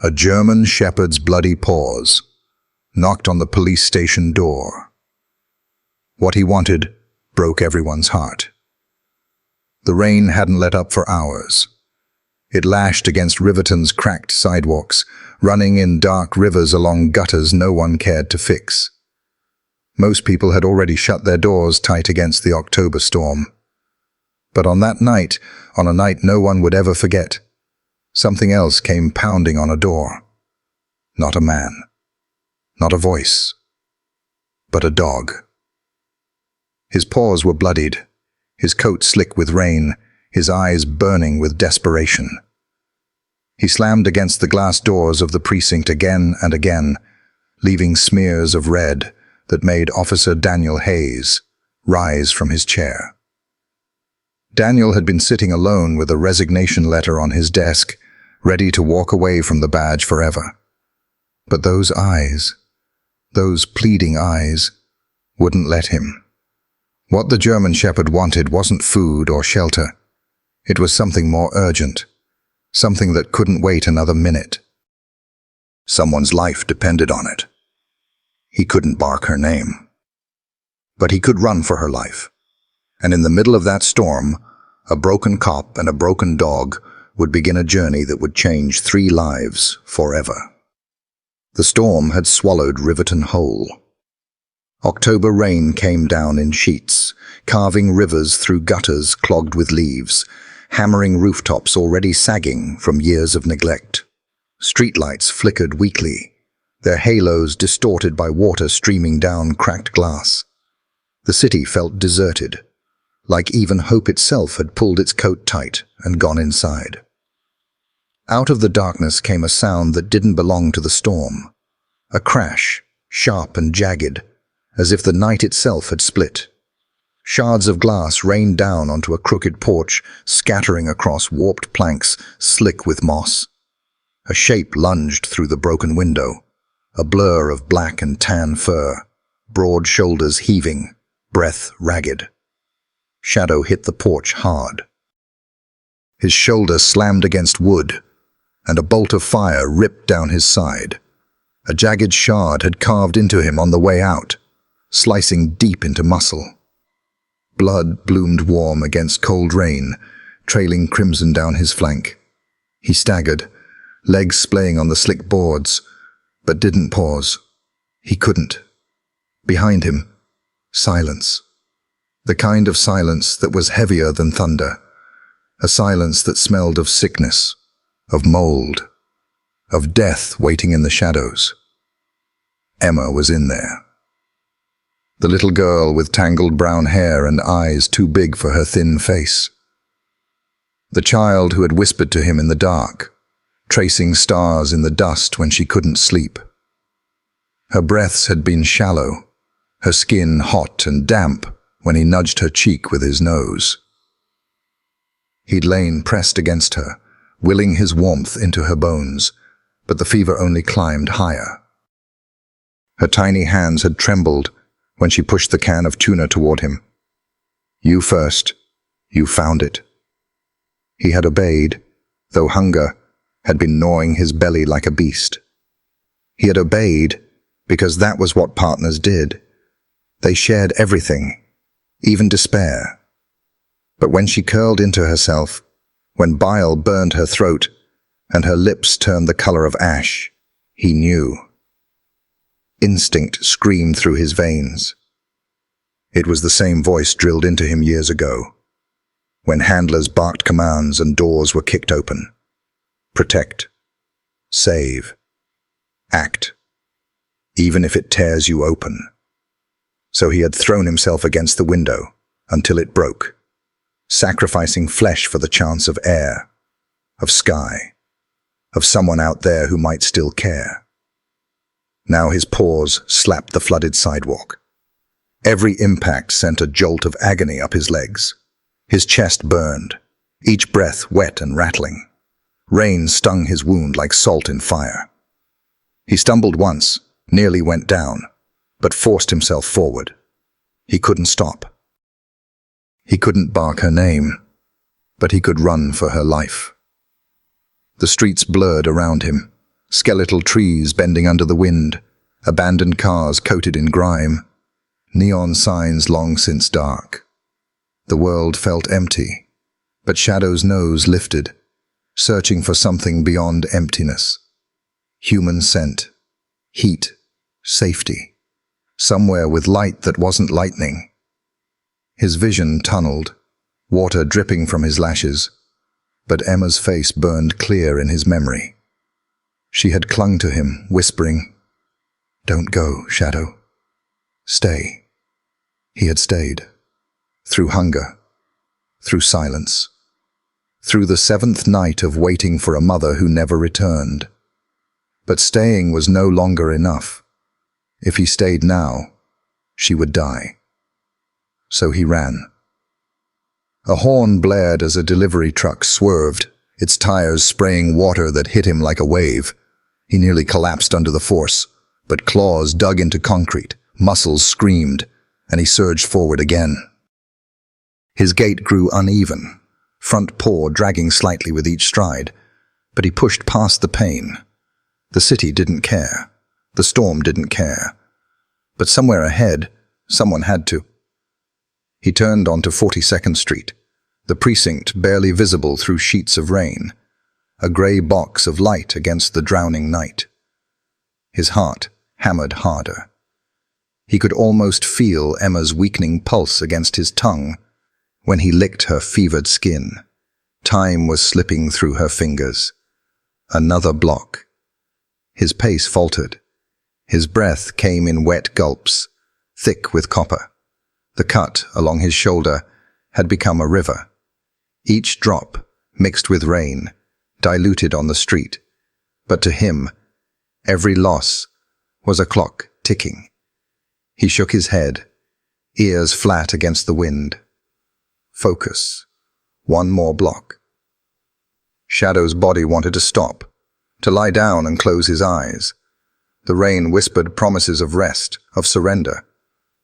A German shepherd's bloody paws knocked on the police station door. What he wanted broke everyone's heart. The rain hadn't let up for hours. It lashed against Riverton's cracked sidewalks, running in dark rivers along gutters no one cared to fix. Most people had already shut their doors tight against the October storm. But on that night, on a night no one would ever forget, something else came pounding on a door. Not a man, not a voice, but a dog. His paws were bloodied, his coat slick with rain, his eyes burning with desperation. He slammed against the glass doors of the precinct again and again, leaving smears of red that made Officer Daniel Hayes rise from his chair. Daniel had been sitting alone with a resignation letter on his desk, ready to walk away from the badge forever. But those eyes, those pleading eyes, wouldn't let him. What the German shepherd wanted wasn't food or shelter. It was something more urgent, something that couldn't wait another minute. Someone's life depended on it. He couldn't bark her name. But he could run for her life. And in the middle of that storm, a broken cop and a broken dog would begin a journey that would change 3 lives forever. The storm had swallowed Riverton whole. October rain came down in sheets, carving rivers through gutters clogged with leaves, hammering rooftops already sagging from years of neglect. Streetlights flickered weakly, their halos distorted by water streaming down cracked glass. The city felt deserted, like even hope itself had pulled its coat tight and gone inside. Out of the darkness came a sound that didn't belong to the storm. A crash, sharp and jagged, as if the night itself had split. Shards of glass rained down onto a crooked porch, scattering across warped planks, slick with moss. A shape lunged through the broken window, a blur of black and tan fur, broad shoulders heaving, breath ragged. Shadow hit the porch hard. His shoulder slammed against wood, and a bolt of fire ripped down his side. A jagged shard had carved into him on the way out, slicing deep into muscle. Blood bloomed warm against cold rain, trailing crimson down his flank. He staggered, legs splaying on the slick boards, but didn't pause. He couldn't. Behind him, silence. The kind of silence that was heavier than thunder. A silence that smelled of sickness, of mold, of death waiting in the shadows. Emma was in there. The little girl with tangled brown hair and eyes too big for her thin face. The child who had whispered to him in the dark, tracing stars in the dust when she couldn't sleep. Her breaths had been shallow, her skin hot and damp when he nudged her cheek with his nose. He'd lain pressed against her, willing his warmth into her bones, but the fever only climbed higher. Her tiny hands had trembled when she pushed the can of tuna toward him. You first. You found it. He had obeyed, though hunger had been gnawing his belly like a beast. He had obeyed because that was what partners did. They shared everything, even despair. But when she curled into herself, when bile burned her throat and her lips turned the color of ash, he knew. Instinct screamed through his veins. It was the same voice drilled into him years ago, when handlers barked commands and doors were kicked open. Protect. Save. Act. Even if it tears you open. So he had thrown himself against the window until it broke, sacrificing flesh for the chance of air, of sky, of someone out there who might still care. Now his paws slapped the flooded sidewalk. Every impact sent a jolt of agony up his legs. His chest burned, each breath wet and rattling. Rain stung his wound like salt in fire. He stumbled once, nearly went down, but forced himself forward. He couldn't stop. He couldn't bark her name, but he could run for her life. The streets blurred around him, Skeletal trees bending under the wind, abandoned cars coated in grime, neon signs long since dark. The world felt empty, but Shadow's nose lifted, searching for something beyond emptiness. Human scent, heat, safety, somewhere with light that wasn't lightning. His vision tunneled, water dripping from his lashes, but Emma's face burned clear in his memory. She had clung to him, whispering, "Don't go, Shadow. Stay." He had stayed. Through hunger, through silence, through the 7th night of waiting for a mother who never returned. But staying was no longer enough. If he stayed now, she would die. So he ran. A horn blared as a delivery truck swerved, its tires spraying water that hit him like a wave. He nearly collapsed under the force, but claws dug into concrete, muscles screamed, and he surged forward again. His gait grew uneven, front paw dragging slightly with each stride, but he pushed past the pain. The city didn't care. The storm didn't care. But somewhere ahead, someone had to. He turned onto 42nd Street, the precinct barely visible through sheets of rain, a grey box of light against the drowning night. His heart hammered harder. He could almost feel Emma's weakening pulse against his tongue when he licked her fevered skin. Time was slipping through her fingers. Another block. His pace faltered. His breath came in wet gulps, thick with copper. The cut along his shoulder had become a river. Each drop, mixed with rain, diluted on the street. But to him, every loss was a clock ticking. He shook his head, ears flat against the wind. Focus. One more block. Shadow's body wanted to stop, to lie down and close his eyes. The rain whispered promises of rest, of surrender.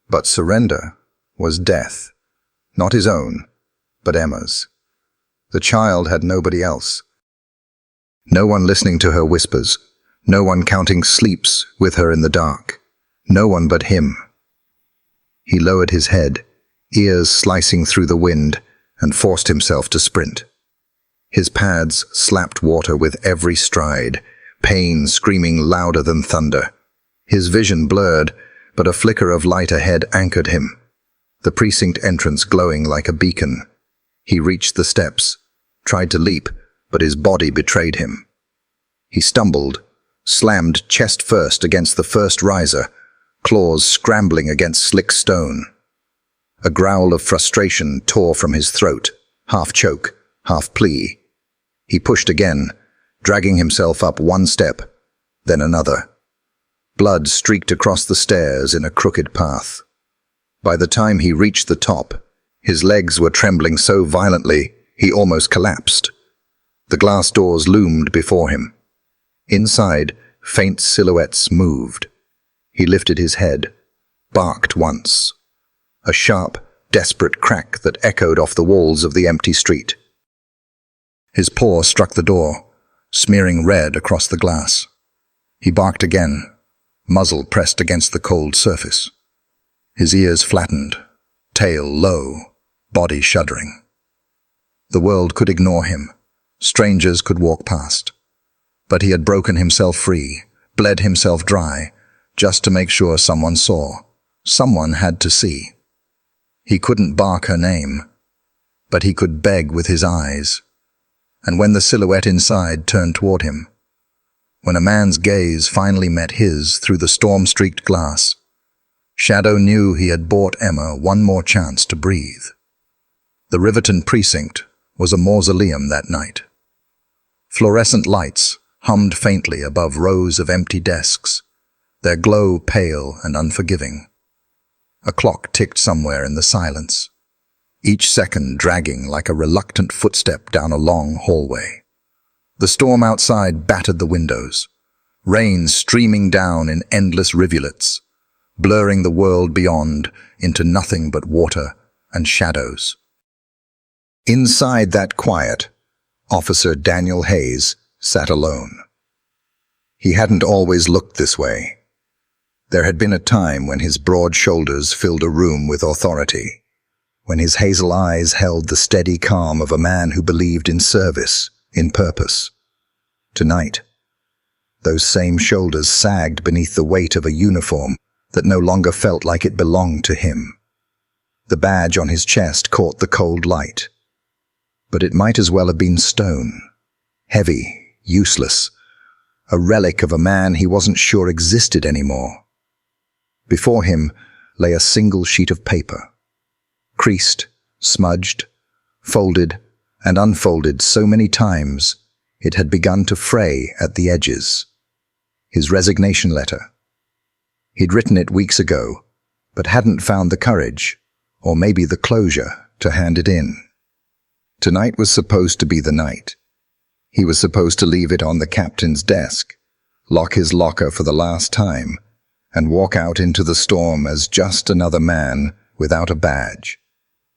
But surrender was death. Not his own, but Emma's. The child had nobody else. No one listening to her whispers, no one counting sleeps with her in the dark. No one but him. He lowered his head, ears slicing through the wind, and forced himself to sprint. His pads slapped water with every stride, pain screaming louder than thunder. His vision blurred, but a flicker of light ahead anchored him, the precinct entrance glowing like a beacon. He reached the steps, tried to leap, but his body betrayed him. He stumbled, slammed chest first against the first riser, claws scrambling against slick stone. A growl of frustration tore from his throat, half choke, half plea. He pushed again, dragging himself up one step, then another. Blood streaked across the stairs in a crooked path. By the time he reached the top, his legs were trembling so violently he almost collapsed. The glass doors loomed before him. Inside, faint silhouettes moved. He lifted his head, barked once. A sharp, desperate crack that echoed off the walls of the empty street. His paw struck the door, smearing red across the glass. He barked again, muzzle pressed against the cold surface. His ears flattened, tail low, body shuddering. The world could ignore him. Strangers could walk past. But he had broken himself free, bled himself dry, just to make sure someone saw. Someone had to see. He couldn't bark her name, but he could beg with his eyes. And when the silhouette inside turned toward him, when a man's gaze finally met his through the storm-streaked glass, Shadow knew he had bought Emma one more chance to breathe. The Riverton precinct was a mausoleum that night. Fluorescent lights hummed faintly above rows of empty desks, their glow pale and unforgiving. A clock ticked somewhere in the silence, each second dragging like a reluctant footstep down a long hallway. The storm outside battered the windows, rain streaming down in endless rivulets, blurring the world beyond into nothing but water and shadows. Inside that quiet, Officer Daniel Hayes sat alone. He hadn't always looked this way. There had been a time when his broad shoulders filled a room with authority, when his hazel eyes held the steady calm of a man who believed in service, in purpose. Tonight, those same shoulders sagged beneath the weight of a uniform that no longer felt like it belonged to him. The badge on his chest caught the cold light, but it might as well have been stone, heavy, useless, a relic of a man he wasn't sure existed anymore. Before him lay a single sheet of paper, creased, smudged, folded, and unfolded so many times it had begun to fray at the edges. His resignation letter. He'd written it weeks ago, but hadn't found the courage, or maybe the closure, to hand it in. Tonight was supposed to be the night. He was supposed to leave it on the captain's desk, lock his locker for the last time, and walk out into the storm as just another man without a badge,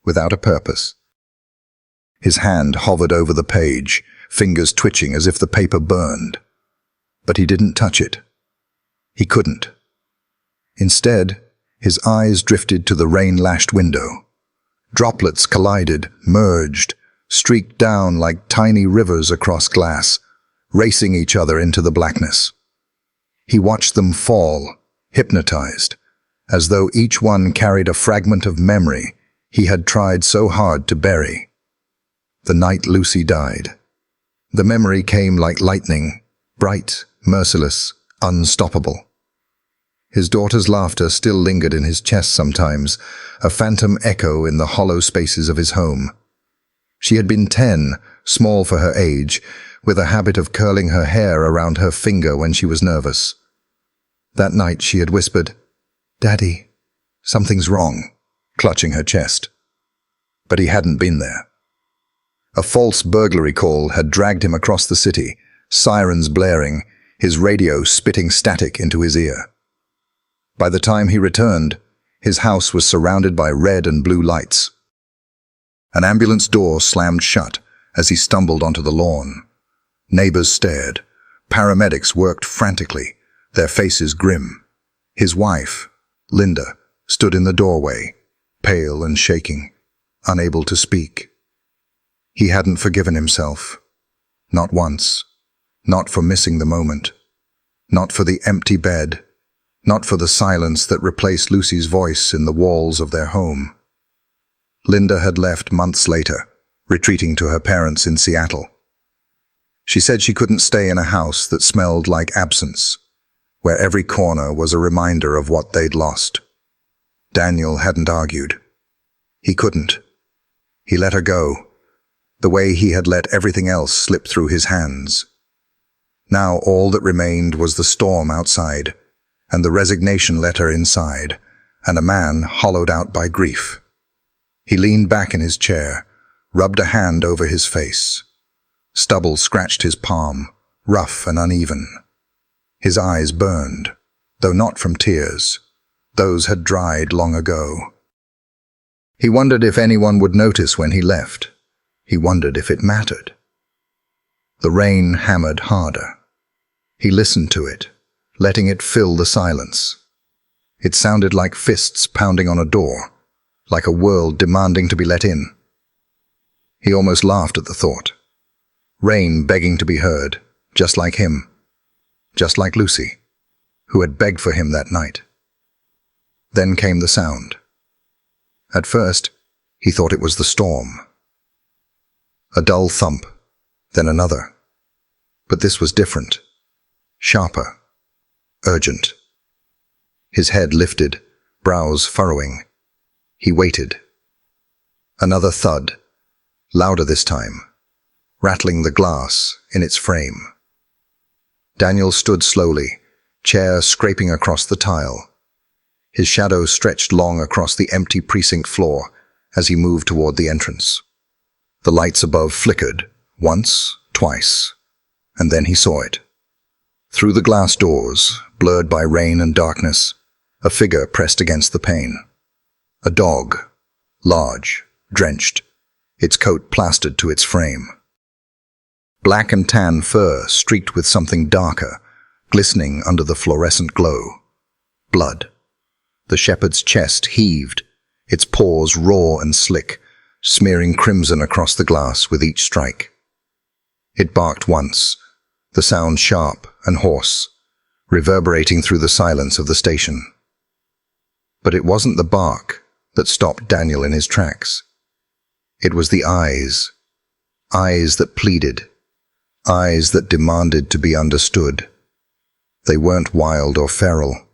without a purpose. His hand hovered over the page, fingers twitching as if the paper burned. But he didn't touch it. He couldn't. Instead, his eyes drifted to the rain-lashed window. Droplets collided, merged, streaked down like tiny rivers across glass, racing each other into the blackness. He watched them fall, hypnotized, as though each one carried a fragment of memory he had tried so hard to bury. The night Lucy died. The memory came like lightning, bright, merciless, unstoppable. His daughter's laughter still lingered in his chest sometimes, a phantom echo in the hollow spaces of his home. She had been 10, small for her age, with a habit of curling her hair around her finger when she was nervous. That night she had whispered, "Daddy, something's wrong," clutching her chest. But he hadn't been there. A false burglary call had dragged him across the city, sirens blaring, his radio spitting static into his ear. By the time he returned, his house was surrounded by red and blue lights. An ambulance door slammed shut as he stumbled onto the lawn. Neighbors stared. Paramedics worked frantically, their faces grim. His wife, Linda, stood in the doorway, pale and shaking, unable to speak. He hadn't forgiven himself. Not once. Not for missing the moment. Not for the empty bed. Not for the silence that replaced Lucy's voice in the walls of their home. Linda had left months later, retreating to her parents in Seattle. She said she couldn't stay in a house that smelled like absence, where every corner was a reminder of what they'd lost. Daniel hadn't argued. He couldn't. He let her go, the way he had let everything else slip through his hands. Now all that remained was the storm outside, and the resignation letter inside, and a man hollowed out by grief. He leaned back in his chair, rubbed a hand over his face. Stubble scratched his palm, rough and uneven. His eyes burned, though not from tears. Those had dried long ago. He wondered if anyone would notice when he left. He wondered if it mattered. The rain hammered harder. He listened to it, letting it fill the silence. It sounded like fists pounding on a door, like a world demanding to be let in. He almost laughed at the thought. Rain begging to be heard, just like him, just like Lucy, who had begged for him that night. Then came the sound. At first, he thought it was the storm. A dull thump, then another. But this was different, sharper, urgent. His head lifted, brows furrowing. He waited. Another thud, louder this time, rattling the glass in its frame. Daniel stood slowly, chair scraping across the tile. His shadow stretched long across the empty precinct floor as he moved toward the entrance. The lights above flickered, once, twice, and then he saw it. Through the glass doors, blurred by rain and darkness, a figure pressed against the pane. A dog, large, drenched, its coat plastered to its frame. Black and tan fur streaked with something darker, glistening under the fluorescent glow. Blood. The shepherd's chest heaved, its paws raw and slick, smearing crimson across the glass with each strike. It barked once, the sound sharp and hoarse, reverberating through the silence of the station. But it wasn't the bark that stopped Daniel in his tracks. It was the eyes. Eyes that pleaded. Eyes that demanded to be understood. They weren't wild or feral.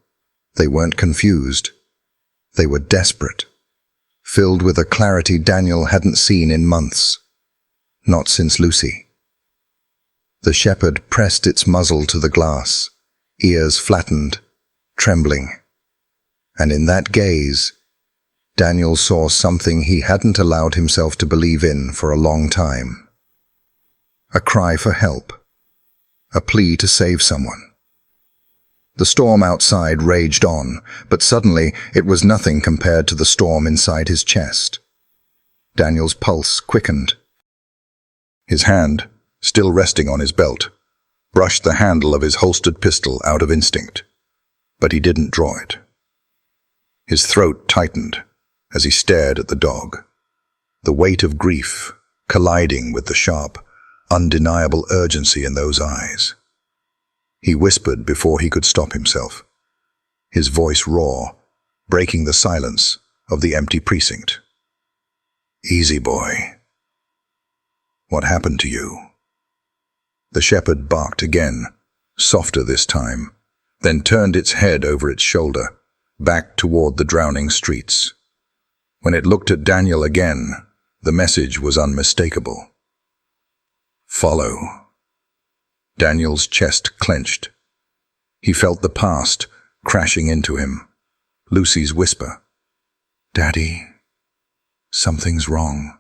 They weren't confused. They were desperate, filled with a clarity Daniel hadn't seen in months. Not since Lucy. The shepherd pressed its muzzle to the glass, ears flattened, trembling. And in that gaze, Daniel saw something he hadn't allowed himself to believe in for a long time. A cry for help. A plea to save someone. The storm outside raged on, but suddenly it was nothing compared to the storm inside his chest. Daniel's pulse quickened. His hand, still resting on his belt, brushed the handle of his holstered pistol out of instinct, but he didn't draw it. His throat tightened as he stared at the dog, the weight of grief colliding with the sharp, undeniable urgency in those eyes. He whispered before he could stop himself, his voice raw, breaking the silence of the empty precinct. "Easy, boy. What happened to you?" The shepherd barked again, softer this time, then turned its head over its shoulder, back toward the drowning streets. When it looked at Daniel again, the message was unmistakable. "Follow." Daniel's chest clenched. He felt the past crashing into him. Lucy's whisper, "Daddy, something's wrong."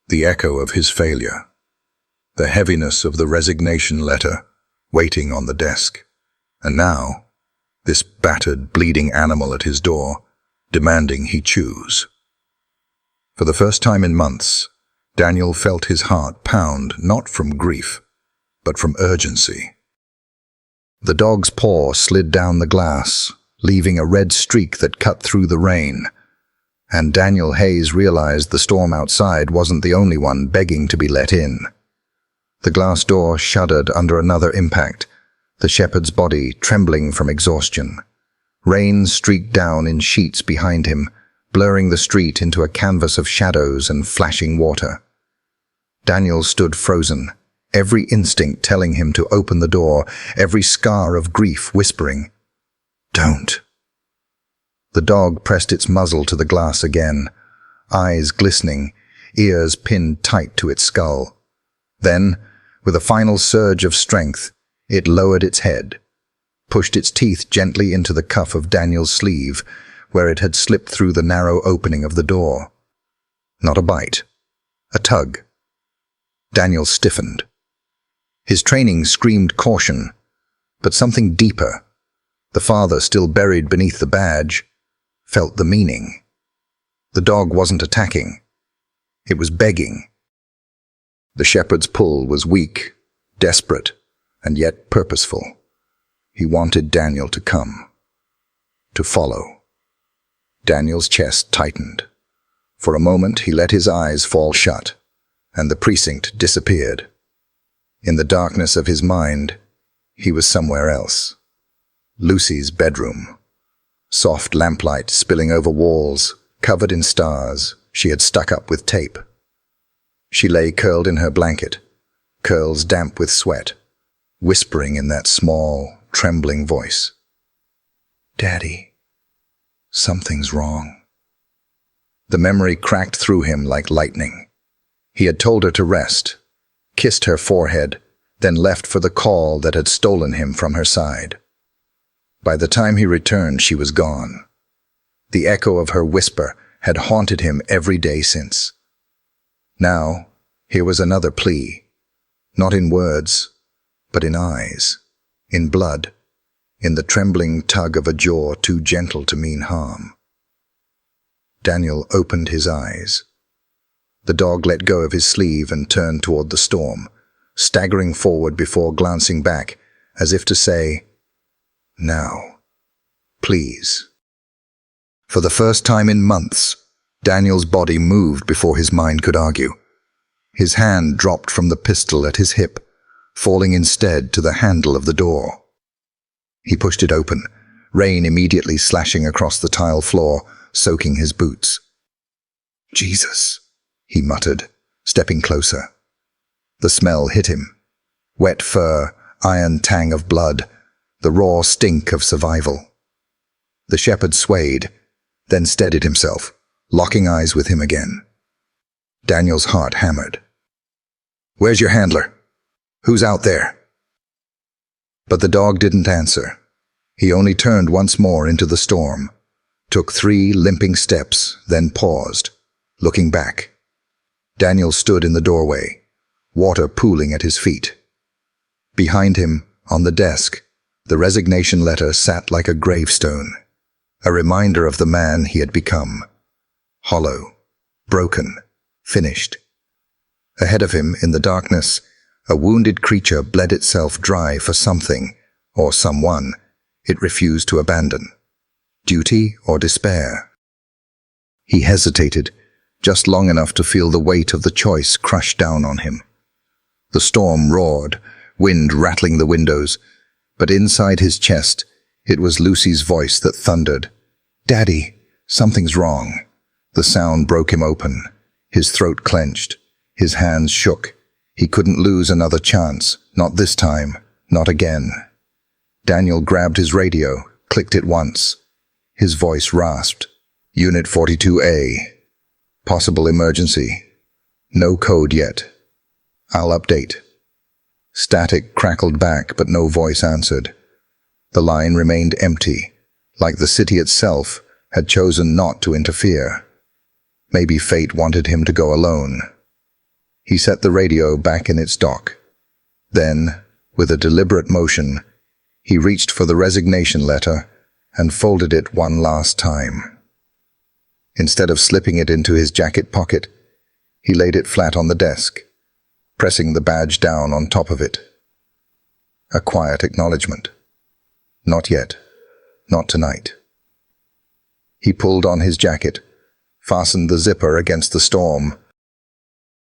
The echo of his failure. The heaviness of the resignation letter waiting on the desk. And now, this battered, bleeding animal at his door, demanding he choose. For the first time in months, Daniel felt his heart pound not from grief, but from urgency. The dog's paw slid down the glass, leaving a red streak that cut through the rain. And Daniel Hayes realized the storm outside wasn't the only one begging to be let in. The glass door shuddered under another impact, the shepherd's body trembling from exhaustion. Rain streaked down in sheets behind him, blurring the street into a canvas of shadows and flashing water. Daniel stood frozen, every instinct telling him to open the door, every scar of grief whispering, "Don't." The dog pressed its muzzle to the glass again, eyes glistening, ears pinned tight to its skull. Then, with a final surge of strength, it lowered its head, pushed its teeth gently into the cuff of Daniel's sleeve, where it had slipped through the narrow opening of the door. Not a bite, a tug. Daniel stiffened. His training screamed caution, but something deeper, the father still buried beneath the badge, felt the meaning. The dog wasn't attacking. It was begging. The shepherd's pull was weak, desperate, and yet purposeful. He wanted Daniel to come, to follow. Daniel's chest tightened. For a moment he let his eyes fall shut, and the precinct disappeared. In the darkness of his mind, he was somewhere else. Lucy's bedroom. Soft lamplight spilling over walls, covered in stars she had stuck up with tape. She lay curled in her blanket, curls damp with sweat, whispering in that small, trembling voice, "Daddy, something's wrong." The memory cracked through him like lightning. He had told her to rest, kissed her forehead, then left for the call that had stolen him from her side. By the time he returned, she was gone. The echo of her whisper had haunted him every day since. Now, here was another plea, not in words, but in eyes, in blood, in the trembling tug of a jaw too gentle to mean harm. Daniel opened his eyes. The dog let go of his sleeve and turned toward the storm, staggering forward before glancing back as if to say, "Now, please." For the first time in months, Daniel's body moved before his mind could argue. His hand dropped from the pistol at his hip, falling instead to the handle of the door. He pushed it open, rain immediately slashing across the tile floor, soaking his boots. "Jesus," he muttered, stepping closer. The smell hit him. Wet fur, iron tang of blood, the raw stink of survival. The shepherd swayed, then steadied himself, locking eyes with him again. Daniel's heart hammered. "Where's your handler? Who's out there?" But the dog didn't answer. He only turned once more into the storm, took 3 limping steps, then paused, looking back. Daniel stood in the doorway, water pooling at his feet. Behind him, on the desk, the resignation letter sat like a gravestone, a reminder of the man he had become. Hollow, broken, finished. Ahead of him, in the darkness, a wounded creature bled itself dry for something, or someone, it refused to abandon. Duty or despair? He hesitated, just long enough to feel the weight of the choice crush down on him. The storm roared, wind rattling the windows, but inside his chest, it was Lucy's voice that thundered. "Daddy, something's wrong." The sound broke him open. His throat clenched. His hands shook. He couldn't lose another chance. Not this time. Not again. Daniel grabbed his radio, clicked it once. His voice rasped. "Unit 42A. Possible emergency. No code yet. I'll update." Static crackled back, but no voice answered. The line remained empty, like the city itself had chosen not to interfere. Maybe fate wanted him to go alone. He set the radio back in its dock. Then, with a deliberate motion, he reached for the resignation letter and folded it one last time. Instead of slipping it into his jacket pocket, he laid it flat on the desk, pressing the badge down on top of it. A quiet acknowledgement. Not yet. Not tonight. He pulled on his jacket, fastened the zipper against the storm.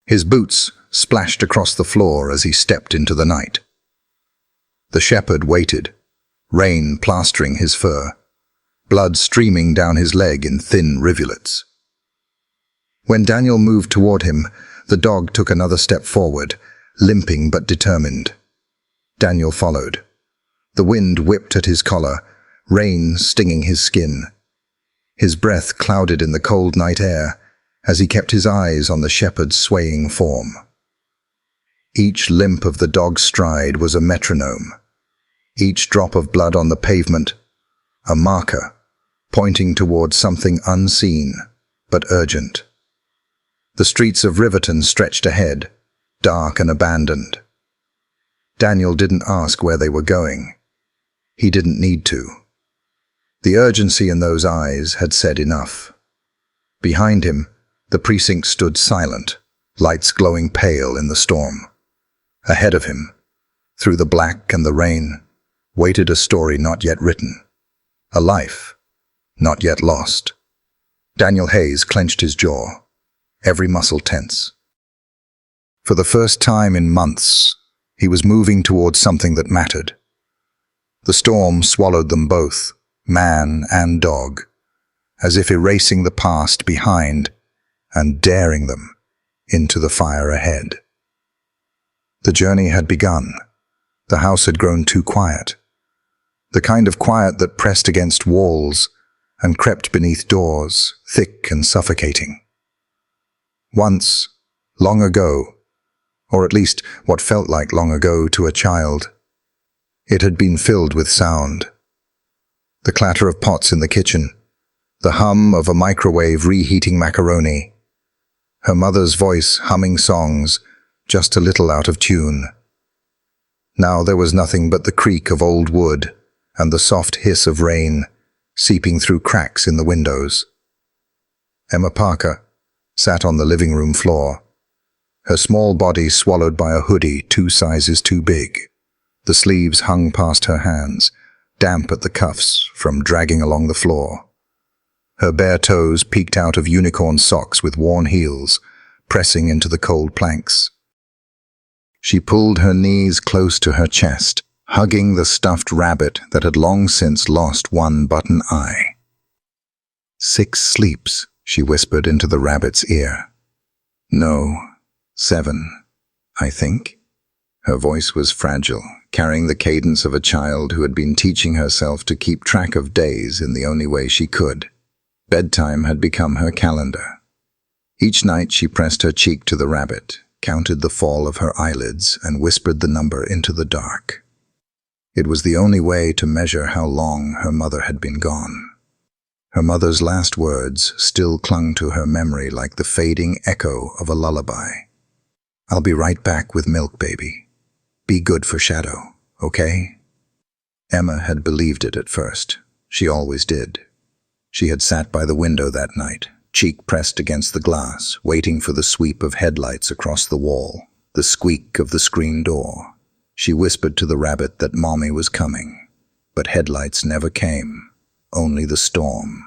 His boots splashed across the floor as he stepped into the night. The shepherd waited, rain plastering his fur, blood streaming down his leg in thin rivulets. When Daniel moved toward him, the dog took another step forward, limping but determined. Daniel followed. The wind whipped at his collar, rain stinging his skin. His breath clouded in the cold night air as he kept his eyes on the shepherd's swaying form. Each limp of the dog's stride was a metronome. Each drop of blood on the pavement, a marker, pointing toward something unseen but urgent. The streets of Riverton stretched ahead, dark and abandoned. Daniel didn't ask where they were going. He didn't need to. The urgency in those eyes had said enough. Behind him, the precinct stood silent, lights glowing pale in the storm. Ahead of him, through the black and the rain, waited a story not yet written, a life not yet lost. Daniel Hayes clenched his jaw, every muscle tense. For the first time in months, he was moving towards something that mattered. The storm swallowed them both, man and dog, as if erasing the past behind and daring them into the fire ahead. The journey had begun. The house had grown too quiet. The kind of quiet that pressed against walls and crept beneath doors, thick and suffocating. Once, long ago, or at least what felt like long ago to a child, it had been filled with sound. The clatter of pots in the kitchen, the hum of a microwave reheating macaroni, her mother's voice humming songs just a little out of tune. Now there was nothing but the creak of old wood and the soft hiss of rain seeping through cracks in the windows. Emma Parker sat on the living room floor, her small body swallowed by a hoodie 2 sizes too big. The sleeves hung past her hands, damp at the cuffs from dragging along the floor. Her bare toes peeked out of unicorn socks with worn heels, pressing into the cold planks. She pulled her knees close to her chest, hugging the stuffed rabbit that had long since lost one button eye. 6 sleeps, she whispered into the rabbit's ear. No, 7, I think. Her voice was fragile, carrying the cadence of a child who had been teaching herself to keep track of days in the only way she could. Bedtime had become her calendar. Each night she pressed her cheek to the rabbit, counted the fall of her eyelids, and whispered the number into the dark. It was the only way to measure how long her mother had been gone. Her mother's last words still clung to her memory like the fading echo of a lullaby. I'll be right back with milk, baby. Be good for Shadow, okay? Emma had believed it at first. She always did. She had sat by the window that night, cheek pressed against the glass, waiting for the sweep of headlights across the wall, the squeak of the screen door. She whispered to the rabbit that Mommy was coming, but headlights never came, only the storm.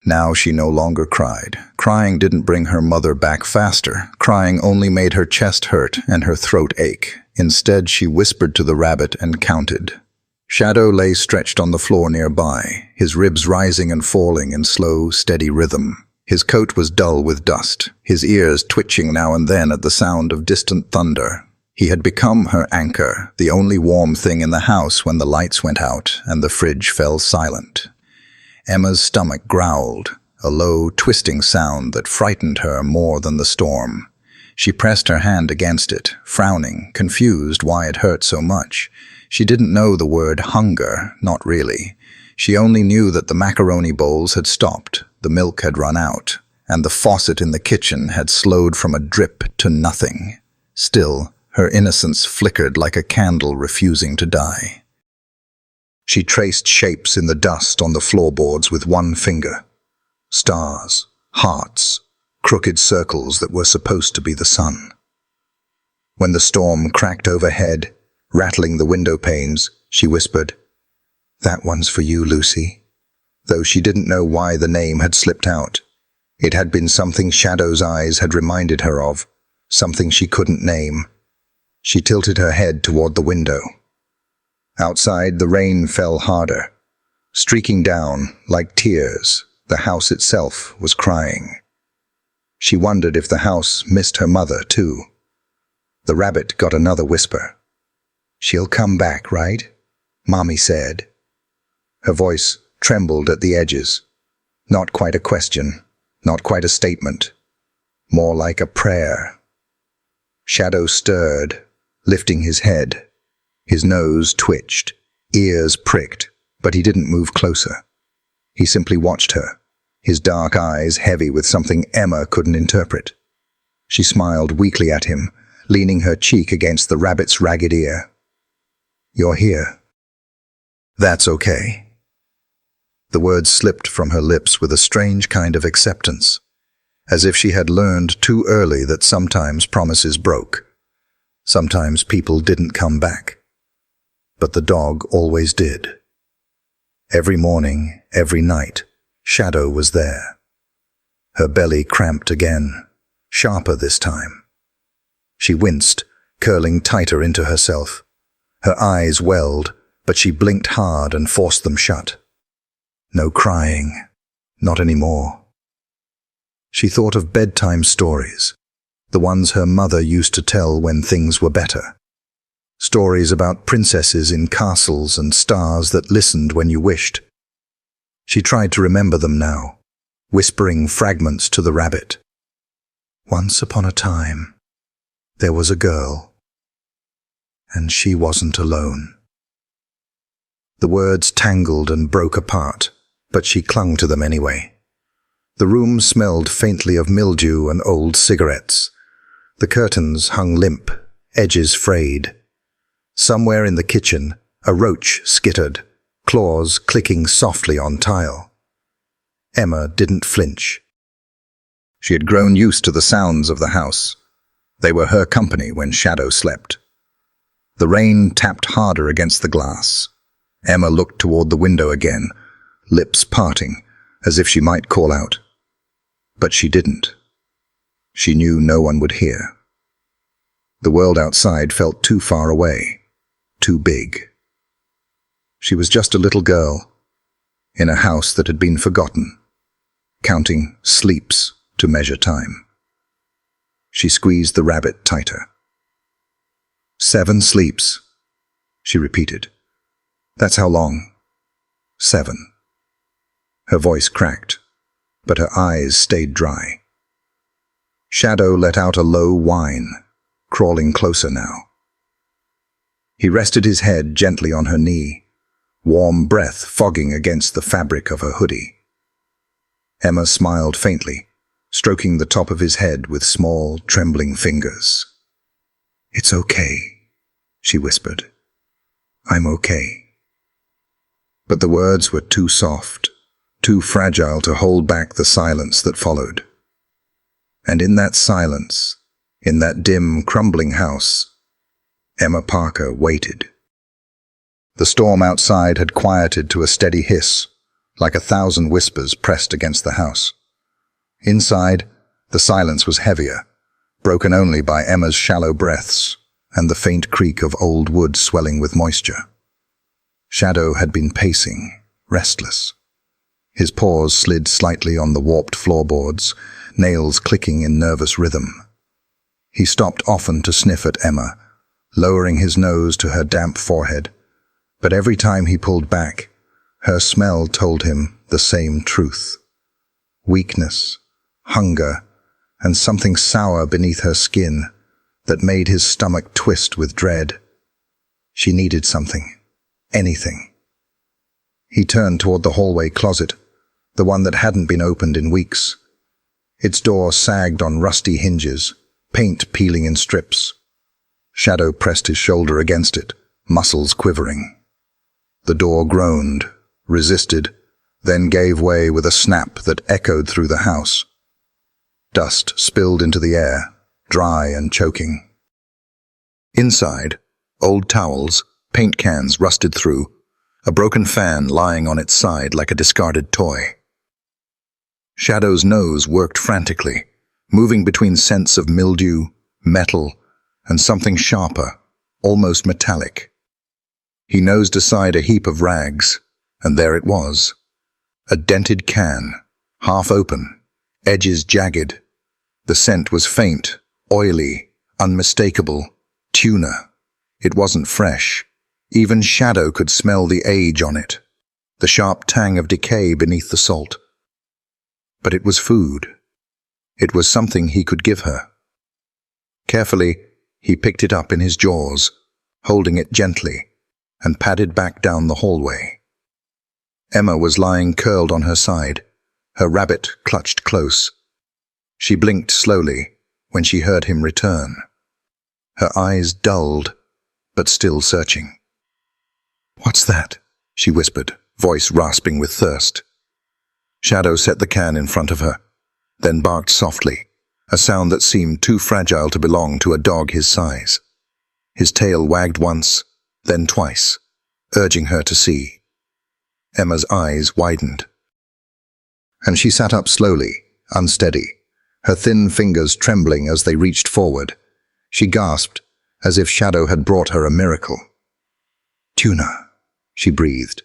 Now she no longer cried. Crying didn't bring her mother back faster. Crying only made her chest hurt and her throat ache. Instead, she whispered to the rabbit and counted. Shadow lay stretched on the floor nearby, his ribs rising and falling in slow, steady rhythm. His coat was dull with dust, his ears twitching now and then at the sound of distant thunder. He had become her anchor, the only warm thing in the house when the lights went out and the fridge fell silent. Emma's stomach growled, a low, twisting sound that frightened her more than the storm. She pressed her hand against it, frowning, confused why it hurt so much. She didn't know the word hunger, not really. She only knew that the macaroni bowls had stopped, the milk had run out, and the faucet in the kitchen had slowed from a drip to nothing. Still, her innocence flickered like a candle refusing to die. She traced shapes in the dust on the floorboards with one finger. Stars, hearts, crooked circles that were supposed to be the sun. When the storm cracked overhead, rattling the window panes, she whispered, "That one's for you, Lucy." Though she didn't know why the name had slipped out. It had been something Shadow's eyes had reminded her of, something she couldn't name. She tilted her head toward the window. Outside, the rain fell harder. Streaking down, like tears, the house itself was crying. She wondered if the house missed her mother, too. The rabbit got another whisper. "She'll come back, right?" Mommy said. Her voice trembled at the edges. Not quite a question, not quite a statement. More like a prayer. Shadow stirred, lifting his head. His nose twitched, ears pricked, but he didn't move closer. He simply watched her, his dark eyes heavy with something Emma couldn't interpret. She smiled weakly at him, leaning her cheek against the rabbit's ragged ear. "You're here." "That's okay." The words slipped from her lips with a strange kind of acceptance, as if she had learned too early that sometimes promises broke. Sometimes people didn't come back. But the dog always did. Every morning, every night, Shadow was there. Her belly cramped again, sharper this time. She winced, curling tighter into herself. Her eyes welled, but she blinked hard and forced them shut. No crying, not anymore. She thought of bedtime stories, the ones her mother used to tell when things were better. Stories about princesses in castles and stars that listened when you wished. She tried to remember them now, whispering fragments to the rabbit. Once upon a time, there was a girl, and she wasn't alone. The words tangled and broke apart, but she clung to them anyway. The room smelled faintly of mildew and old cigarettes. The curtains hung limp, edges frayed. Somewhere in the kitchen, a roach skittered, claws clicking softly on tile. Emma didn't flinch. She had grown used to the sounds of the house. They were her company when Shadow slept. The rain tapped harder against the glass. Emma looked toward the window again, lips parting, as if she might call out. But she didn't. She knew no one would hear. The world outside felt too far away, too big. She was just a little girl, in a house that had been forgotten, counting sleeps to measure time. She squeezed the rabbit tighter. 7 sleeps, she repeated. That's how long? 7. Her voice cracked, but her eyes stayed dry. Shadow let out a low whine, crawling closer now. He rested his head gently on her knee, warm breath fogging against the fabric of her hoodie. Emma smiled faintly, stroking the top of his head with small, trembling fingers. "It's okay," she whispered. "I'm okay." But the words were too soft, too fragile to hold back the silence that followed. And in that silence, in that dim, crumbling house, Emma Parker waited. The storm outside had quieted to a steady hiss, like 1,000 whispers pressed against the house. Inside, the silence was heavier, broken only by Emma's shallow breaths and the faint creak of old wood swelling with moisture. Shadow had been pacing, restless. His paws slid slightly on the warped floorboards, nails clicking in nervous rhythm. He stopped often to sniff at Emma, lowering his nose to her damp forehead, but every time he pulled back, her smell told him the same truth. Weakness, hunger, and something sour beneath her skin that made his stomach twist with dread. She needed something, anything. He turned toward the hallway closet, the one that hadn't been opened in weeks. Its door sagged on rusty hinges, paint peeling in strips. Shadow pressed his shoulder against it, muscles quivering. The door groaned, resisted, then gave way with a snap that echoed through the house. Dust spilled into the air, dry and choking. Inside, old towels, paint cans rusted through, a broken fan lying on its side like a discarded toy. Shadow's nose worked frantically, moving between scents of mildew, metal, and something sharper, almost metallic. He nosed aside a heap of rags, and there it was. A dented can, half open, edges jagged. The scent was faint, oily, unmistakable. Tuna. It wasn't fresh. Even Shadow could smell the age on it, the sharp tang of decay beneath the salt. But it was food. It was something he could give her. Carefully, he picked it up in his jaws, holding it gently, and padded back down the hallway. Emma was lying curled on her side, her rabbit clutched close. She blinked slowly when she heard him return. Her eyes dulled, but still searching. "What's that?" she whispered, voice rasping with thirst. Shadow set the can in front of her, then barked softly, a sound that seemed too fragile to belong to a dog his size. His tail wagged once, then twice, urging her to see. Emma's eyes widened. And she sat up slowly, unsteady, her thin fingers trembling as they reached forward. She gasped, as if Shadow had brought her a miracle. "Tuna," she breathed,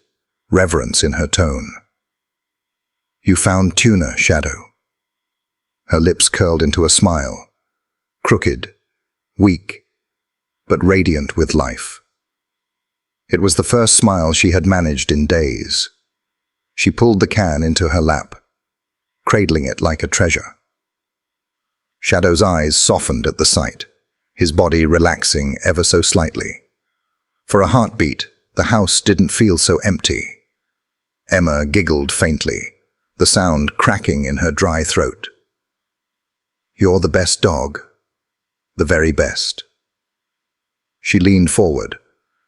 reverence in her tone. "You found tuna, Shadow." Her lips curled into a smile, crooked, weak, but radiant with life. It was the first smile she had managed in days. She pulled the can into her lap, cradling it like a treasure. Shadow's eyes softened at the sight, his body relaxing ever so slightly. For a heartbeat, the house didn't feel so empty. Emma giggled faintly, the sound cracking in her dry throat. "You're the best dog, the very best." She leaned forward,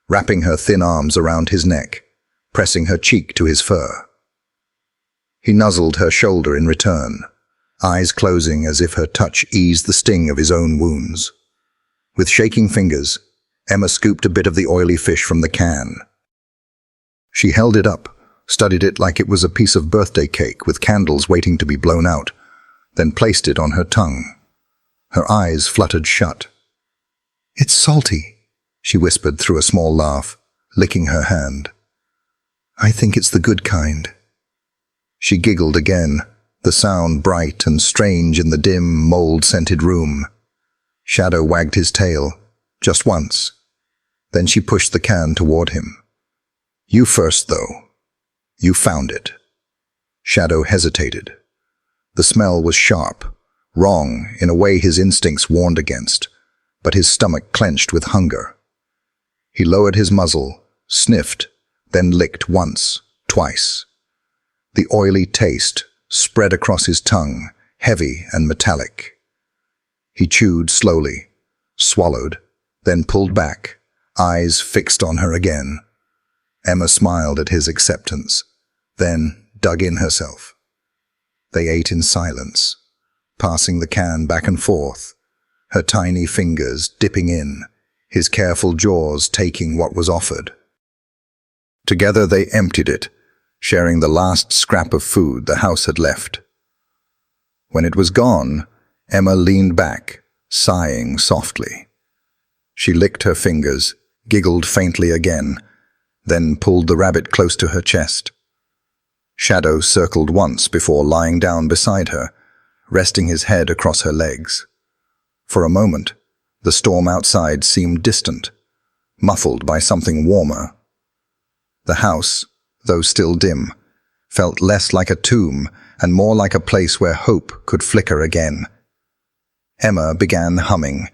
wrapping her thin arms around his neck, pressing her cheek to his fur. He nuzzled her shoulder in return, eyes closing as if her touch eased the sting of his own wounds. With shaking fingers, Emma scooped a bit of the oily fish from the can. She held it up, studied it like it was a piece of birthday cake with candles waiting to be blown out, then placed it on her tongue. Her eyes fluttered shut. "It's salty," she whispered through a small laugh, licking her hand. "I think it's the good kind." She giggled again, the sound bright and strange in the dim, mold-scented room. Shadow wagged his tail, just once. Then she pushed the can toward him. "You first, though. You found it." Shadow hesitated. The smell was sharp, wrong in a way his instincts warned against, but his stomach clenched with hunger. He lowered his muzzle, sniffed, then licked once, twice. The oily taste spread across his tongue, heavy and metallic. He chewed slowly, swallowed, then pulled back, eyes fixed on her again. Emma smiled at his acceptance, then dug in herself. They ate in silence, passing the can back and forth, her tiny fingers dipping in, his careful jaws taking what was offered. Together they emptied it, sharing the last scrap of food the house had left. When it was gone, Emma leaned back, sighing softly. She licked her fingers, giggled faintly again, then pulled the rabbit close to her chest. Shadow circled once before lying down beside her, resting his head across her legs. For a moment, the storm outside seemed distant, muffled by something warmer. The house, though still dim, felt less like a tomb and more like a place where hope could flicker again. Emma began humming,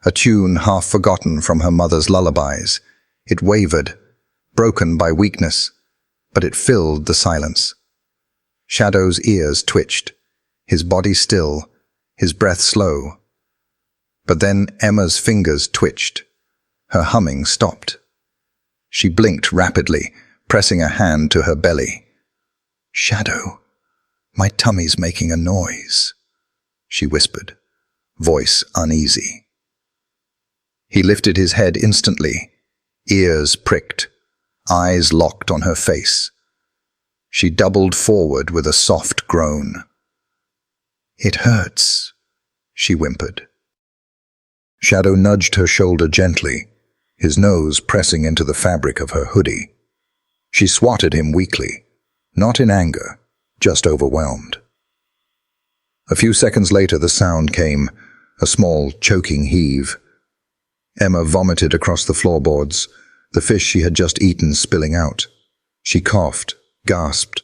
a tune half forgotten from her mother's lullabies. It wavered, broken by weakness, but it filled the silence. Shadow's ears twitched, his body still, his breath slow. But then Emma's fingers twitched. Her humming stopped. She blinked rapidly, pressing a hand to her belly. "Shadow, my tummy's making a noise," she whispered, voice uneasy. He lifted his head instantly, ears pricked, eyes locked on her face. She doubled forward with a soft groan. "It hurts," she whimpered. Shadow nudged her shoulder gently, his nose pressing into the fabric of her hoodie. She swatted him weakly, not in anger, just overwhelmed. A few seconds later the sound came, a small, choking heave. Emma vomited across the floorboards, the fish she had just eaten spilling out. She coughed, gasped,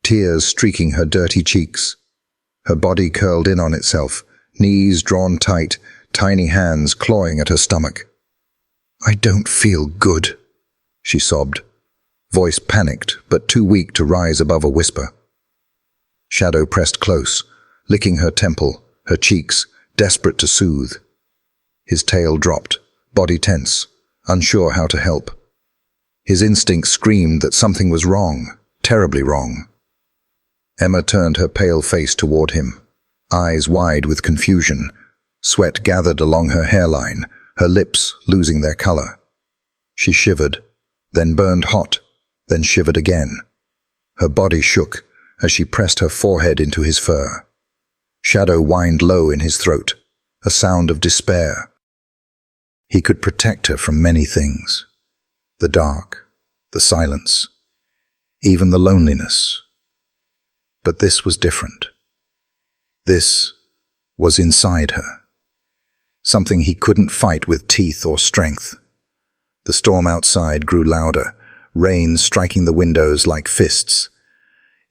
tears streaking her dirty cheeks. Her body curled in on itself, knees drawn tight, tiny hands clawing at her stomach. "I don't feel good," she sobbed, voice panicked but too weak to rise above a whisper. Shadow pressed close, licking her temple, her cheeks, desperate to soothe. His tail dropped, body tense, unsure how to help. His instinct screamed that something was wrong, terribly wrong. Emma turned her pale face toward him, eyes wide with confusion. Sweat gathered along her hairline, her lips losing their color. She shivered, then burned hot, then shivered again. Her body shook as she pressed her forehead into his fur. Shadow whined low in his throat, a sound of despair. He could protect her from many things. The dark, the silence, even the loneliness. But this was different. This was inside her. Something he couldn't fight with teeth or strength. The storm outside grew louder, rain striking the windows like fists.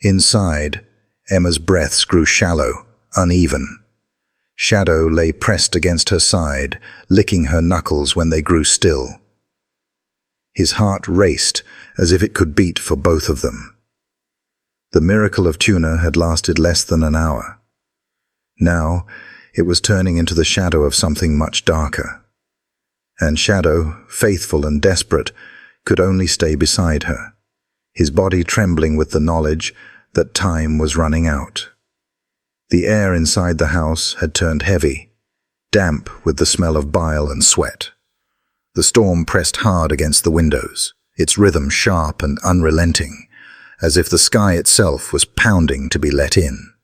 Inside, Emma's breaths grew shallow, uneven. Shadow lay pressed against her side, licking her knuckles when they grew still. His heart raced as if it could beat for both of them. The miracle of tuna had lasted less than an hour. Now, it was turning into the shadow of something much darker. And Shadow, faithful and desperate, could only stay beside her, his body trembling with the knowledge that time was running out. The air inside the house had turned heavy, damp with the smell of bile and sweat. The storm pressed hard against the windows, its rhythm sharp and unrelenting, as if the sky itself was pounding to be let in.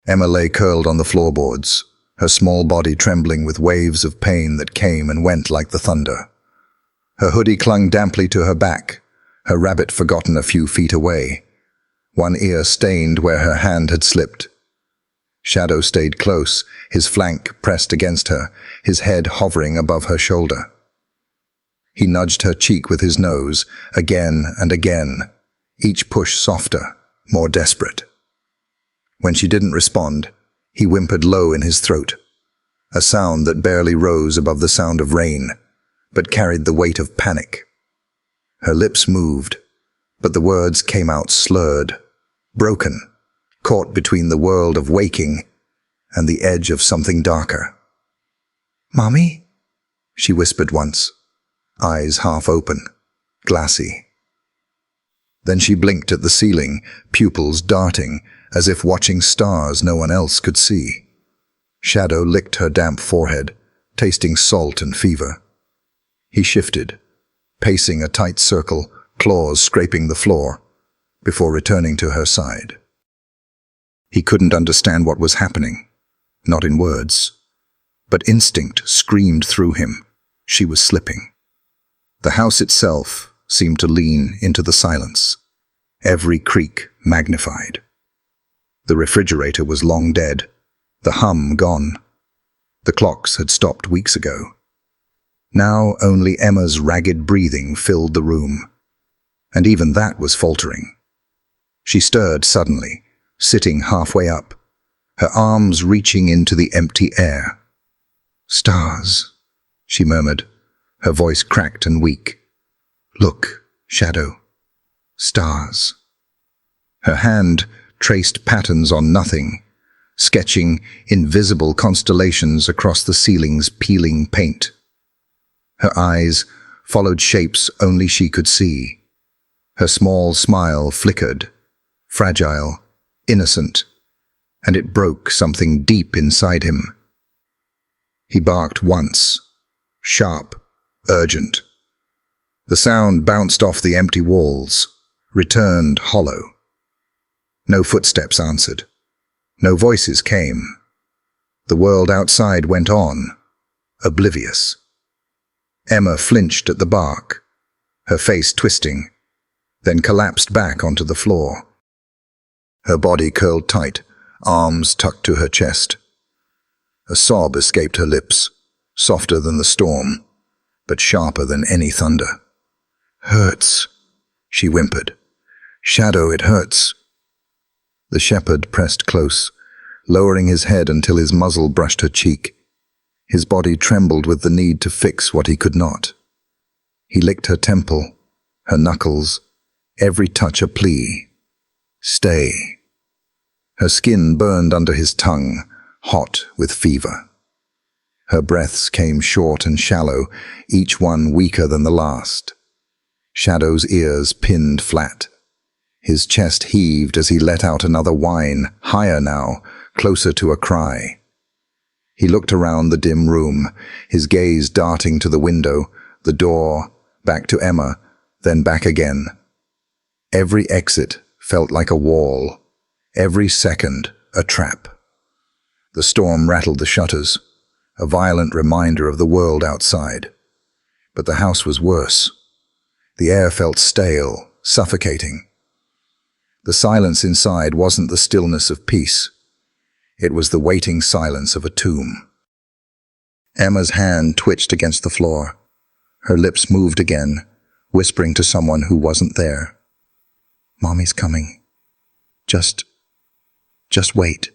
Emma lay curled on the floorboards, her small body trembling with waves of pain that came and went like the thunder. Her hoodie clung damply to her back, her rabbit forgotten a few feet away, one ear stained where her hand had slipped. Shadow stayed close, his flank pressed against her, his head hovering above her shoulder. He nudged her cheek with his nose, again and again, each push softer, more desperate. When she didn't respond, he whimpered low in his throat, a sound that barely rose above the sound of rain, but carried the weight of panic. Her lips moved, but the words came out slurred, broken, caught between the world of waking and the edge of something darker. "Mommy?" she whispered once, eyes half open, glassy. Then she blinked at the ceiling, pupils darting, as if watching stars no one else could see. Shadow licked her damp forehead, tasting salt and fever. He shifted, pacing a tight circle, claws scraping the floor, before returning to her side. He couldn't understand what was happening, not in words, but instinct screamed through him. She was slipping. The house itself seemed to lean into the silence, every creak magnified. The refrigerator was long dead, the hum gone. The clocks had stopped weeks ago. Now only Emma's ragged breathing filled the room, and even that was faltering. She stirred suddenly, sitting halfway up, her arms reaching into the empty air. "Stars," she murmured, her voice cracked and weak. "Look, Shadow. Stars." Her hand traced patterns on nothing, sketching invisible constellations across the ceiling's peeling paint. Her eyes followed shapes only she could see. Her small smile flickered, fragile, innocent, and it broke something deep inside him. He barked once, sharp, urgent. The sound bounced off the empty walls, returned hollow. No footsteps answered. No voices came. The world outside went on, oblivious. Emma flinched at the bark, her face twisting, then collapsed back onto the floor. Her body curled tight, arms tucked to her chest. A sob escaped her lips, softer than the storm, but sharper than any thunder. "Hurts," she whimpered. "Shadow, it hurts." The shepherd pressed close, lowering his head until his muzzle brushed her cheek. His body trembled with the need to fix what he could not. He licked her temple, her knuckles, every touch a plea. "Stay." Her skin burned under his tongue, hot with fever. Her breaths came short and shallow, each one weaker than the last. Shadow's ears pinned flat. His chest heaved as he let out another whine, higher now, closer to a cry. He looked around the dim room, his gaze darting to the window, the door, back to Emma, then back again. Every exit felt like a wall, every second a trap. The storm rattled the shutters, a violent reminder of the world outside. But the house was worse. The air felt stale, suffocating. The silence inside wasn't the stillness of peace. It was the waiting silence of a tomb. Emma's hand twitched against the floor. Her lips moved again, whispering to someone who wasn't there. "Mommy's coming. Just wait."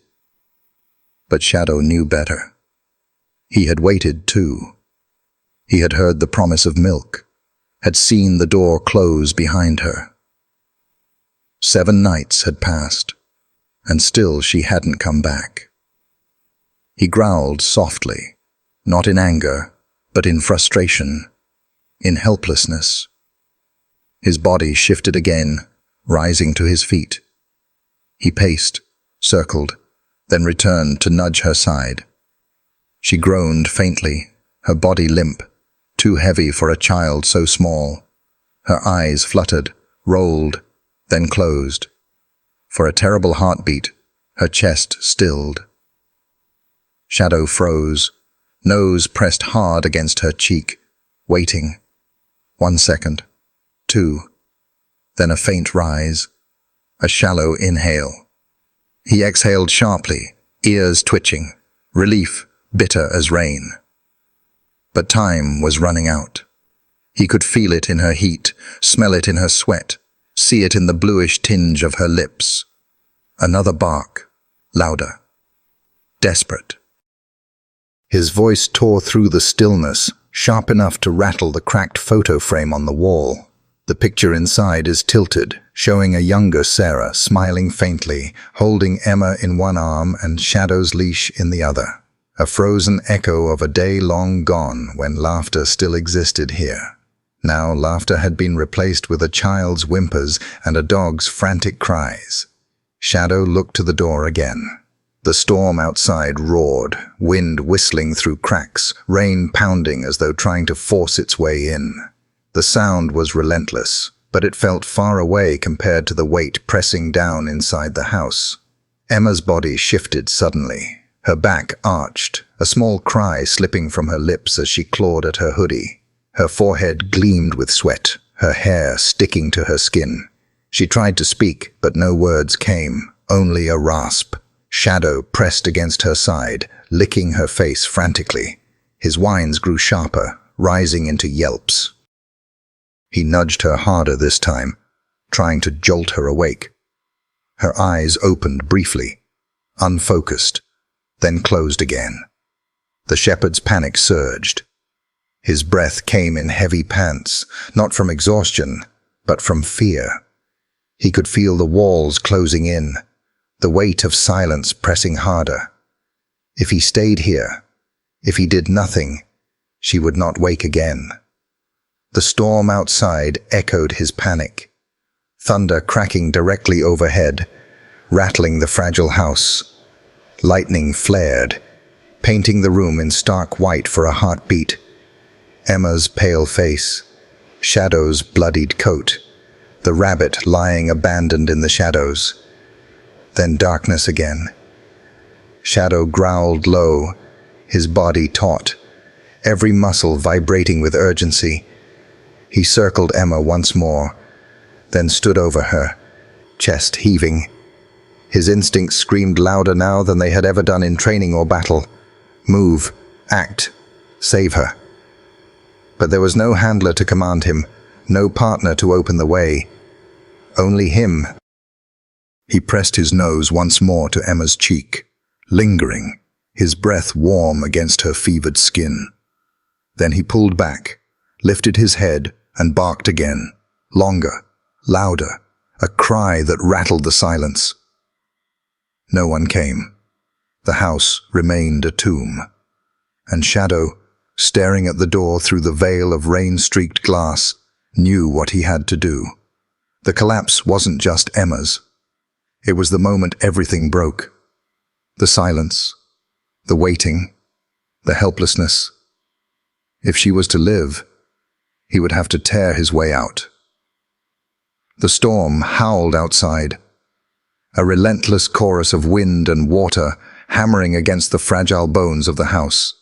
But Shadow knew better. He had waited too. He had heard the promise of milk, had seen the door close behind her. 7 nights had passed, and still she hadn't come back. He growled softly, not in anger, but in frustration, in helplessness. His body shifted again, rising to his feet. He paced, circled, then returned to nudge her side. She groaned faintly, her body limp, too heavy for a child so small. Her eyes fluttered, rolled, then closed. For a terrible heartbeat, her chest stilled. Shadow froze, nose pressed hard against her cheek, waiting. 1 second, 2, then a faint rise, a shallow inhale. He exhaled sharply, ears twitching, relief bitter as rain. But time was running out. He could feel it in her heat, smell it in her sweat, see it in the bluish tinge of her lips. Another bark, louder, desperate. His voice tore through the stillness, sharp enough to rattle the cracked photo frame on the wall. The picture inside is tilted, showing a younger Sarah smiling faintly, holding Emma in one arm and Shadow's leash in the other. A frozen echo of a day long gone when laughter still existed here. Now laughter had been replaced with a child's whimpers and a dog's frantic cries. Shadow looked to the door again. The storm outside roared, wind whistling through cracks, rain pounding as though trying to force its way in. The sound was relentless, but it felt far away compared to the weight pressing down inside the house. Emma's body shifted suddenly. Her back arched, a small cry slipping from her lips as she clawed at her hoodie. Her forehead gleamed with sweat, her hair sticking to her skin. She tried to speak, but no words came, only a rasp. Shadow pressed against her side, licking her face frantically. His whines grew sharper, rising into yelps. He nudged her harder this time, trying to jolt her awake. Her eyes opened briefly, unfocused, then closed again. The shepherd's panic surged. His breath came in heavy pants, not from exhaustion, but from fear. He could feel the walls closing in, the weight of silence pressing harder. If he stayed here, if he did nothing, she would not wake again. The storm outside echoed his panic, thunder cracking directly overhead, rattling the fragile house. Lightning flared, painting the room in stark white for a heartbeat. Emma's pale face, Shadow's bloodied coat, the rabbit lying abandoned in the shadows. Then darkness again. Shadow growled low, his body taut, every muscle vibrating with urgency. He circled Emma once more, then stood over her, chest heaving. His instincts screamed louder now than they had ever done in training or battle. Move, act, save her. But there was no handler to command him, no partner to open the way. Only him. He pressed his nose once more to Emma's cheek, lingering, his breath warm against her fevered skin. Then he pulled back, lifted his head, and barked again, longer, louder, a cry that rattled the silence. No one came. The house remained a tomb. And Shadow, staring at the door through the veil of rain-streaked glass, knew what he had to do. The collapse wasn't just Emma's. It was the moment everything broke. The silence, the waiting, the helplessness. If she was to live, he would have to tear his way out. The storm howled outside, a relentless chorus of wind and water hammering against the fragile bones of the house.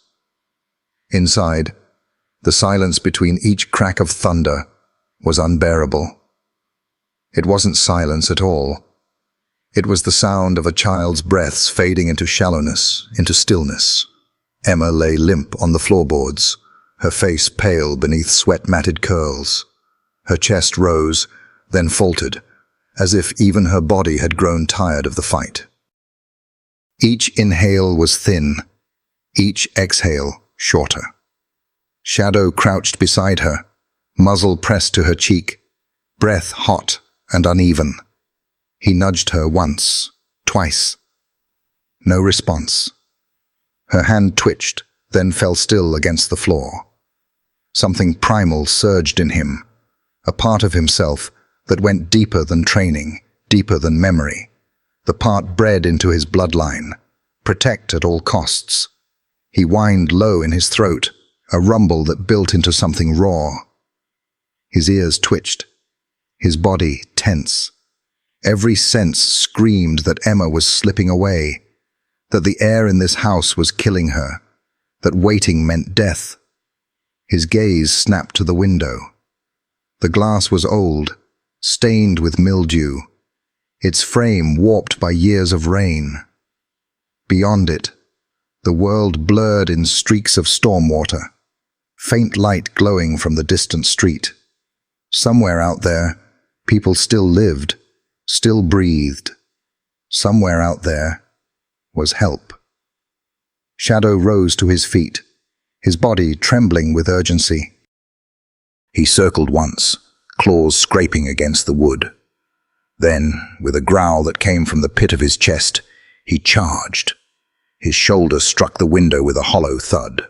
Inside, the silence between each crack of thunder was unbearable. It wasn't silence at all. It was the sound of a child's breaths fading into shallowness, into stillness. Emma lay limp on the floorboards, her face pale beneath sweat-matted curls. Her chest rose, then faltered, as if even her body had grown tired of the fight. Each inhale was thin, each exhale shorter. Shadow crouched beside her, muzzle pressed to her cheek, breath hot and uneven. He nudged her once, twice. No response. Her hand twitched, then fell still against the floor. Something primal surged in him, a part of himself that went deeper than training, deeper than memory, the part bred into his bloodline, protect at all costs. He whined low in his throat, a rumble that built into something raw. His ears twitched, his body tense. Every sense screamed that Emma was slipping away, that the air in this house was killing her, that waiting meant death. His gaze snapped to the window. The glass was old, stained with mildew, its frame warped by years of rain. Beyond it, the world blurred in streaks of storm water, faint light glowing from the distant street. Somewhere out there, people still lived, still breathed. Somewhere out there was help. Shadow rose to his feet, his body trembling with urgency. He circled once, claws scraping against the wood. Then, with a growl that came from the pit of his chest, he charged. His shoulder struck the window with a hollow thud.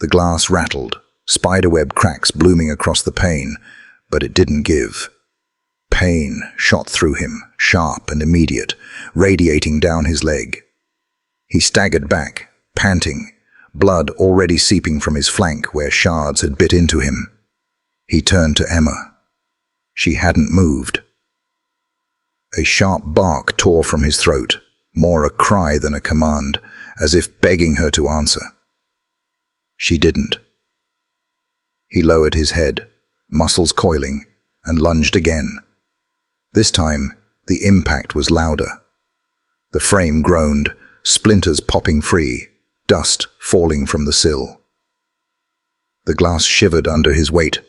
The glass rattled, spiderweb cracks blooming across the pane, but it didn't give. Pain shot through him, sharp and immediate, radiating down his leg. He staggered back, panting, blood already seeping from his flank where shards had bit into him. He turned to Emma. She hadn't moved. A sharp bark tore from his throat, more a cry than a command, as if begging her to answer. She didn't. He lowered his head, muscles coiling, and lunged again. This time, the impact was louder. The frame groaned, splinters popping free, dust falling from the sill. The glass shivered under his weight,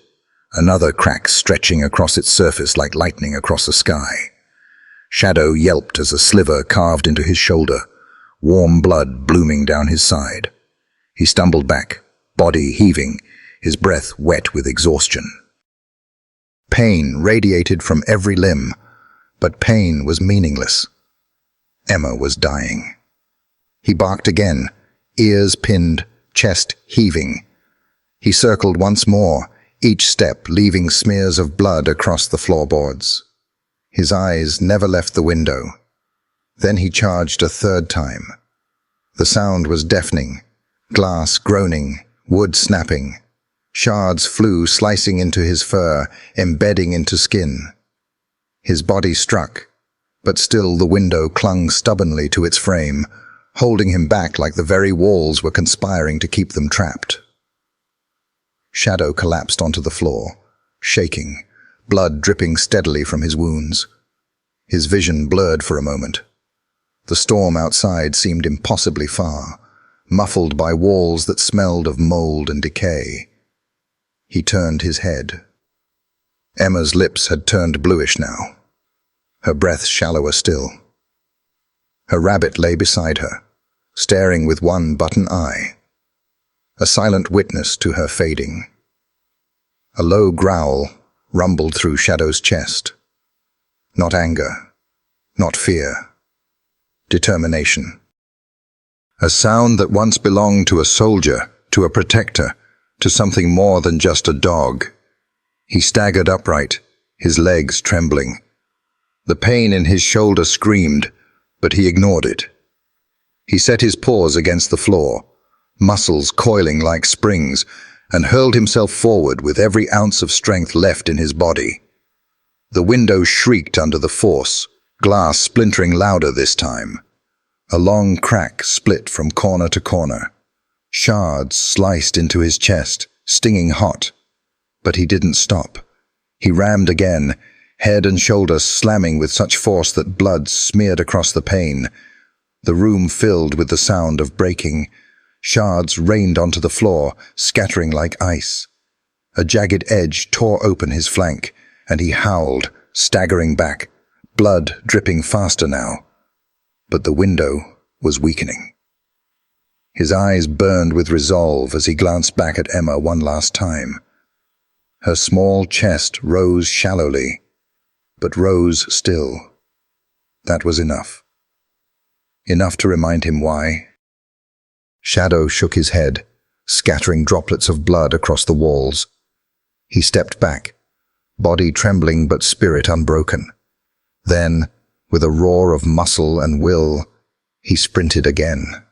another crack stretching across its surface like lightning across the sky. Shadow yelped as a sliver carved into his shoulder, warm blood blooming down his side. He stumbled back, body heaving, his breath wet with exhaustion. Pain radiated from every limb, but pain was meaningless. Emma was dying. He barked again, ears pinned, chest heaving. He circled once more, each step leaving smears of blood across the floorboards. His eyes never left the window. Then he charged a third time. The sound was deafening, glass groaning, wood snapping. Shards flew slicing into his fur, embedding into skin. His body struck, but still the window clung stubbornly to its frame, holding him back like the very walls were conspiring to keep them trapped. Shadow collapsed onto the floor, shaking, blood dripping steadily from his wounds. His vision blurred for a moment. The storm outside seemed impossibly far, muffled by walls that smelled of mold and decay. He turned his head. Emma's lips had turned bluish now, her breath shallower still. Her rabbit lay beside her, staring with one button eye, a silent witness to her fading. A low growl rumbled through Shadow's chest. Not anger, not fear, determination. A sound that once belonged to a soldier, to a protector, to something more than just a dog. He staggered upright, his legs trembling. The pain in his shoulder screamed, but he ignored it. He set his paws against the floor, muscles coiling like springs, and hurled himself forward with every ounce of strength left in his body. The window shrieked under the force, glass splintering louder this time. A long crack split from corner to corner. Shards sliced into his chest, stinging hot. But he didn't stop. He rammed again, head and shoulders slamming with such force that blood smeared across the pane. The room filled with the sound of breaking. Shards rained onto the floor, scattering like ice. A jagged edge tore open his flank, and he howled, staggering back, blood dripping faster now. But the window was weakening. His eyes burned with resolve as he glanced back at Emma one last time. Her small chest rose shallowly, but rose still. That was enough. Enough to remind him why. Shadow shook his head, scattering droplets of blood across the walls. He stepped back, body trembling but spirit unbroken. Then, with a roar of muscle and will, he sprinted again.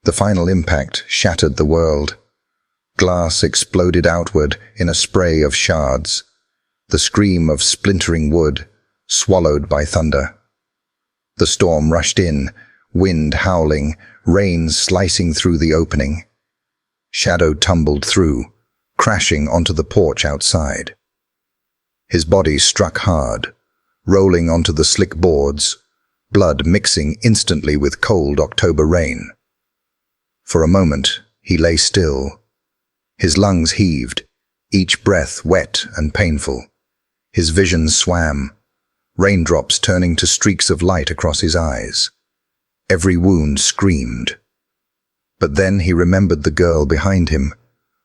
The final impact shattered the world. Glass exploded outward in a spray of shards, the scream of splintering wood, swallowed by thunder. The storm rushed in, wind howling, rain slicing through the opening. Shadow tumbled through, crashing onto the porch outside. His body struck hard, rolling onto the slick boards, blood mixing instantly with cold October rain. For a moment, he lay still. His lungs heaved, each breath wet and painful. His vision swam, raindrops turning to streaks of light across his eyes. Every wound screamed. But then he remembered the girl behind him,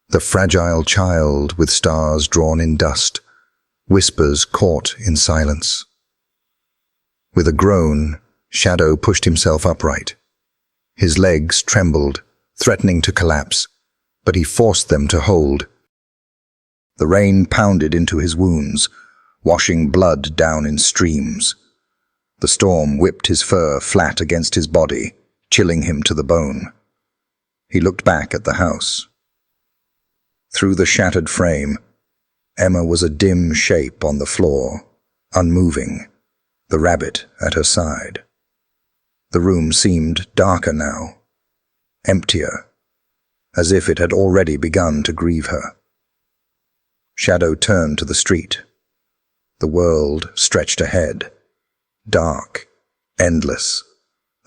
the fragile child with stars drawn in dust, whispers caught in silence. With a groan, Shadow pushed himself upright. His legs trembled, threatening to collapse, but he forced them to hold. The rain pounded into his wounds, washing blood down in streams. The storm whipped his fur flat against his body, chilling him to the bone. He looked back at the house. Through the shattered frame, Emma was a dim shape on the floor, unmoving, the rabbit at her side. The room seemed darker now, emptier, as if it had already begun to grieve her. Shadow turned to the street. The world stretched ahead, dark, endless,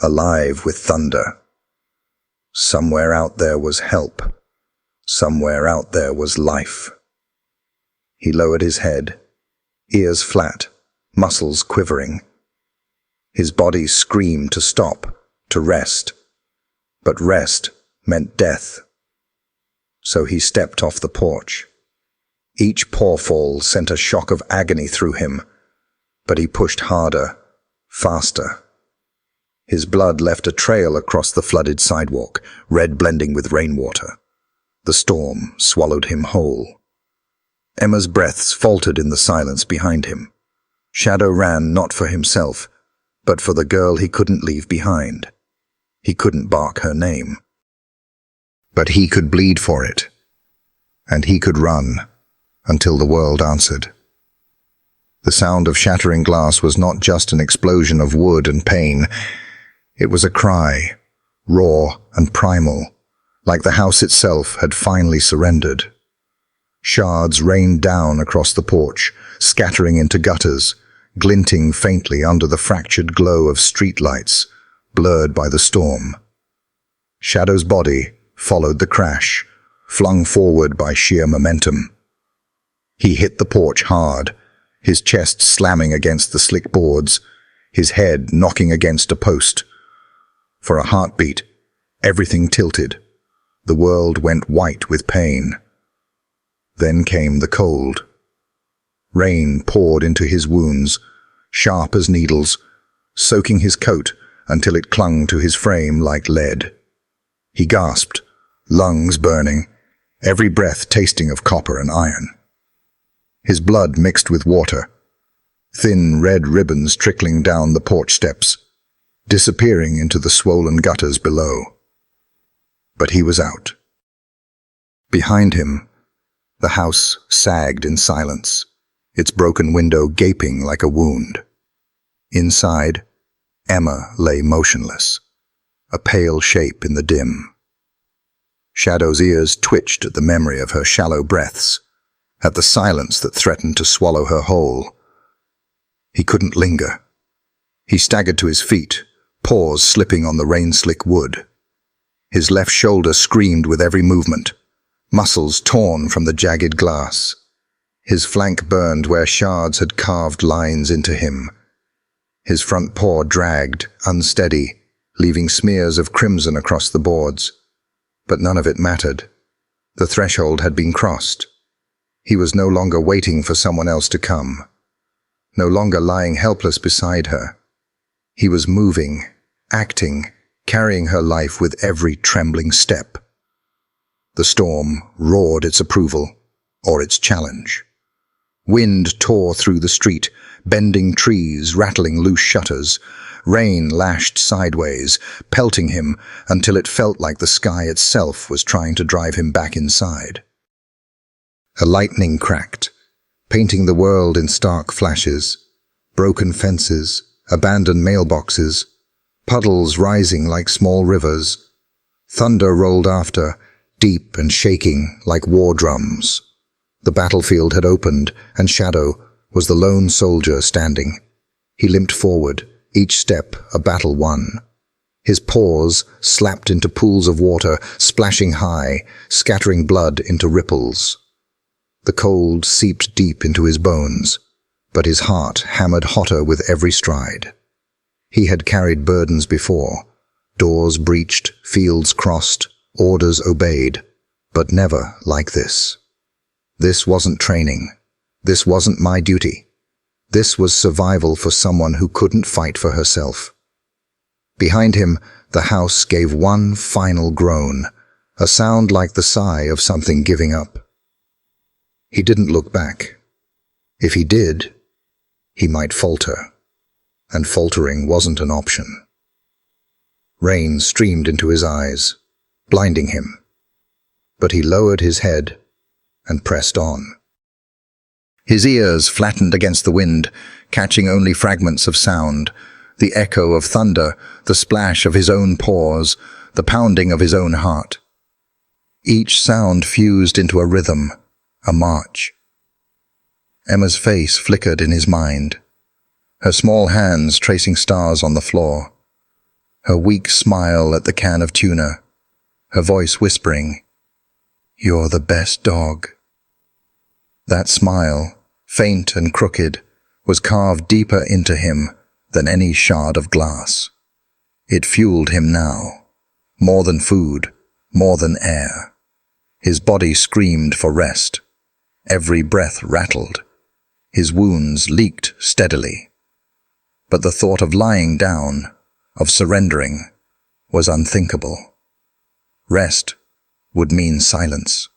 alive with thunder. Somewhere out there was help. Somewhere out there was life. He lowered his head, ears flat, muscles quivering. His body screamed to stop, to rest. But rest meant death. So he stepped off the porch. Each pawfall sent a shock of agony through him, but he pushed harder, faster. His blood left a trail across the flooded sidewalk, red blending with rainwater. The storm swallowed him whole. Emma's breaths faltered in the silence behind him. Shadow ran not for himself, but for the girl he couldn't leave behind. He couldn't bark her name. But he could bleed for it, and he could run until the world answered. The sound of shattering glass was not just an explosion of wood and pain. It was a cry, raw and primal, like the house itself had finally surrendered. Shards rained down across the porch, scattering into gutters, glinting faintly under the fractured glow of streetlights, blurred by the storm. Shadow's body followed the crash, flung forward by sheer momentum. He hit the porch hard, his chest slamming against the slick boards, his head knocking against a post. For a heartbeat, everything tilted. The world went white with pain. Then came the cold. Rain poured into his wounds, sharp as needles, soaking his coat until it clung to his frame like lead. He gasped, lungs burning, every breath tasting of copper and iron. His blood mixed with water, thin red ribbons trickling down the porch steps, disappearing into the swollen gutters below. But he was out. Behind him, the house sagged in silence, its broken window gaping like a wound. Inside, Emma lay motionless, a pale shape in the dim. Shadow's ears twitched at the memory of her shallow breaths, at the silence that threatened to swallow her whole. He couldn't linger. He staggered to his feet, paws slipping on the rain-slick wood. His left shoulder screamed with every movement, muscles torn from the jagged glass. His flank burned where shards had carved lines into him. His front paw dragged, unsteady, leaving smears of crimson across the boards. But none of it mattered. The threshold had been crossed. He was no longer waiting for someone else to come, no longer lying helpless beside her. He was moving, acting, carrying her life with every trembling step. The storm roared its approval, or its challenge. Wind tore through the street, bending trees, rattling loose shutters. Rain lashed sideways, pelting him until it felt like the sky itself was trying to drive him back inside. A lightning cracked, painting the world in stark flashes. Broken fences, abandoned mailboxes, puddles rising like small rivers. Thunder rolled after, deep and shaking like war drums. The battlefield had opened, and Shadow was the lone soldier standing. He limped forward, each step a battle won. His paws slapped into pools of water, splashing high, scattering blood into ripples. The cold seeped deep into his bones, but his heart hammered hotter with every stride. He had carried burdens before, doors breached, fields crossed, orders obeyed, but never like this. This wasn't training. This wasn't my duty. This was survival for someone who couldn't fight for herself. Behind him, the house gave one final groan, a sound like the sigh of something giving up. He didn't look back. If he did, he might falter, and faltering wasn't an option. Rain streamed into his eyes, blinding him, but he lowered his head and pressed on. His ears flattened against the wind, catching only fragments of sound, the echo of thunder, the splash of his own paws, the pounding of his own heart. Each sound fused into a rhythm, a march. Emma's face flickered in his mind, her small hands tracing stars on the floor, her weak smile at the can of tuna, her voice whispering, "You're the best dog." That smile, faint and crooked, was carved deeper into him than any shard of glass. It fueled him now, more than food, more than air. His body screamed for rest. Every breath rattled. His wounds leaked steadily. But the thought of lying down, of surrendering, was unthinkable. Rest would mean silence.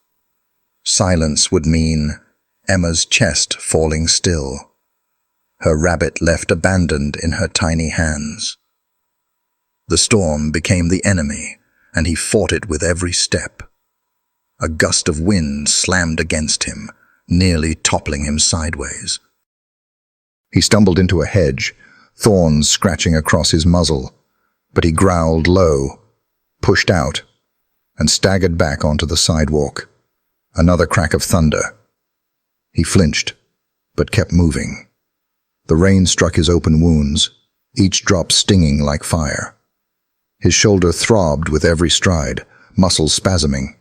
Silence would mean Emma's chest falling still, her rabbit left abandoned in her tiny hands. The storm became the enemy, and he fought it with every step. A gust of wind slammed against him, nearly toppling him sideways. He stumbled into a hedge, thorns scratching across his muzzle, but he growled low, pushed out, and staggered back onto the sidewalk. Another crack of thunder. He flinched, but kept moving. The rain struck his open wounds, each drop stinging like fire. His shoulder throbbed with every stride, muscles spasming,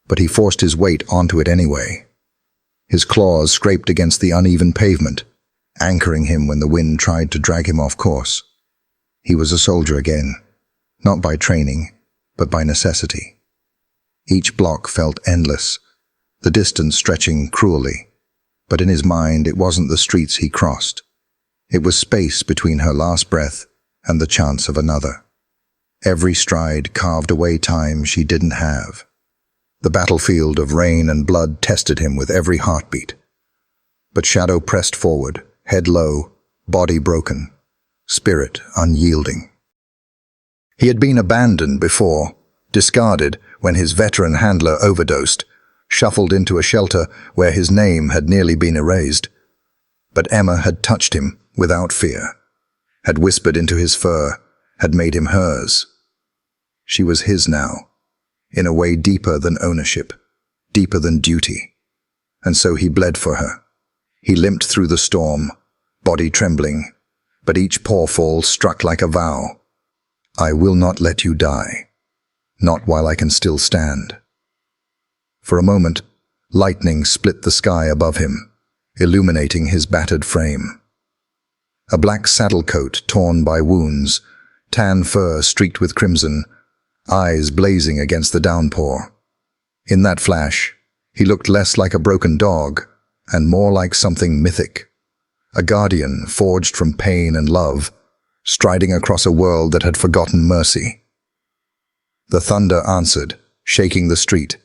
but he forced his weight onto it anyway. His claws scraped against the uneven pavement, anchoring him when the wind tried to drag him off course. He was a soldier again, not by training, but by necessity. Each block felt endless, the distance stretching cruelly, but in his mind it wasn't the streets he crossed. It was space between her last breath and the chance of another. Every stride carved away time she didn't have. The battlefield of rain and blood tested him with every heartbeat. But Shadow pressed forward, head low, body broken, spirit unyielding. He had been abandoned before, discarded when his veteran handler overdosed, shuffled into a shelter where his name had nearly been erased. But Emma had touched him without fear, had whispered into his fur, had made him hers. She was his now, in a way deeper than ownership, deeper than duty. And so he bled for her. He limped through the storm, body trembling, but each pawfall struck like a vow. I will not let you die, not while I can still stand. For a moment, lightning split the sky above him, illuminating his battered frame. A black saddle coat torn by wounds, tan fur streaked with crimson, eyes blazing against the downpour. In that flash, he looked less like a broken dog and more like something mythic, a guardian forged from pain and love, striding across a world that had forgotten mercy. The thunder answered, shaking the street,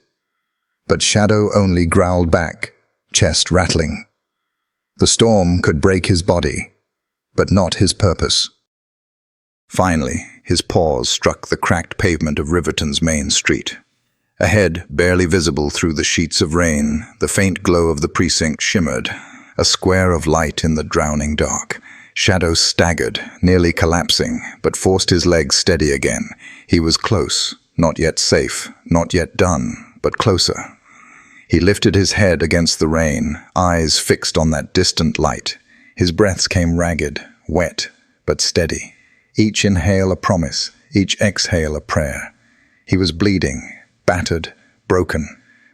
but Shadow only growled back, chest rattling. The storm could break his body, but not his purpose. Finally, his paws struck the cracked pavement of Riverton's main street. Ahead, barely visible through the sheets of rain, the faint glow of the precinct shimmered, a square of light in the drowning dark. Shadow staggered, nearly collapsing, but forced his legs steady again. He was close, not yet safe, not yet done, but closer. He lifted his head against the rain, eyes fixed on that distant light. His breaths came ragged, wet, but steady. Each inhale a promise, each exhale a prayer. He was bleeding, battered, broken,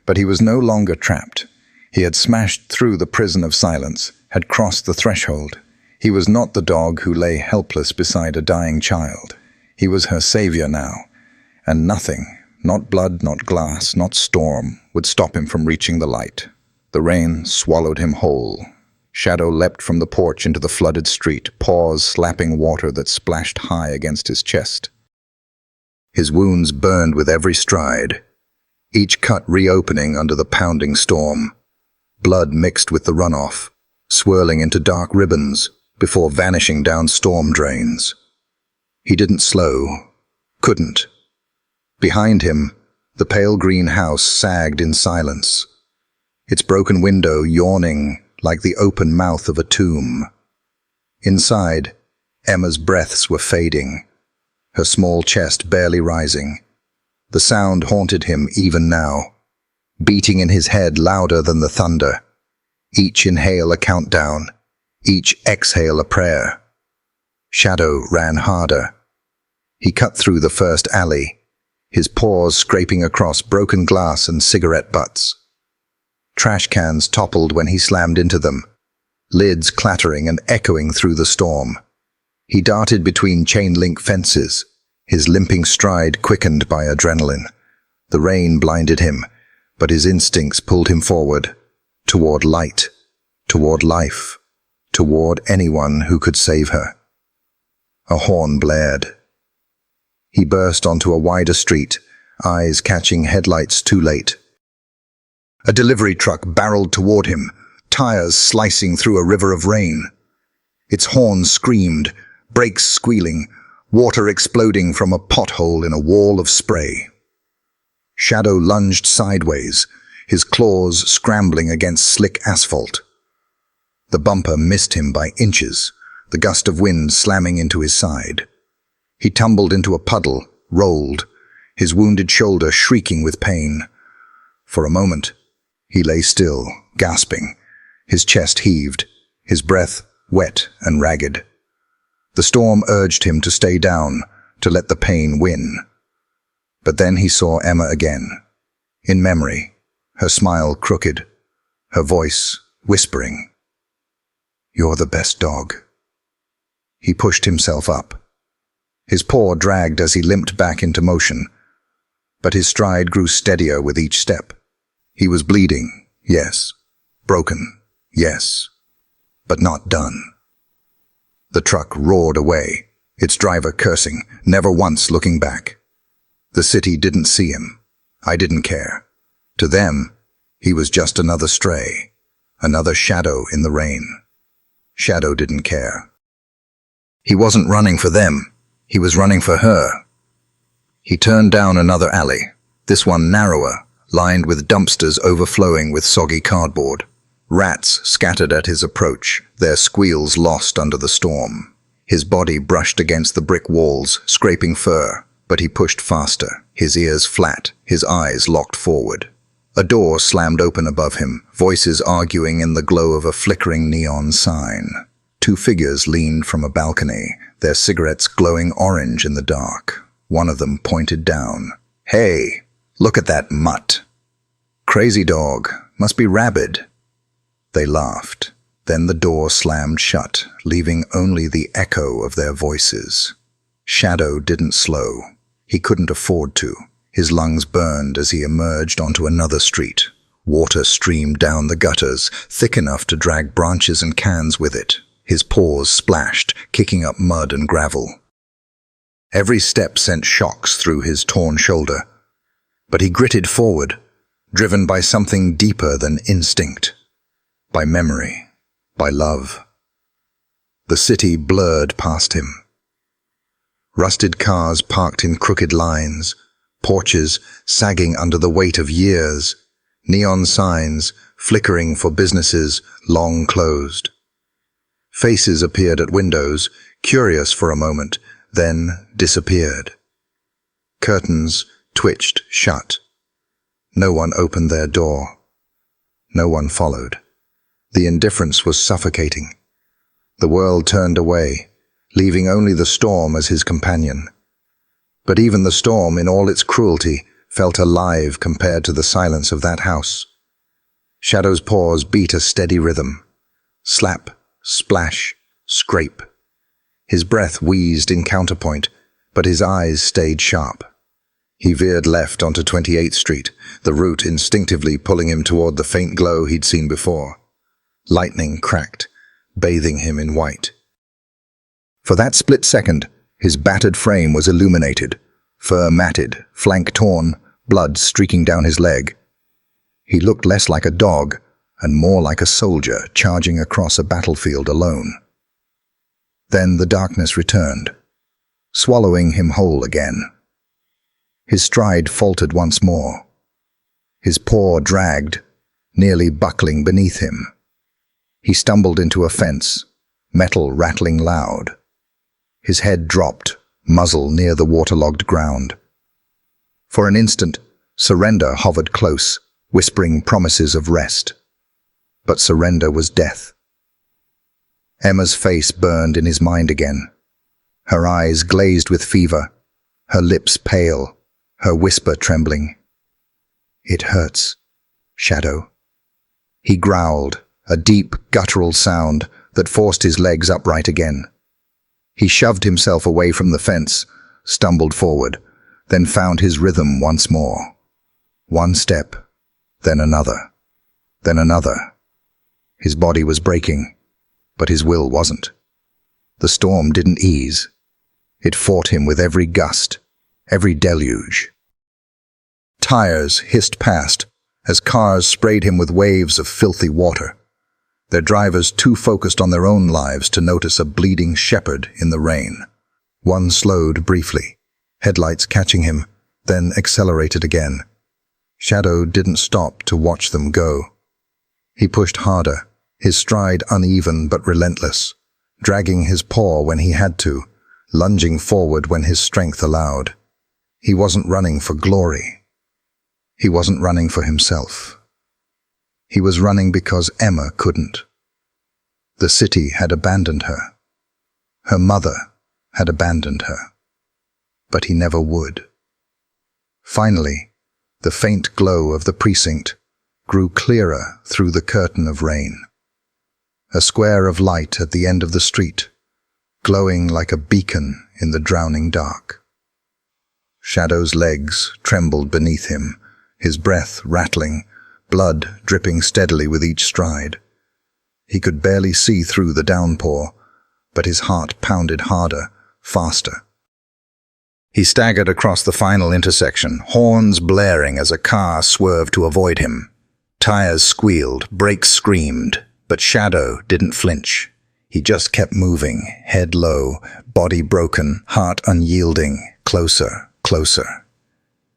but he was no longer trapped. He had smashed through the prison of silence, had crossed the threshold. He was not the dog who lay helpless beside a dying child. He was her savior now, and nothing, not blood, not glass, not storm, would stop him from reaching the light. The rain swallowed him whole. Shadow leapt from the porch into the flooded street, paws slapping water that splashed high against his chest. His wounds burned with every stride, each cut reopening under the pounding storm. Blood mixed with the runoff, swirling into dark ribbons before vanishing down storm drains. He didn't slow, couldn't. Behind him, the pale green house sagged in silence, its broken window yawning like the open mouth of a tomb. Inside, Emma's breaths were fading, her small chest barely rising. The sound haunted him even now, beating in his head louder than the thunder. Each inhale a countdown, each exhale a prayer. Shadow ran harder. He cut through the first alley, his paws scraping across broken glass and cigarette butts. Trash cans toppled when he slammed into them, lids clattering and echoing through the storm. He darted between chain-link fences, his limping stride quickened by adrenaline. The rain blinded him, but his instincts pulled him forward, toward light, toward life, toward anyone who could save her. A horn blared. He burst onto a wider street, eyes catching headlights too late. A delivery truck barreled toward him, tires slicing through a river of rain. Its horn screamed, brakes squealing, water exploding from a pothole in a wall of spray. Shadow lunged sideways, his claws scrambling against slick asphalt. The bumper missed him by inches, the gust of wind slamming into his side. He tumbled into a puddle, rolled, his wounded shoulder shrieking with pain. For a moment, he lay still, gasping. His chest heaved, his breath wet and ragged. The storm urged him to stay down, to let the pain win. But then he saw Emma again, in memory, her smile crooked, her voice whispering, "You're the best dog." He pushed himself up. His paw dragged as he limped back into motion, but his stride grew steadier with each step. He was bleeding, yes. Broken, yes. But not done. The truck roared away, its driver cursing, never once looking back. The city didn't see him. I didn't care. To them, he was just another stray, another shadow in the rain. Shadow didn't care. He wasn't running for them. He was running for her. He turned down another alley, this one narrower, lined with dumpsters overflowing with soggy cardboard. Rats scattered at his approach, their squeals lost under the storm. His body brushed against the brick walls, scraping fur, but he pushed faster, his ears flat, his eyes locked forward. A door slammed open above him, voices arguing in the glow of a flickering neon sign. Two figures leaned from a balcony, their cigarettes glowing orange in the dark. One of them pointed down. "Hey, look at that mutt. Crazy dog, must be rabid." They laughed. Then the door slammed shut, leaving only the echo of their voices. Shadow didn't slow. He couldn't afford to. His lungs burned as he emerged onto another street. Water streamed down the gutters, thick enough to drag branches and cans with it. His paws splashed, kicking up mud and gravel. Every step sent shocks through his torn shoulder. But he gritted forward, driven by something deeper than instinct. By memory, by love. The city blurred past him. Rusted cars parked in crooked lines, porches sagging under the weight of years, neon signs flickering for businesses long closed. Faces appeared at windows, curious for a moment, then disappeared. Curtains twitched shut. No one opened their door. No one followed. The indifference was suffocating. The world turned away, leaving only the storm as his companion. But even the storm, in all its cruelty, felt alive compared to the silence of that house. Shadow's paws beat a steady rhythm. Slap, splash, scrape. His breath wheezed in counterpoint, but his eyes stayed sharp. He veered left onto 28th Street, the route instinctively pulling him toward the faint glow he'd seen before. Lightning cracked, bathing him in white. For that split second, his battered frame was illuminated, fur matted, flank torn, blood streaking down his leg. He looked less like a dog and more like a soldier charging across a battlefield alone. Then the darkness returned, swallowing him whole again. His stride faltered once more. His paw dragged, nearly buckling beneath him. He stumbled into a fence, metal rattling loud. His head dropped, muzzle near the waterlogged ground. For an instant, surrender hovered close, whispering promises of rest. But surrender was death. Emma's face burned in his mind again. Her eyes glazed with fever, her lips pale, her whisper trembling. "It hurts, Shadow." He growled, a deep, guttural sound that forced his legs upright again. He shoved himself away from the fence, stumbled forward, then found his rhythm once more. One step, then another, then another. His body was breaking, but his will wasn't. The storm didn't ease. It fought him with every gust, every deluge. Tires hissed past as cars sprayed him with waves of filthy water, their drivers too focused on their own lives to notice a bleeding shepherd in the rain. One slowed briefly, headlights catching him, then accelerated again. Shadow didn't stop to watch them go. He pushed harder, his stride uneven but relentless, dragging his paw when he had to, lunging forward when his strength allowed. He wasn't running for glory. He wasn't running for himself. He was running because Emma couldn't. The city had abandoned her. Her mother had abandoned her. But he never would. Finally, the faint glow of the precinct grew clearer through the curtain of rain. A square of light at the end of the street, glowing like a beacon in the drowning dark. Shadow's legs trembled beneath him, his breath rattling, blood dripping steadily with each stride. He could barely see through the downpour, but his heart pounded harder, faster. He staggered across the final intersection, horns blaring as a car swerved to avoid him. Tires squealed, brakes screamed, but Shadow didn't flinch. He just kept moving, head low, body broken, heart unyielding, closer, closer.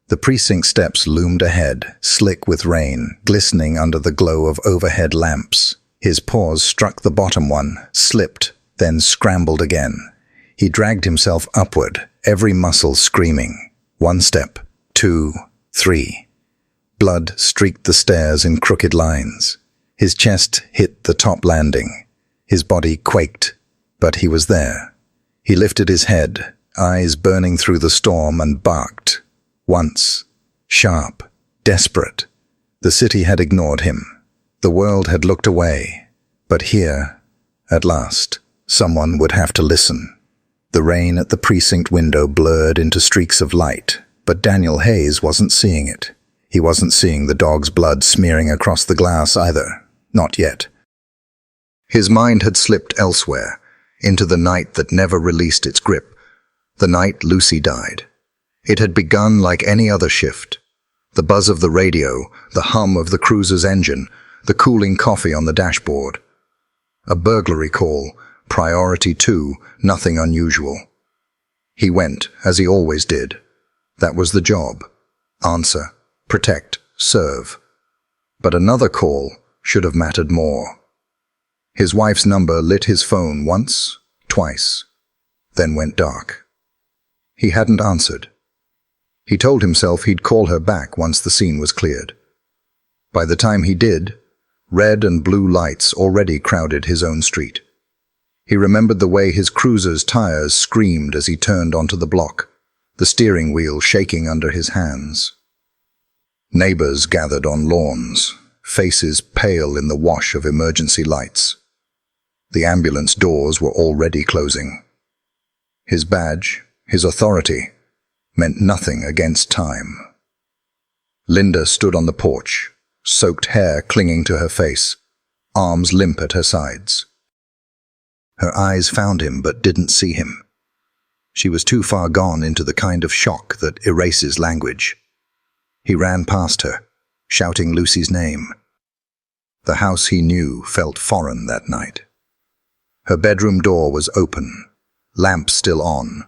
The precinct steps loomed ahead, slick with rain, glistening under the glow of overhead lamps. His paws struck the bottom one, slipped, then scrambled again. He dragged himself upward, every muscle screaming. 1 step, 2, 3. Blood streaked the stairs in crooked lines. His chest hit the top landing. His body quaked, but he was there. He lifted his head, eyes burning through the storm, and barked. Once, sharp, desperate. The city had ignored him. The world had looked away. But here, at last, someone would have to listen. The rain at the precinct window blurred into streaks of light, but Daniel Hayes wasn't seeing it. He wasn't seeing the dog's blood smearing across the glass either. Not yet. His mind had slipped elsewhere, into the night that never released its grip, the night Lucy died. It had begun like any other shift. The buzz of the radio, the hum of the cruiser's engine, the cooling coffee on the dashboard. A burglary call, priority 2, nothing unusual. He went, as he always did. That was the job. Answer, protect, serve. But another call should have mattered more. His wife's number lit his phone once, twice, then went dark. He hadn't answered. He told himself he'd call her back once the scene was cleared. By the time he did, red and blue lights already crowded his own street. He remembered the way his cruiser's tires screamed as he turned onto the block, the steering wheel shaking under his hands. Neighbors gathered on lawns, faces pale in the wash of emergency lights. The ambulance doors were already closing. His badge, his authority, meant nothing against time. Linda stood on the porch, soaked hair clinging to her face, arms limp at her sides. Her eyes found him but didn't see him. She was too far gone into the kind of shock that erases language. He ran past her, shouting Lucy's name. The house he knew felt foreign that night. Her bedroom door was open, lamp still on,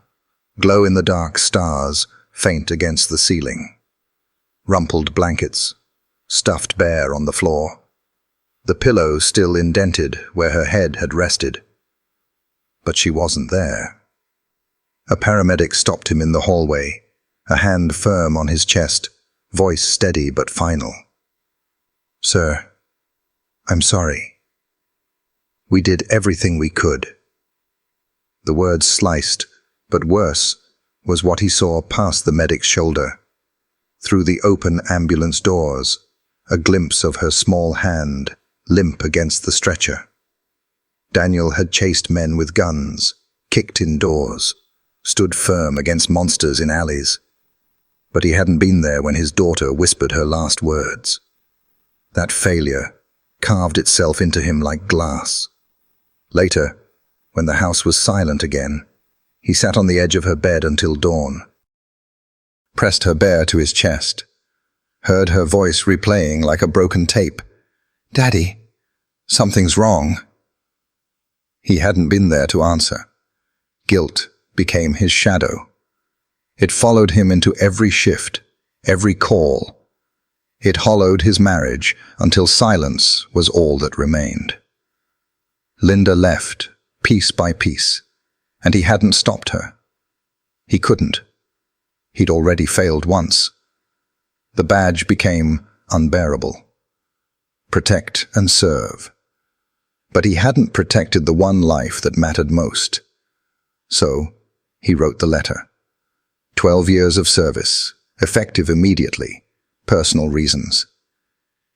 glow-in-the-dark stars faint against the ceiling. Rumpled blankets, stuffed bare on the floor. The pillow still indented where her head had rested. But she wasn't there. A paramedic stopped him in the hallway, a hand firm on his chest, voice steady but final. "Sir, I'm sorry. We did everything we could." The words sliced, but worse was what he saw past the medic's shoulder. Through the open ambulance doors, a glimpse of her small hand, limp against the stretcher. Daniel had chased men with guns, kicked in doors, stood firm against monsters in alleys. But he hadn't been there when his daughter whispered her last words. That failure carved itself into him like glass. Later, when the house was silent again, he sat on the edge of her bed until dawn, pressed her bare to his chest, heard her voice replaying like a broken tape. "Daddy, something's wrong." He hadn't been there to answer. Guilt became his shadow. It followed him into every shift, every call. It hollowed his marriage until silence was all that remained. Linda left, piece by piece, and he hadn't stopped her. He couldn't. He'd already failed once. The badge became unbearable. Protect and serve. But he hadn't protected the one life that mattered most. So, he wrote the letter. 12 years of service, effective immediately, personal reasons.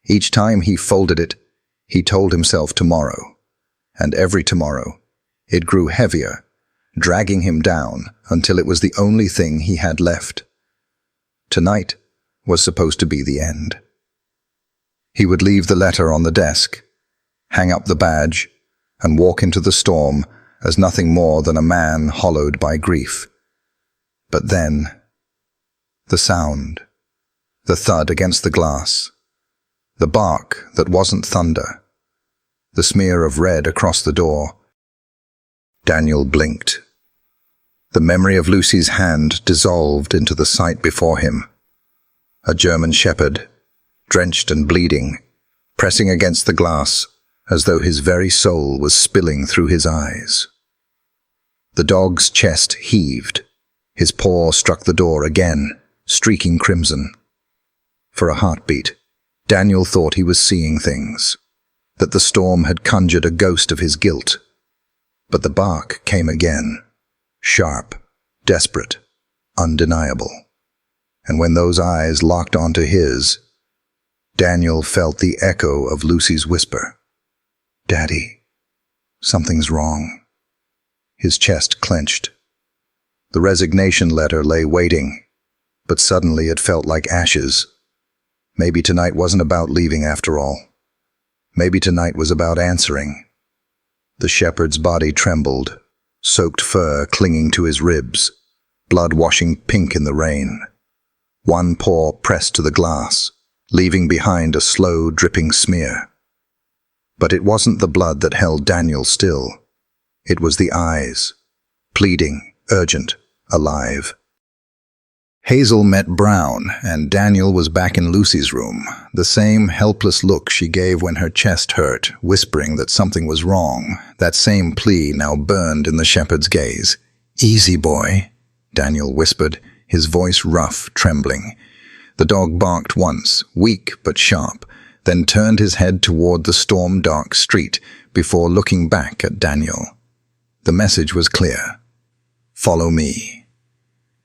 Each time he folded it, he told himself tomorrow. And every tomorrow, it grew heavier, dragging him down until it was the only thing he had left. Tonight was supposed to be the end. He would leave the letter on the desk, hang up the badge, and walk into the storm as nothing more than a man hollowed by grief. But then, the sound, the thud against the glass, the bark that wasn't thunder, the smear of red across the door. Daniel blinked. The memory of Lucy's hand dissolved into the sight before him. A German shepherd, drenched and bleeding, pressing against the glass as though his very soul was spilling through his eyes. The dog's chest heaved. His paw struck the door again, streaking crimson. For a heartbeat, Daniel thought he was seeing things, that the storm had conjured a ghost of his guilt. But the bark came again, sharp, desperate, undeniable. And when those eyes locked onto his, Daniel felt the echo of Lucy's whisper. "Daddy, something's wrong." His chest clenched. The resignation letter lay waiting, but suddenly it felt like ashes. Maybe tonight wasn't about leaving after all. Maybe tonight was about answering. The shepherd's body trembled, soaked fur clinging to his ribs, blood washing pink in the rain. One paw pressed to the glass, leaving behind a slow, dripping smear. But it wasn't the blood that held Daniel still. It was the eyes, pleading, urgent, alive. Hazel met Brown, and Daniel was back in Lucy's room, the same helpless look she gave when her chest hurt, whispering that something was wrong. That same plea now burned in the shepherd's gaze. "Easy, boy," Daniel whispered, his voice rough, trembling. The dog barked once, weak but sharp, then turned his head toward the storm-dark street before looking back at Daniel. The message was clear. "Follow me."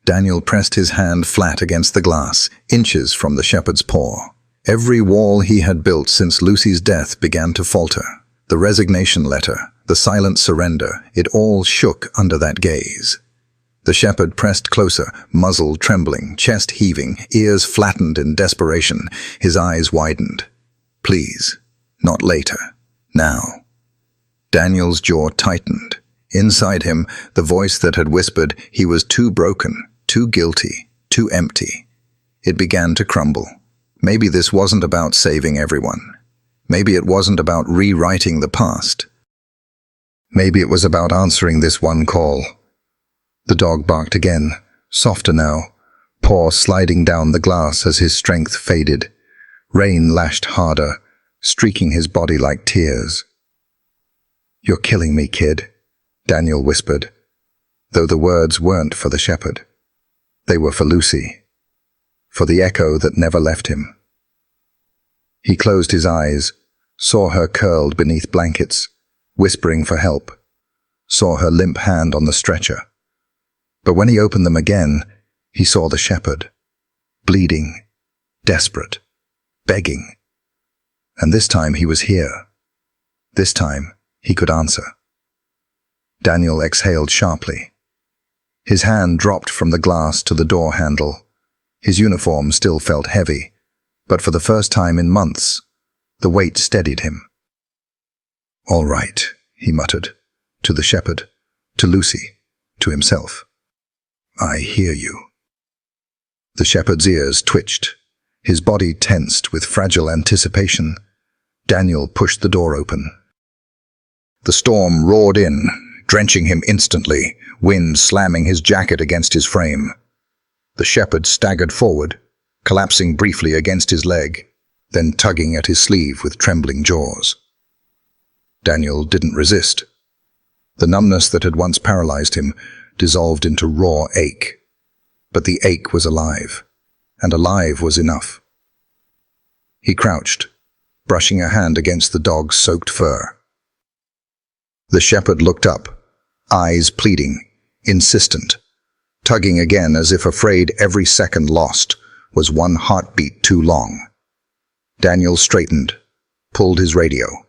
Daniel pressed his hand flat against the glass, inches from the shepherd's paw. Every wall he had built since Lucy's death began to falter. The resignation letter, the silent surrender, it all shook under that gaze. The shepherd pressed closer, muzzle trembling, chest heaving, ears flattened in desperation, his eyes widened. "Please, not later. Now." Daniel's jaw tightened. Inside him, the voice that had whispered he was too broken, too guilty, too empty. It began to crumble. Maybe this wasn't about saving everyone. Maybe it wasn't about rewriting the past. Maybe it was about answering this one call. The dog barked again, softer now, paw sliding down the glass as his strength faded. Rain lashed harder, streaking his body like tears. "You're killing me, kid," Daniel whispered, though the words weren't for the shepherd. They were for Lucy, for the echo that never left him. He closed his eyes, saw her curled beneath blankets, whispering for help, saw her limp hand on the stretcher. But when he opened them again, he saw the shepherd, bleeding, desperate, begging. And this time he was here. This time he could answer. Daniel exhaled sharply. His hand dropped from the glass to the door handle. His uniform still felt heavy, but for the first time in months, the weight steadied him. "All right," he muttered, to the shepherd, to Lucy, to himself. "I hear you." The shepherd's ears twitched, his body tensed with fragile anticipation. Daniel pushed the door open. The storm roared in, drenching him instantly, wind slamming his jacket against his frame. The shepherd staggered forward, collapsing briefly against his leg, then tugging at his sleeve with trembling jaws. Daniel didn't resist. The numbness that had once paralyzed him dissolved into raw ache. But the ache was alive, and alive was enough. He crouched, brushing a hand against the dog's soaked fur. The shepherd looked up, eyes pleading, insistent, tugging again as if afraid every second lost was one heartbeat too long. Daniel straightened, pulled his radio.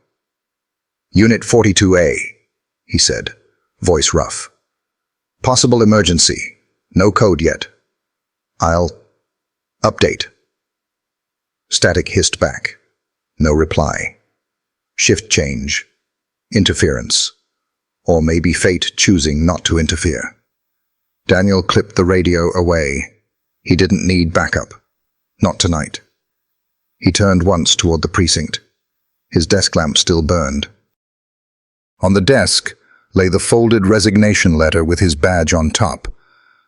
"Unit 42A, he said, voice rough. "Possible emergency. No code yet. I'll update." Static hissed back. No reply. Shift change. Interference. Or maybe fate choosing not to interfere. Daniel clipped the radio away. He didn't need backup. Not tonight. He turned once toward the precinct. His desk lamp still burned. On the desk lay the folded resignation letter with his badge on top,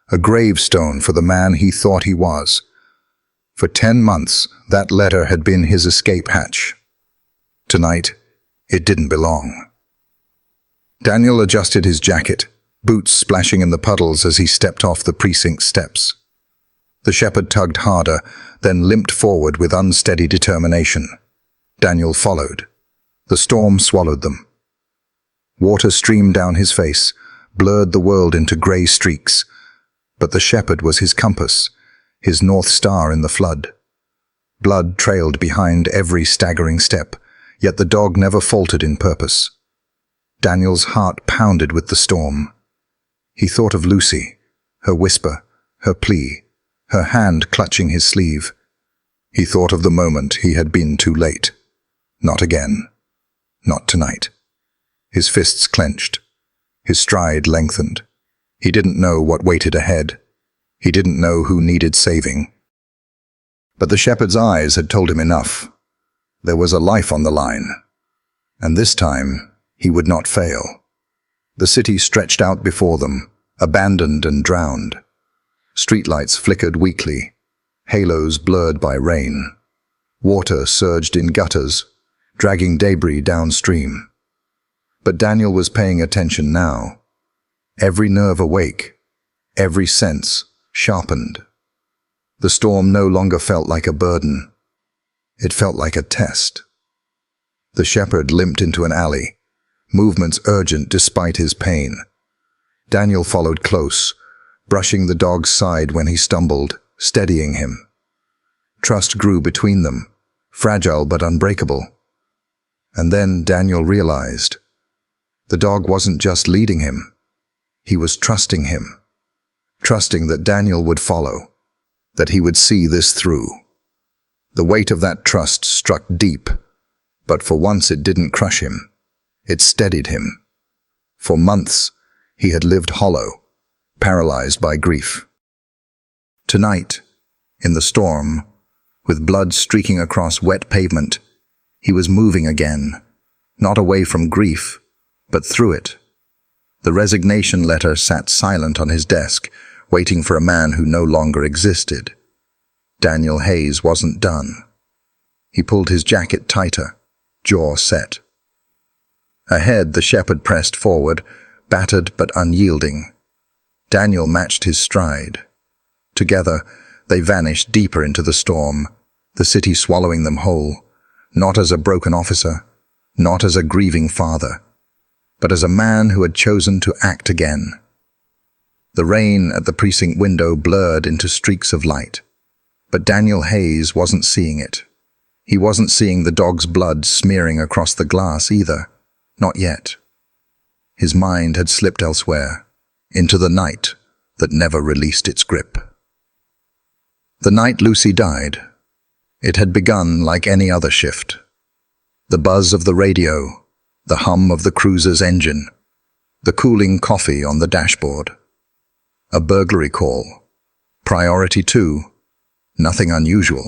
a gravestone for the man he thought he was. For 10 months, that letter had been his escape hatch. Tonight, it didn't belong. Daniel adjusted his jacket, boots splashing in the puddles as he stepped off the precinct steps. The shepherd tugged harder, then limped forward with unsteady determination. Daniel followed. The storm swallowed them. Water streamed down his face, blurred the world into grey streaks. But the shepherd was his compass, his north star in the flood. Blood trailed behind every staggering step, yet the dog never faltered in purpose. Daniel's heart pounded with the storm. He thought of Lucy, her whisper, her plea, her hand clutching his sleeve. He thought of the moment he had been too late. Not again. Not tonight. His fists clenched. His stride lengthened. He didn't know what waited ahead. He didn't know who needed saving. But the shepherd's eyes had told him enough. There was a life on the line. And this time, he would not fail. The city stretched out before them, abandoned and drowned. Streetlights flickered weakly, halos blurred by rain. Water surged in gutters, dragging debris downstream. But Daniel was paying attention now. Every nerve awake, every sense sharpened. The storm no longer felt like a burden. It felt like a test. The shepherd limped into an alley, movements urgent despite his pain. Daniel followed close, brushing the dog's side when he stumbled, steadying him. Trust grew between them, fragile but unbreakable. And then Daniel realized the dog wasn't just leading him. He was trusting him, trusting that Daniel would follow, that he would see this through. The weight of that trust struck deep, but for once it didn't crush him. It steadied him. For months, he had lived hollow, paralyzed by grief. Tonight, in the storm, with blood streaking across wet pavement, he was moving again, not away from grief, but through it. The resignation letter sat silent on his desk, waiting for a man who no longer existed. Daniel Hayes wasn't done. He pulled his jacket tighter, jaw set. Ahead, the shepherd pressed forward, battered but unyielding. Daniel matched his stride. Together, they vanished deeper into the storm, the city swallowing them whole, not as a broken officer, not as a grieving father, but as a man who had chosen to act again. The rain at the precinct window blurred into streaks of light, but Daniel Hayes wasn't seeing it. He wasn't seeing the dog's blood smearing across the glass either, not yet. His mind had slipped elsewhere, into the night that never released its grip. The night Lucy died, it had begun like any other shift. The buzz of the radio, the hum of the cruiser's engine, the cooling coffee on the dashboard. A burglary call. Priority 2. Nothing unusual.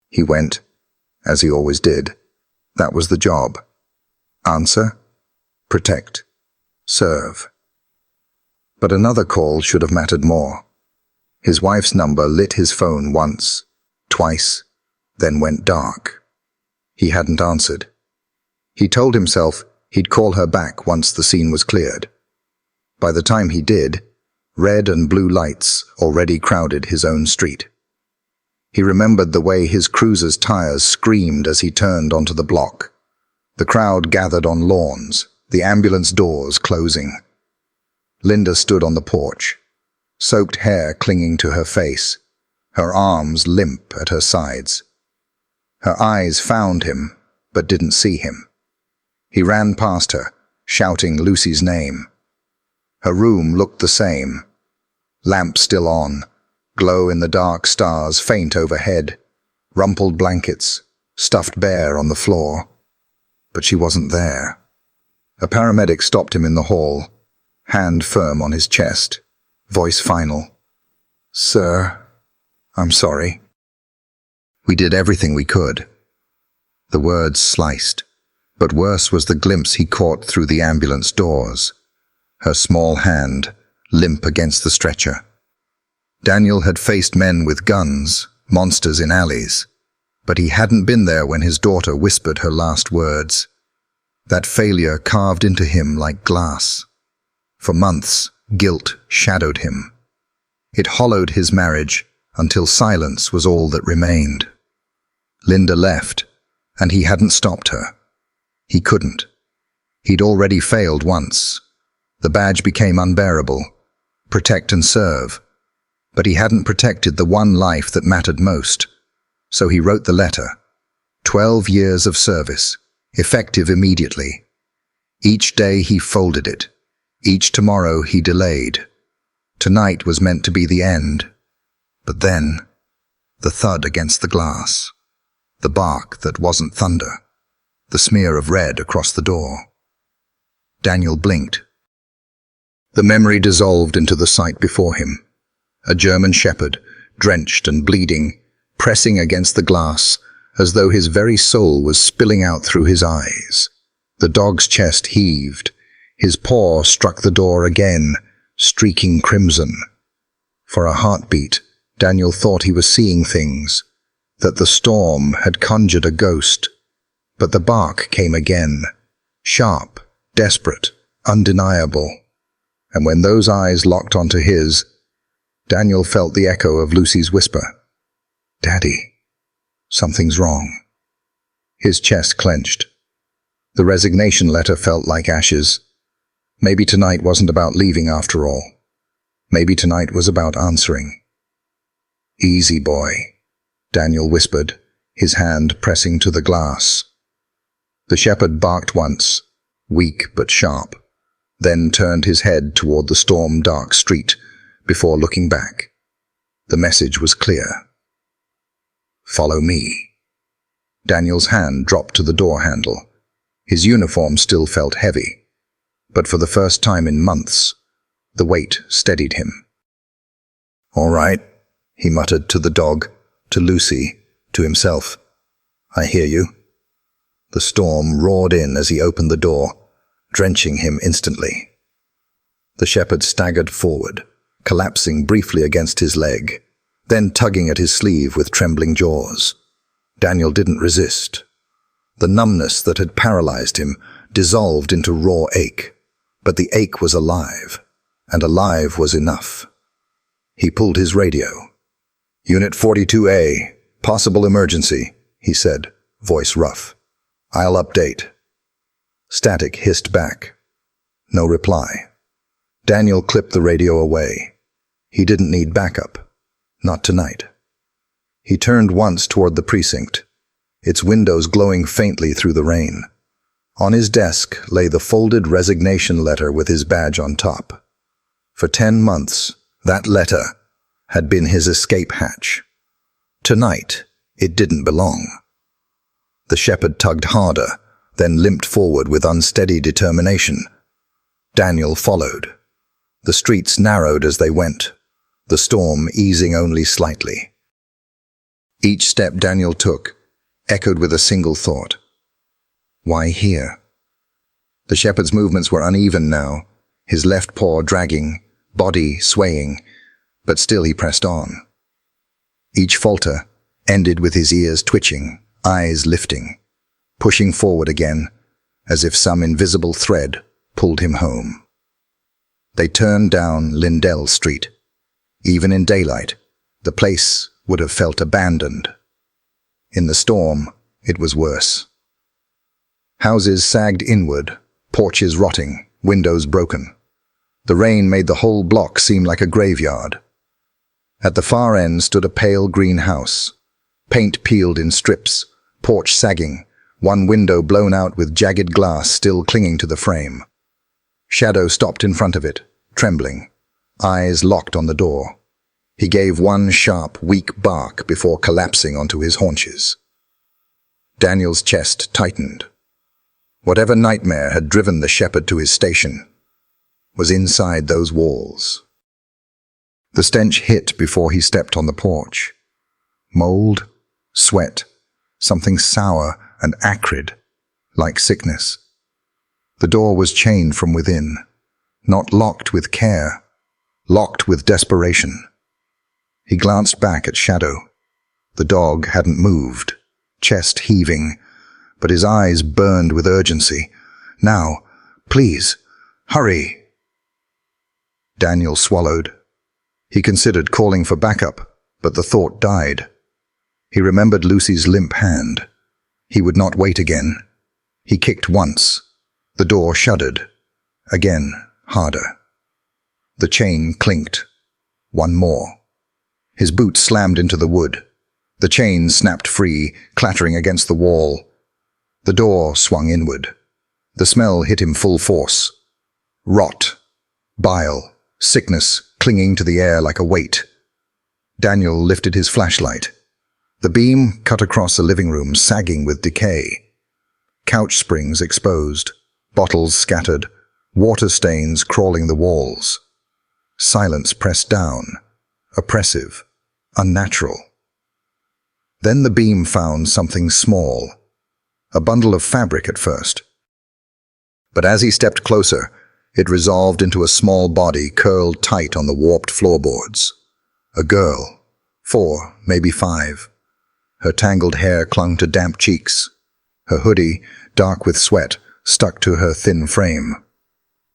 He went, as he always did. That was the job. Answer, protect, serve. But another call should have mattered more. His wife's number lit his phone once, twice, then went dark. He hadn't answered. He told himself he'd call her back once the scene was cleared. By the time he did, red and blue lights already crowded his own street. He remembered the way his cruiser's tires screamed as he turned onto the block. The crowd gathered on lawns, the ambulance doors closing. Linda stood on the porch, soaked hair clinging to her face, her arms limp at her sides. Her eyes found him, but didn't see him. He ran past her, shouting Lucy's name. Her room looked the same. Lamp still on, glow in the dark, stars faint overhead, rumpled blankets, stuffed bear on the floor. But she wasn't there. A paramedic stopped him in the hall, hand firm on his chest, voice final. "Sir, I'm sorry. We did everything we could." The words sliced, but worse was the glimpse he caught through the ambulance doors. Her small hand, limp against the stretcher. Daniel had faced men with guns, monsters in alleys, but he hadn't been there when his daughter whispered her last words. That failure carved into him like glass. For months, guilt shadowed him. It hollowed his marriage until silence was all that remained. Linda left, and he hadn't stopped her. He couldn't. He'd already failed once. The badge became unbearable. Protect and serve. But he hadn't protected the one life that mattered most. So he wrote the letter. 12 years of service, effective immediately. Each day he folded it. Each tomorrow he delayed. Tonight was meant to be the end. But then, the thud against the glass. The bark that wasn't thunder. The smear of red across the door. Daniel blinked. The memory dissolved into the sight before him. A German shepherd, drenched and bleeding, pressing against the glass, as though his very soul was spilling out through his eyes. The dog's chest heaved. His paw struck the door again, streaking crimson. For a heartbeat, Daniel thought he was seeing things, that the storm had conjured a ghost. But the bark came again, sharp, desperate, undeniable. And when those eyes locked onto his, Daniel felt the echo of Lucy's whisper. "Daddy, something's wrong." His chest clenched. The resignation letter felt like ashes. Maybe tonight wasn't about leaving after all. Maybe tonight was about answering. "Easy, boy," Daniel whispered, his hand pressing to the glass. The shepherd barked once, weak but sharp, then turned his head toward the storm-dark street before looking back. The message was clear. "Follow me." Daniel's hand dropped to the door handle. His uniform still felt heavy, but for the first time in months, the weight steadied him. "All right," he muttered to the dog, to Lucy, to himself. "I hear you." The storm roared in as he opened the door, drenching him instantly. The shepherd staggered forward, collapsing briefly against his leg, then tugging at his sleeve with trembling jaws. Daniel didn't resist. The numbness that had paralyzed him dissolved into raw ache, but the ache was alive, and alive was enough. He pulled his radio. "Unit 42A, possible emergency," he said, voice rough. "I'll update." Static hissed back. No reply. Daniel clipped the radio away. He didn't need backup. Not tonight. He turned once toward the precinct, its windows glowing faintly through the rain. On his desk lay the folded resignation letter with his badge on top. For 10 months, that letter had been his escape hatch. Tonight, it didn't belong. The shepherd tugged harder, then limped forward with unsteady determination. Daniel followed. The streets narrowed as they went, the storm easing only slightly. Each step Daniel took echoed with a single thought. Why here? The shepherd's movements were uneven now, his left paw dragging, body swaying, but still he pressed on. Each falter ended with his ears twitching, eyes lifting, pushing forward again, as if some invisible thread pulled him home. They turned down Lindell Street. Even in daylight, the place would have felt abandoned. In the storm, it was worse. Houses sagged inward, porches rotting, windows broken. The rain made the whole block seem like a graveyard. At the far end stood a pale green house, paint peeled in strips, porch sagging, one window blown out with jagged glass still clinging to the frame. Shadow stopped in front of it, trembling, eyes locked on the door. He gave one sharp, weak bark before collapsing onto his haunches. Daniel's chest tightened. Whatever nightmare had driven the shepherd to his station was inside those walls. The stench hit before he stepped on the porch. Mold, sweat, something sour and acrid, like sickness. The door was chained from within, not locked with care, locked with desperation. He glanced back at Shadow. The dog hadn't moved, chest heaving, but his eyes burned with urgency. "Now, please, hurry." Daniel swallowed. He considered calling for backup, but the thought died. He remembered Lucy's limp hand. He would not wait again. He kicked once. The door shuddered. Again, harder. The chain clinked. One more. His boot slammed into the wood. The chain snapped free, clattering against the wall. The door swung inward. The smell hit him full force. Rot, bile, sickness clinging to the air like a weight. Daniel lifted his flashlight. The beam cut across a living room sagging with decay. Couch springs exposed, bottles scattered, water stains crawling the walls. Silence pressed down, oppressive, unnatural. Then the beam found something small, a bundle of fabric at first. But as he stepped closer, It resolved into a small body curled tight on the warped floorboards. A girl, 4, maybe 5. Her tangled hair clung to damp cheeks. Her hoodie, dark with sweat, stuck to her thin frame.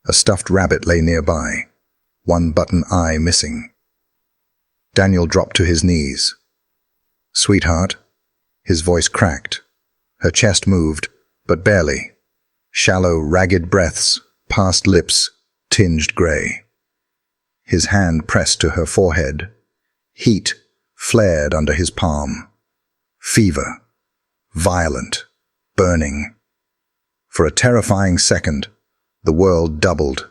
A stuffed rabbit lay nearby, one button eye missing. Daniel dropped to his knees. "Sweetheart?" His voice cracked. Her chest moved, but barely. Shallow, ragged breaths, past lips, tinged gray. His hand pressed to her forehead. Heat flared under his palm. Fever. Violent. Burning. For a terrifying second, the world doubled.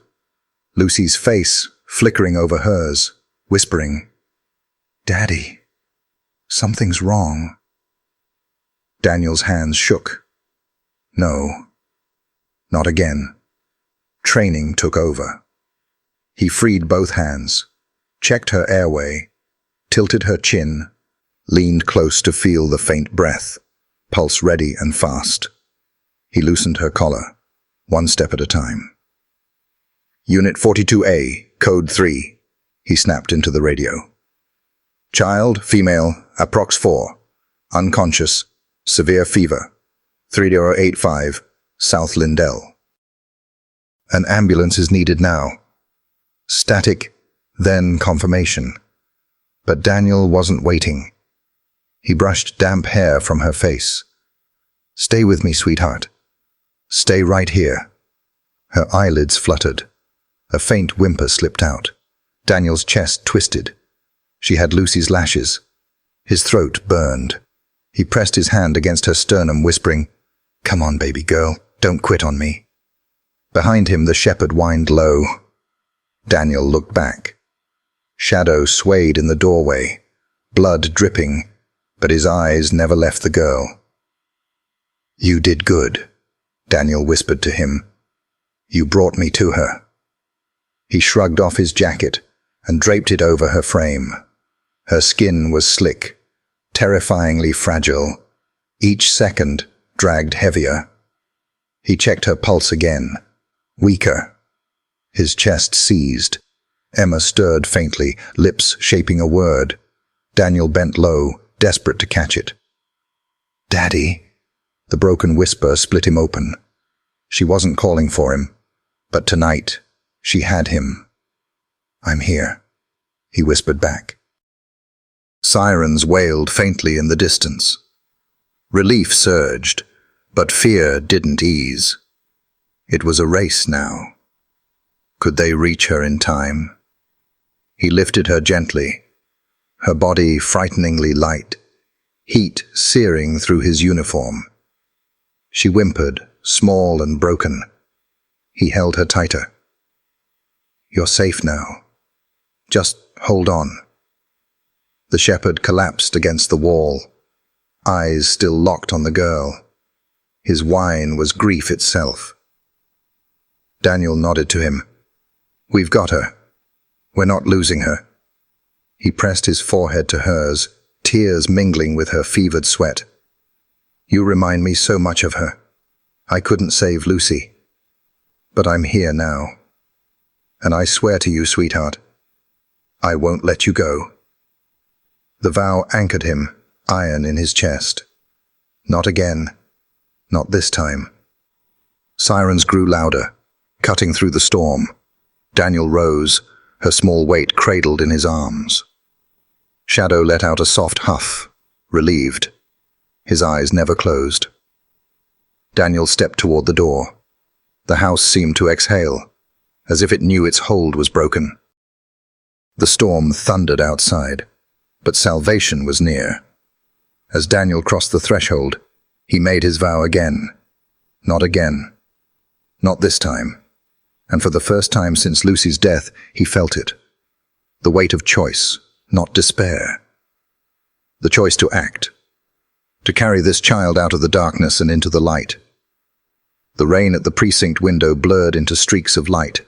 Lucy's face flickering over hers, whispering, "Daddy, something's wrong." Daniel's hands shook. No. Not again. Training took over. He freed both hands, checked her airway, tilted her chin, leaned close to feel the faint breath, pulse ready and fast. He loosened her collar, one step at a time. "Unit 42A, Code 3, he snapped into the radio. "Child, female, approx 4, unconscious, severe fever, 3085, South Lindell. An ambulance is needed now." Static, then confirmation. But Daniel wasn't waiting. He brushed damp hair from her face. "Stay with me, sweetheart. Stay right here." Her eyelids fluttered. A faint whimper slipped out. Daniel's chest twisted. She had Lucy's lashes. His throat burned. He pressed his hand against her sternum, whispering, "Come on, baby girl, don't quit on me." Behind him, the shepherd whined low. Daniel looked back. Shadow swayed in the doorway, blood dripping, but his eyes never left the girl. "You did good," Daniel whispered to him. "You brought me to her." He shrugged off his jacket and draped it over her frame. Her skin was slick, terrifyingly fragile. Each second dragged heavier. He checked her pulse again. Weaker. His chest seized. Emma stirred faintly, lips shaping a word. Daniel bent low, desperate to catch it. "Daddy." The broken whisper split him open. She wasn't calling for him, but tonight she had him. "I'm here," he whispered back. Sirens wailed faintly in the distance. Relief surged, but fear didn't ease. It was a race now. Could they reach her in time? He lifted her gently, her body frighteningly light, heat searing through his uniform. She whimpered, small and broken. He held her tighter. "You're safe now. Just hold on." The shepherd collapsed against the wall, eyes still locked on the girl. His whine was grief itself. Daniel nodded to him. "We've got her. We're not losing her." He pressed his forehead to hers, tears mingling with her fevered sweat. "You remind me so much of her. I couldn't save Lucy. But I'm here now. And I swear to you, sweetheart, I won't let you go." The vow anchored him, iron in his chest. Not again. Not this time. Sirens grew louder, cutting through the storm. Daniel rose, her small weight cradled in his arms. Shadow let out a soft huff, relieved. His eyes never closed. Daniel stepped toward the door. The house seemed to exhale, as if it knew its hold was broken. The storm thundered outside, but salvation was near. As Daniel crossed the threshold, he made his vow again. Not again. Not this time. And for the first time since Lucy's death, he felt it. The weight of choice, not despair. The choice to act. To carry this child out of the darkness and into the light. The rain at the precinct window blurred into streaks of light.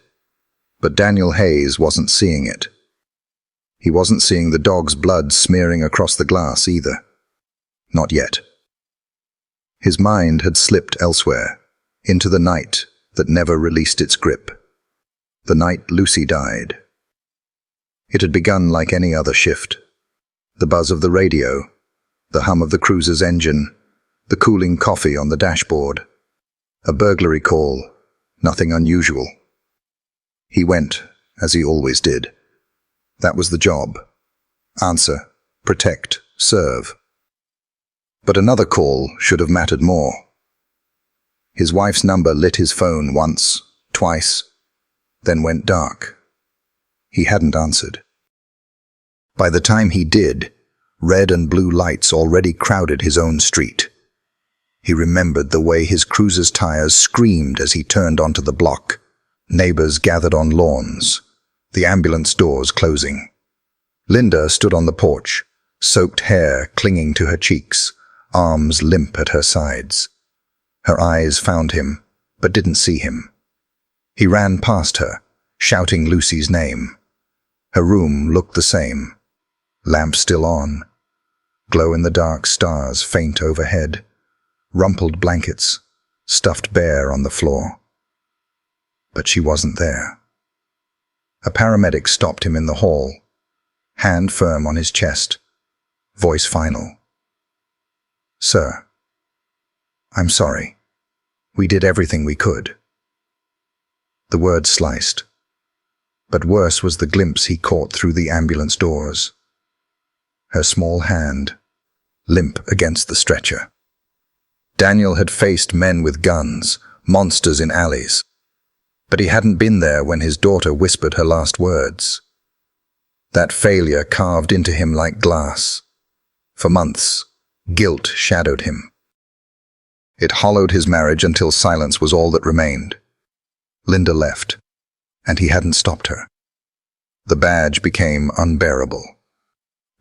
But Daniel Hayes wasn't seeing it. He wasn't seeing the dog's blood smearing across the glass either. Not yet. His mind had slipped elsewhere, into the night that never released its grip. The night Lucy died. It had begun like any other shift. The buzz of the radio, the hum of the cruiser's engine, the cooling coffee on the dashboard. A burglary call, nothing unusual. He went, as he always did. That was the job. Answer, protect, serve. But another call should have mattered more. His wife's number lit his phone once, twice, then went dark. He hadn't answered. By the time he did, red and blue lights already crowded his own street. He remembered the way his cruiser's tires screamed as he turned onto the block. Neighbors gathered on lawns, the ambulance doors closing. Linda stood on the porch, soaked hair clinging to her cheeks, arms limp at her sides. Her eyes found him, but didn't see him. He ran past her, shouting Lucy's name. Her room looked the same. Lamp still on. Glow-in-the-dark stars faint overhead. Rumpled blankets, stuffed bare on the floor. But she wasn't there. A paramedic stopped him in the hall, hand firm on his chest, voice final. "Sir, I'm sorry. We did everything we could." The words sliced, but worse was the glimpse he caught through the ambulance doors. Her small hand, limp against the stretcher. Daniel had faced men with guns, monsters in alleys, but he hadn't been there when his daughter whispered her last words. That failure carved into him like glass. For months, guilt shadowed him. It hollowed his marriage until silence was all that remained. Linda left, and he hadn't stopped her. The badge became unbearable.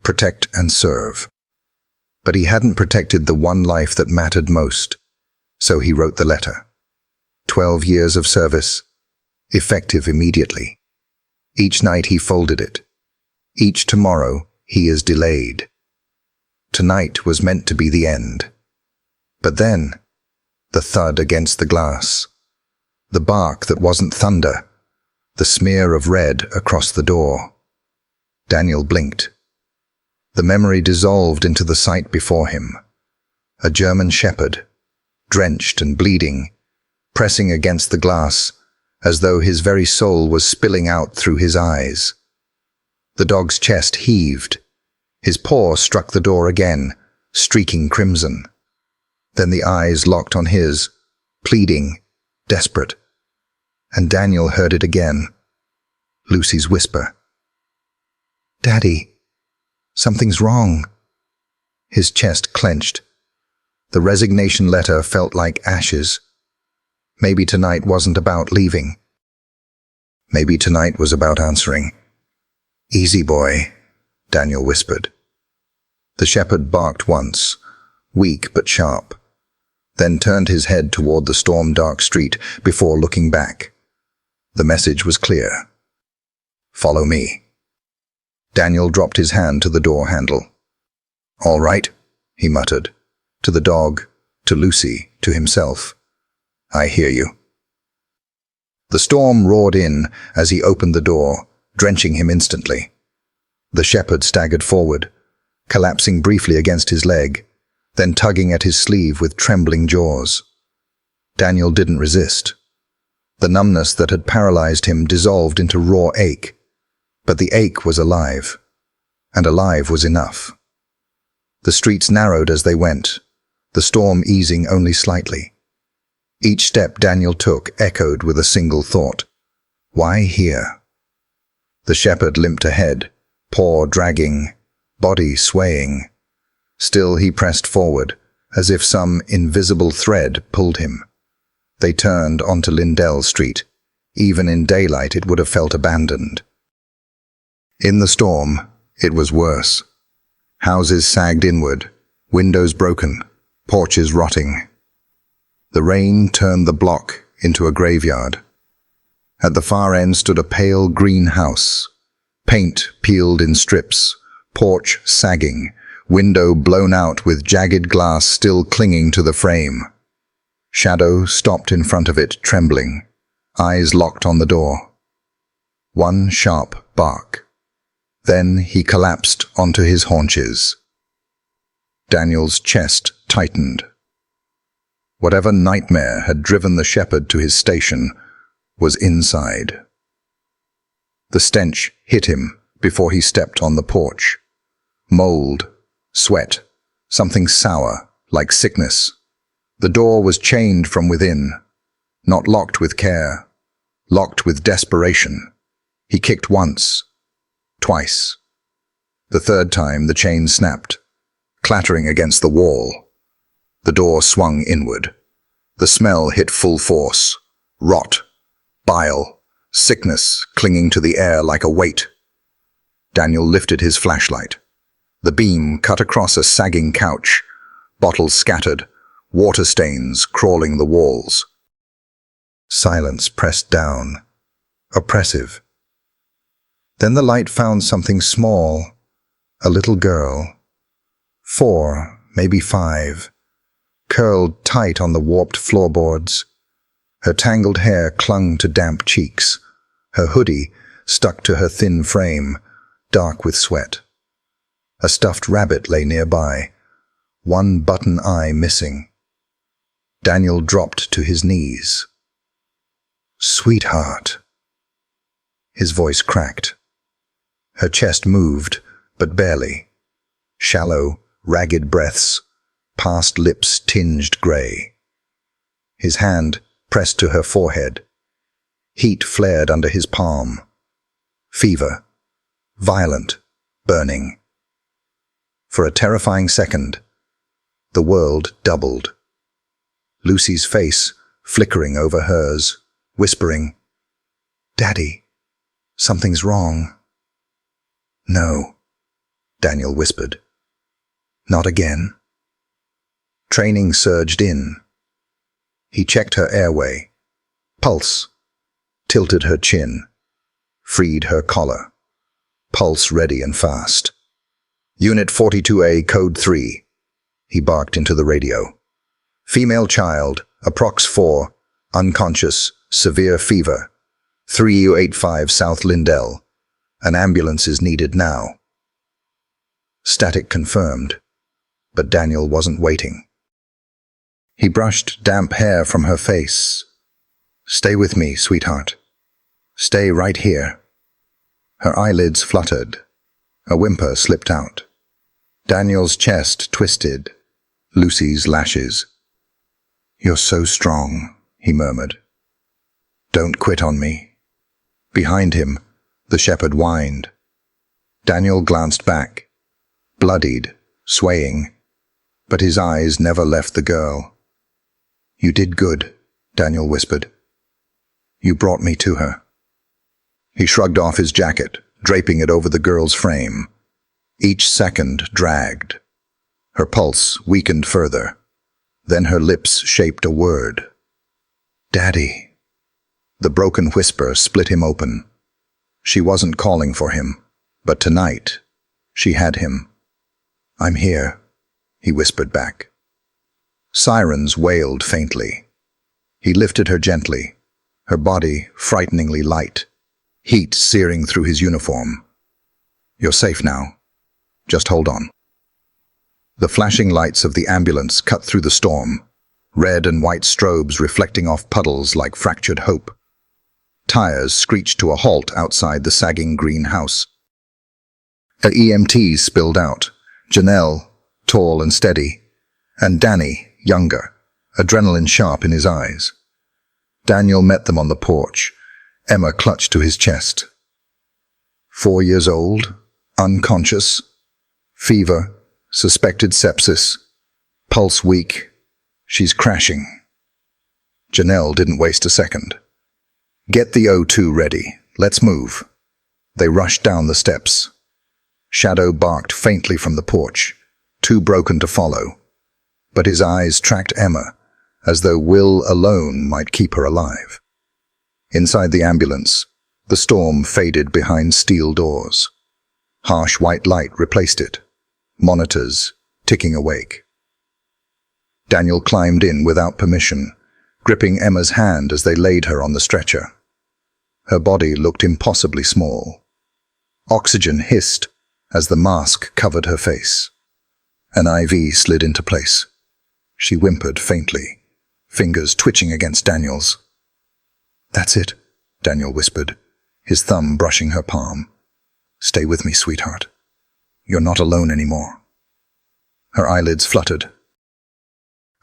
Protect and serve. But he hadn't protected the one life that mattered most, so he wrote the letter. 12 years of service, effective immediately. Each night he folded it. Each tomorrow he is delayed. Tonight was meant to be the end. But then, the thud against the glass, the bark that wasn't thunder, the smear of red across the door. Daniel blinked. The memory dissolved into the sight before him. A German shepherd, drenched and bleeding, pressing against the glass as though his very soul was spilling out through his eyes. The dog's chest heaved. His paw struck the door again, streaking crimson. Then the eyes locked on his, pleading, desperate. And Daniel heard it again. Lucy's whisper. "Daddy, something's wrong." His chest clenched. The resignation letter felt like ashes. Maybe tonight wasn't about leaving. Maybe tonight was about answering. "Easy, boy," Daniel whispered. The shepherd barked once, weak but sharp, then turned his head toward the storm-dark street before looking back. The message was clear. "Follow me." Daniel dropped his hand to the door handle. "All right," he muttered, to the dog, to Lucy, to himself. "I hear you." The storm roared in as he opened the door, drenching him instantly. The shepherd staggered forward, collapsing briefly against his leg, then tugging at his sleeve with trembling jaws. Daniel didn't resist. The numbness that had paralyzed him dissolved into raw ache, but the ache was alive, and alive was enough. The streets narrowed as they went, the storm easing only slightly. Each step Daniel took echoed with a single thought. Why here? The shepherd limped ahead, paw dragging, body swaying. Still he pressed forward, as if some invisible thread pulled him. They turned onto Lindell Street. Even in daylight it would have felt abandoned. In the storm, it was worse. Houses sagged inward, windows broken, porches rotting. The rain turned the block into a graveyard. At the far end stood a pale green house, paint peeled in strips, porch sagging, window blown out with jagged glass still clinging to the frame. Shadow stopped in front of it, trembling, eyes locked on the door. One sharp bark. Then he collapsed onto his haunches. Daniel's chest tightened. Whatever nightmare had driven the shepherd to his station was inside. The stench hit him before he stepped on the porch. Mold, sweat, something sour, like sickness. The door was chained from within, not locked with care, locked with desperation. He kicked once, twice. The third time the chain snapped, clattering against the wall. The door swung inward. The smell hit full force. Rot, bile, sickness clinging to the air like a weight. Daniel lifted his flashlight. The beam cut across a sagging couch, bottles scattered, water stains crawling the walls. Silence pressed down, oppressive. Then the light found something small, a little girl, 4, maybe 5, curled tight on the warped floorboards. Her tangled hair clung to damp cheeks. Her hoodie stuck to her thin frame, dark with sweat. A stuffed rabbit lay nearby, one button eye missing. Daniel dropped to his knees. "Sweetheart." His voice cracked. Her chest moved, but barely. Shallow, ragged breaths, past lips tinged gray. His hand pressed to her forehead. Heat flared under his palm. Fever, violent, burning. For a terrifying second, the world doubled. Lucy's face flickering over hers, whispering, "Daddy, something's wrong." "No," Daniel whispered. "Not again." Training surged in. He checked her airway, pulse, tilted her chin, freed her collar, pulse ready and fast. "Unit 42A, Code 3, he barked into the radio. "Female child, approx 4, unconscious, severe fever, 3U85 South Lindell. An ambulance is needed now." Static confirmed, but Daniel wasn't waiting. He brushed damp hair from her face. "Stay with me, sweetheart. Stay right here." Her eyelids fluttered. A whimper slipped out. Daniel's chest twisted. Lucy's lashes. "You're so strong," he murmured. "Don't quit on me." Behind him, the shepherd whined. Daniel glanced back, bloodied, swaying, but his eyes never left the girl. "You did good," Daniel whispered. "You brought me to her." He shrugged off his jacket, draping it over the girl's frame. Each second dragged. Her pulse weakened further. Then her lips shaped a word. "Daddy." The broken whisper split him open. She wasn't calling for him, but tonight she had him. "I'm here," he whispered back. Sirens wailed faintly. He lifted her gently, her body frighteningly light, heat searing through his uniform. "You're safe now. Just hold on." The flashing lights of the ambulance cut through the storm, red and white strobes reflecting off puddles like fractured hope. Tires screeched to a halt outside the sagging green house. Her EMTs spilled out, Janelle, tall and steady, and Danny, younger, adrenaline sharp in his eyes. Daniel met them on the porch, Emma clutched to his chest. 4 years old, unconscious, fever, suspected sepsis, pulse weak. She's crashing. Janelle didn't waste a second. "Get the O2 ready. Let's move." They rushed down the steps. Shadow barked faintly from the porch, too broken to follow. But his eyes tracked Emma, as though will alone might keep her alive. Inside the ambulance, the storm faded behind steel doors. Harsh white light replaced it, monitors ticking awake. Daniel climbed in without permission, gripping Emma's hand as they laid her on the stretcher. Her body looked impossibly small. Oxygen hissed as the mask covered her face. An IV slid into place. She whimpered faintly, fingers twitching against Daniel's. "That's it," Daniel whispered, his thumb brushing her palm. "Stay with me, sweetheart. You're not alone anymore." Her eyelids fluttered.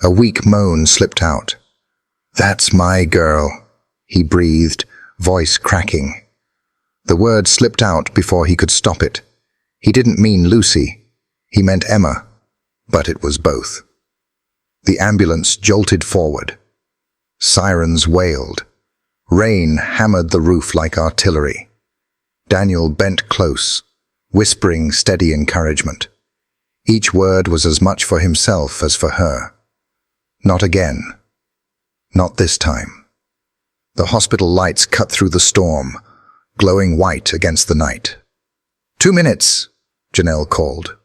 A weak moan slipped out. "That's my girl," he breathed, voice cracking. The word slipped out before he could stop it. He didn't mean Lucy. He meant Emma, but it was both. The ambulance jolted forward. Sirens wailed. Rain hammered the roof like artillery. Daniel bent close, whispering steady encouragement. Each word was as much for himself as for her. Not again. Not this time. The hospital lights cut through the storm, glowing white against the night. 2 minutes, Janelle called.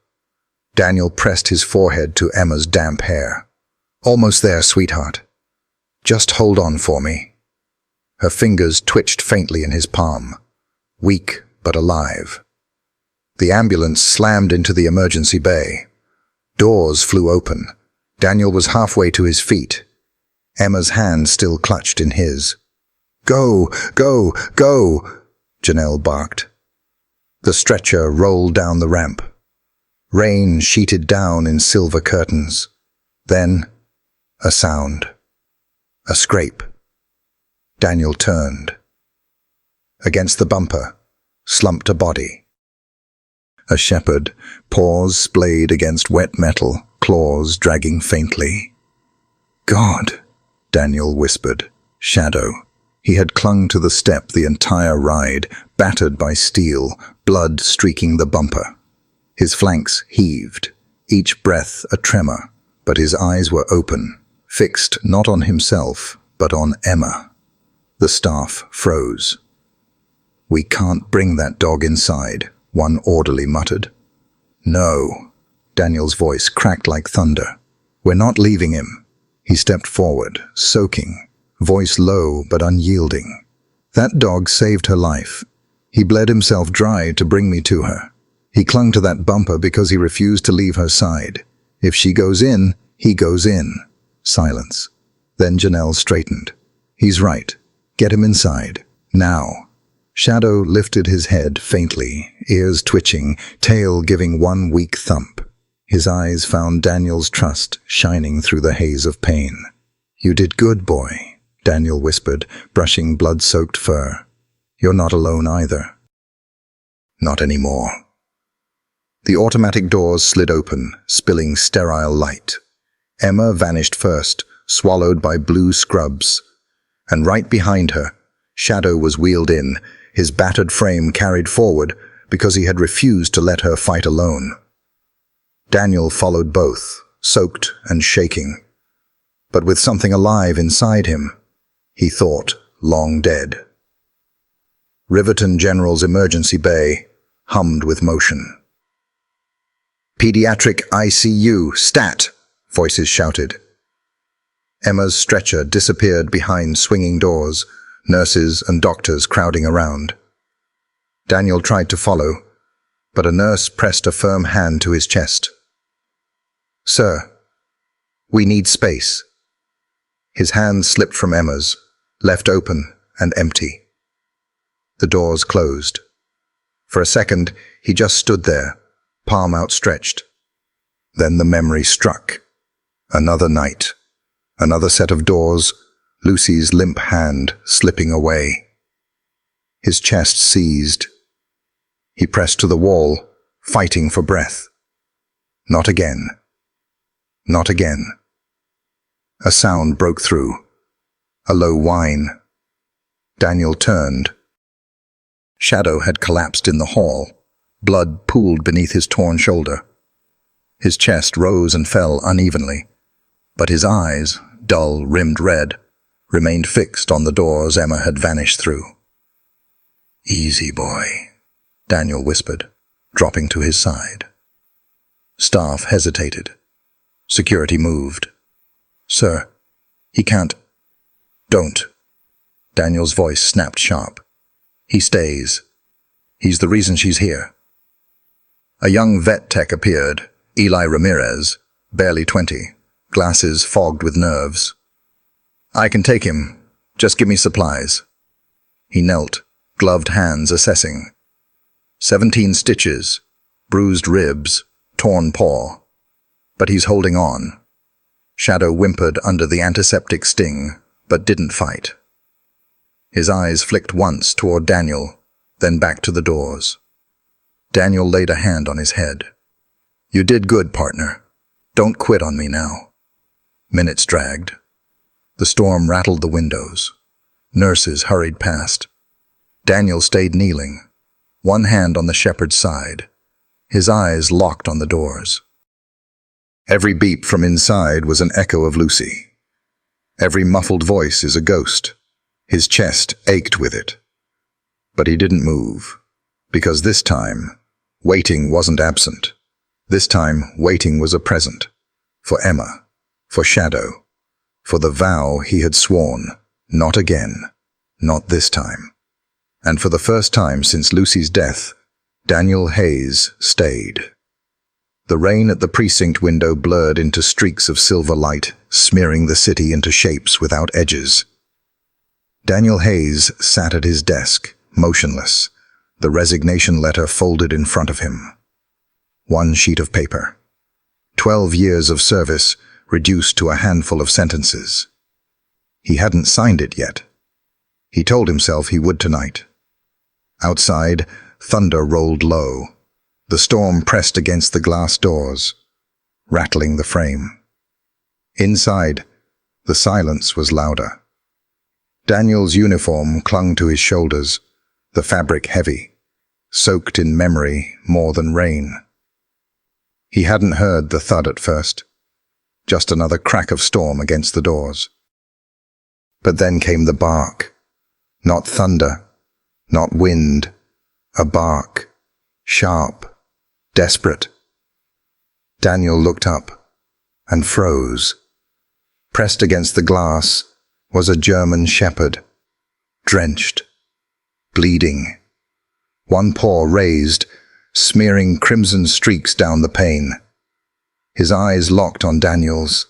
Daniel pressed his forehead to Emma's damp hair. "Almost there, sweetheart. Just hold on for me." Her fingers twitched faintly in his palm, weak but alive. The ambulance slammed into the emergency bay. Doors flew open. Daniel was halfway to his feet. Emma's hand still clutched in his. "Go, go, go," Janelle barked. The stretcher rolled down the ramp. Rain sheeted down in silver curtains. Then, a sound. A scrape. Daniel turned. Against the bumper slumped a body. A shepherd, paws splayed against wet metal, claws dragging faintly. "God," Daniel whispered. Shadow. He had clung to the step the entire ride, battered by steel, blood streaking the bumper. His flanks heaved, each breath a tremor, but his eyes were open, fixed not on himself, but on Emma. The staff froze. "We can't bring that dog inside," one orderly muttered. "No." Daniel's voice cracked like thunder. "We're not leaving him." He stepped forward, soaking, voice low but unyielding. "That dog saved her life. He bled himself dry to bring me to her. He clung to that bumper because he refused to leave her side. If she goes in, he goes in." Silence. Then Janelle straightened. "He's right. Get him inside. Now." Shadow lifted his head faintly, ears twitching, tail giving one weak thump. His eyes found Daniel's trust shining through the haze of pain. "You did good, boy," Daniel whispered, brushing blood-soaked fur. "You're not alone either." Not anymore. The automatic doors slid open, spilling sterile light. Emma vanished first, swallowed by blue scrubs. And right behind her, Shadow was wheeled in, his battered frame carried forward because he had refused to let her fight alone. Daniel followed both, soaked and shaking. But with something alive inside him, he thought long dead. Riverton General's emergency bay hummed with motion. "Pediatric ICU, stat!" voices shouted. Emma's stretcher disappeared behind swinging doors, nurses and doctors crowding around. Daniel tried to follow, but a nurse pressed a firm hand to his chest. "Sir, we need space." His hand slipped from Emma's, left open and empty. The doors closed. For a second, he just stood there, palm outstretched. Then the memory struck. Another night, another set of doors, Lucy's limp hand slipping away. His chest seized. He pressed to the wall, fighting for breath. Not again. Not again. A sound broke through. A low whine. Daniel turned. Shadow had collapsed in the hall. Blood pooled beneath his torn shoulder. His chest rose and fell unevenly, but his eyes, dull, rimmed red, remained fixed on the doors Emma had vanished through. "Easy, boy," Daniel whispered, dropping to his side. Staff hesitated. Security moved. "Sir, he can't." "Don't." Daniel's voice snapped sharp. He stays. He's the reason she's here. A young vet tech appeared, Eli Ramirez, barely 20, glasses fogged with nerves. I can take him. Just give me supplies. He knelt, gloved hands assessing. 17 stitches, bruised ribs, torn paw. But he's holding on. Shadow whimpered under the antiseptic sting, but didn't fight. His eyes flicked once toward Daniel, then back to the doors. Daniel laid a hand on his head. You did good, partner. Don't quit on me now. Minutes dragged. The storm rattled the windows. Nurses hurried past. Daniel stayed kneeling, one hand on the shepherd's side, his eyes locked on the doors. Every beep from inside was an echo of Lucy. Every muffled voice is a ghost. His chest ached with it. But he didn't move, because this time, waiting wasn't absent. This time, waiting was a present. For Emma, for Shadow, for the vow he had sworn, not again, not this time. And for the first time since Lucy's death, Daniel Hayes stayed. The rain at the precinct window blurred into streaks of silver light, smearing the city into shapes without edges. Daniel Hayes sat at his desk, motionless, the resignation letter folded in front of him. One sheet of paper. 12 years of service reduced to a handful of sentences. He hadn't signed it yet. He told himself he would tonight. Outside, thunder rolled low. The storm pressed against the glass doors, rattling the frame. Inside, the silence was louder. Daniel's uniform clung to his shoulders, the fabric heavy, soaked in memory more than rain. He hadn't heard the thud at first, just another crack of storm against the doors. But then came the bark. Not thunder, not wind, a bark, sharp, desperate. Daniel looked up and froze. Pressed against the glass was a German shepherd, drenched, bleeding. One paw raised, smearing crimson streaks down the pane. His eyes locked on Daniel's,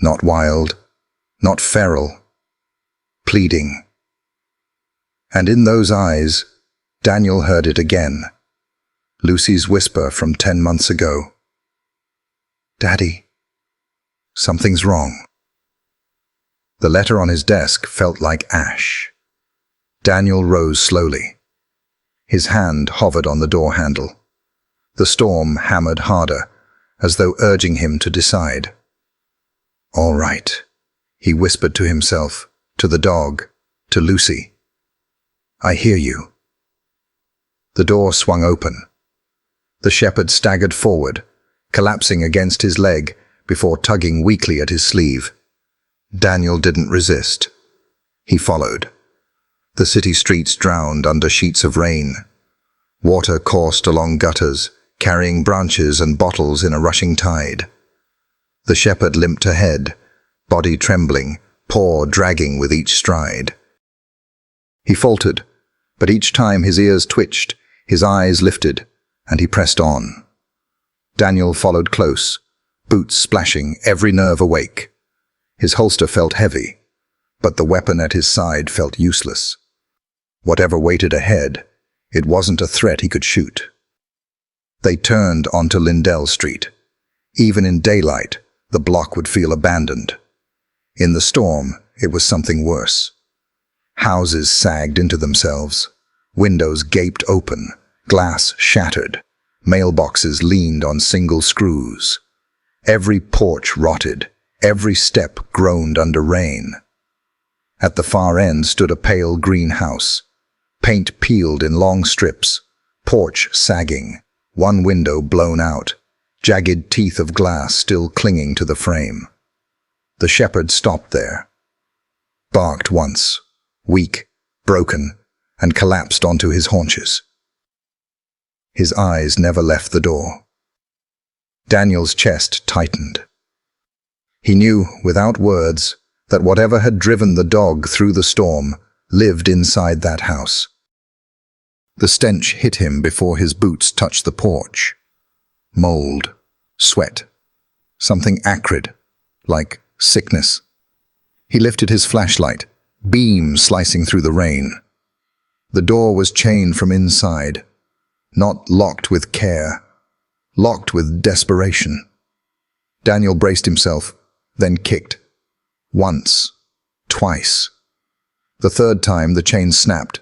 not wild, not feral, pleading. And in those eyes, Daniel heard it again. Lucy's whisper from 10 months ago. Daddy, something's wrong. The letter on his desk felt like ash. Daniel rose slowly. His hand hovered on the door handle. The storm hammered harder, as though urging him to decide. All right, he whispered to himself, to the dog, to Lucy. I hear you. The door swung open. The shepherd staggered forward, collapsing against his leg before tugging weakly at his sleeve. Daniel didn't resist. He followed. The city streets drowned under sheets of rain. Water coursed along gutters, carrying branches and bottles in a rushing tide. The shepherd limped ahead, body trembling, paw dragging with each stride. He faltered, but each time his ears twitched, his eyes lifted, and he pressed on. Daniel followed close, boots splashing, every nerve awake. His holster felt heavy, but the weapon at his side felt useless. Whatever waited ahead, it wasn't a threat he could shoot. They turned onto Lindell Street. Even in daylight, the block would feel abandoned. In the storm, it was something worse. Houses sagged into themselves. Windows gaped open, glass shattered. Mailboxes leaned on single screws. Every porch rotted. Every step groaned under rain. At the far end stood a pale green house. Paint peeled in long strips, porch sagging, one window blown out, jagged teeth of glass still clinging to the frame. The shepherd stopped there, barked once, weak, broken, and collapsed onto his haunches. His eyes never left the door. Daniel's chest tightened. He knew, without words, that whatever had driven the dog through the storm lived inside that house. The stench hit him before his boots touched the porch. Mold, sweat, something acrid, like sickness. He lifted his flashlight, beam slicing through the rain. The door was chained from inside, not locked with care, locked with desperation. Daniel braced himself, then kicked. Once, twice. The third time the chain snapped.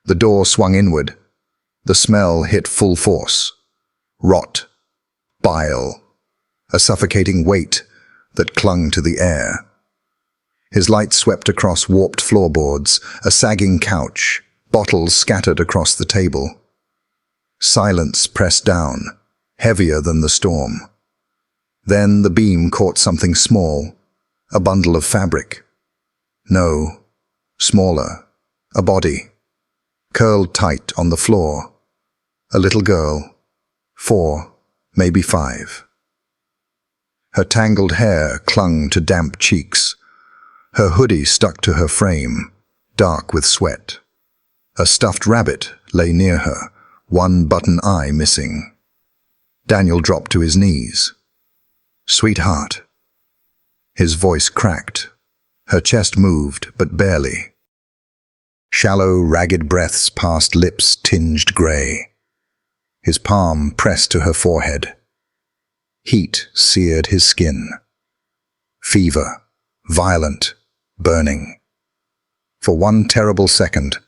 The door swung inward. The smell hit full force. Rot, bile, a suffocating weight that clung to the air. His light swept across warped floorboards, a sagging couch, bottles scattered across the table. Silence pressed down, heavier than the storm. Then the beam caught something small, a bundle of fabric. No, smaller, a body, curled tight on the floor. A little girl, 4, maybe 5. Her tangled hair clung to damp cheeks. Her hoodie stuck to her frame, dark with sweat. A stuffed rabbit lay near her, one button eye missing. Daniel dropped to his knees. "Sweetheart." His voice cracked. Her chest moved, but barely. Shallow, ragged breaths passed lips tinged gray. His palm pressed to her forehead. Heat seared his skin. Fever, violent, burning. For one terrible second,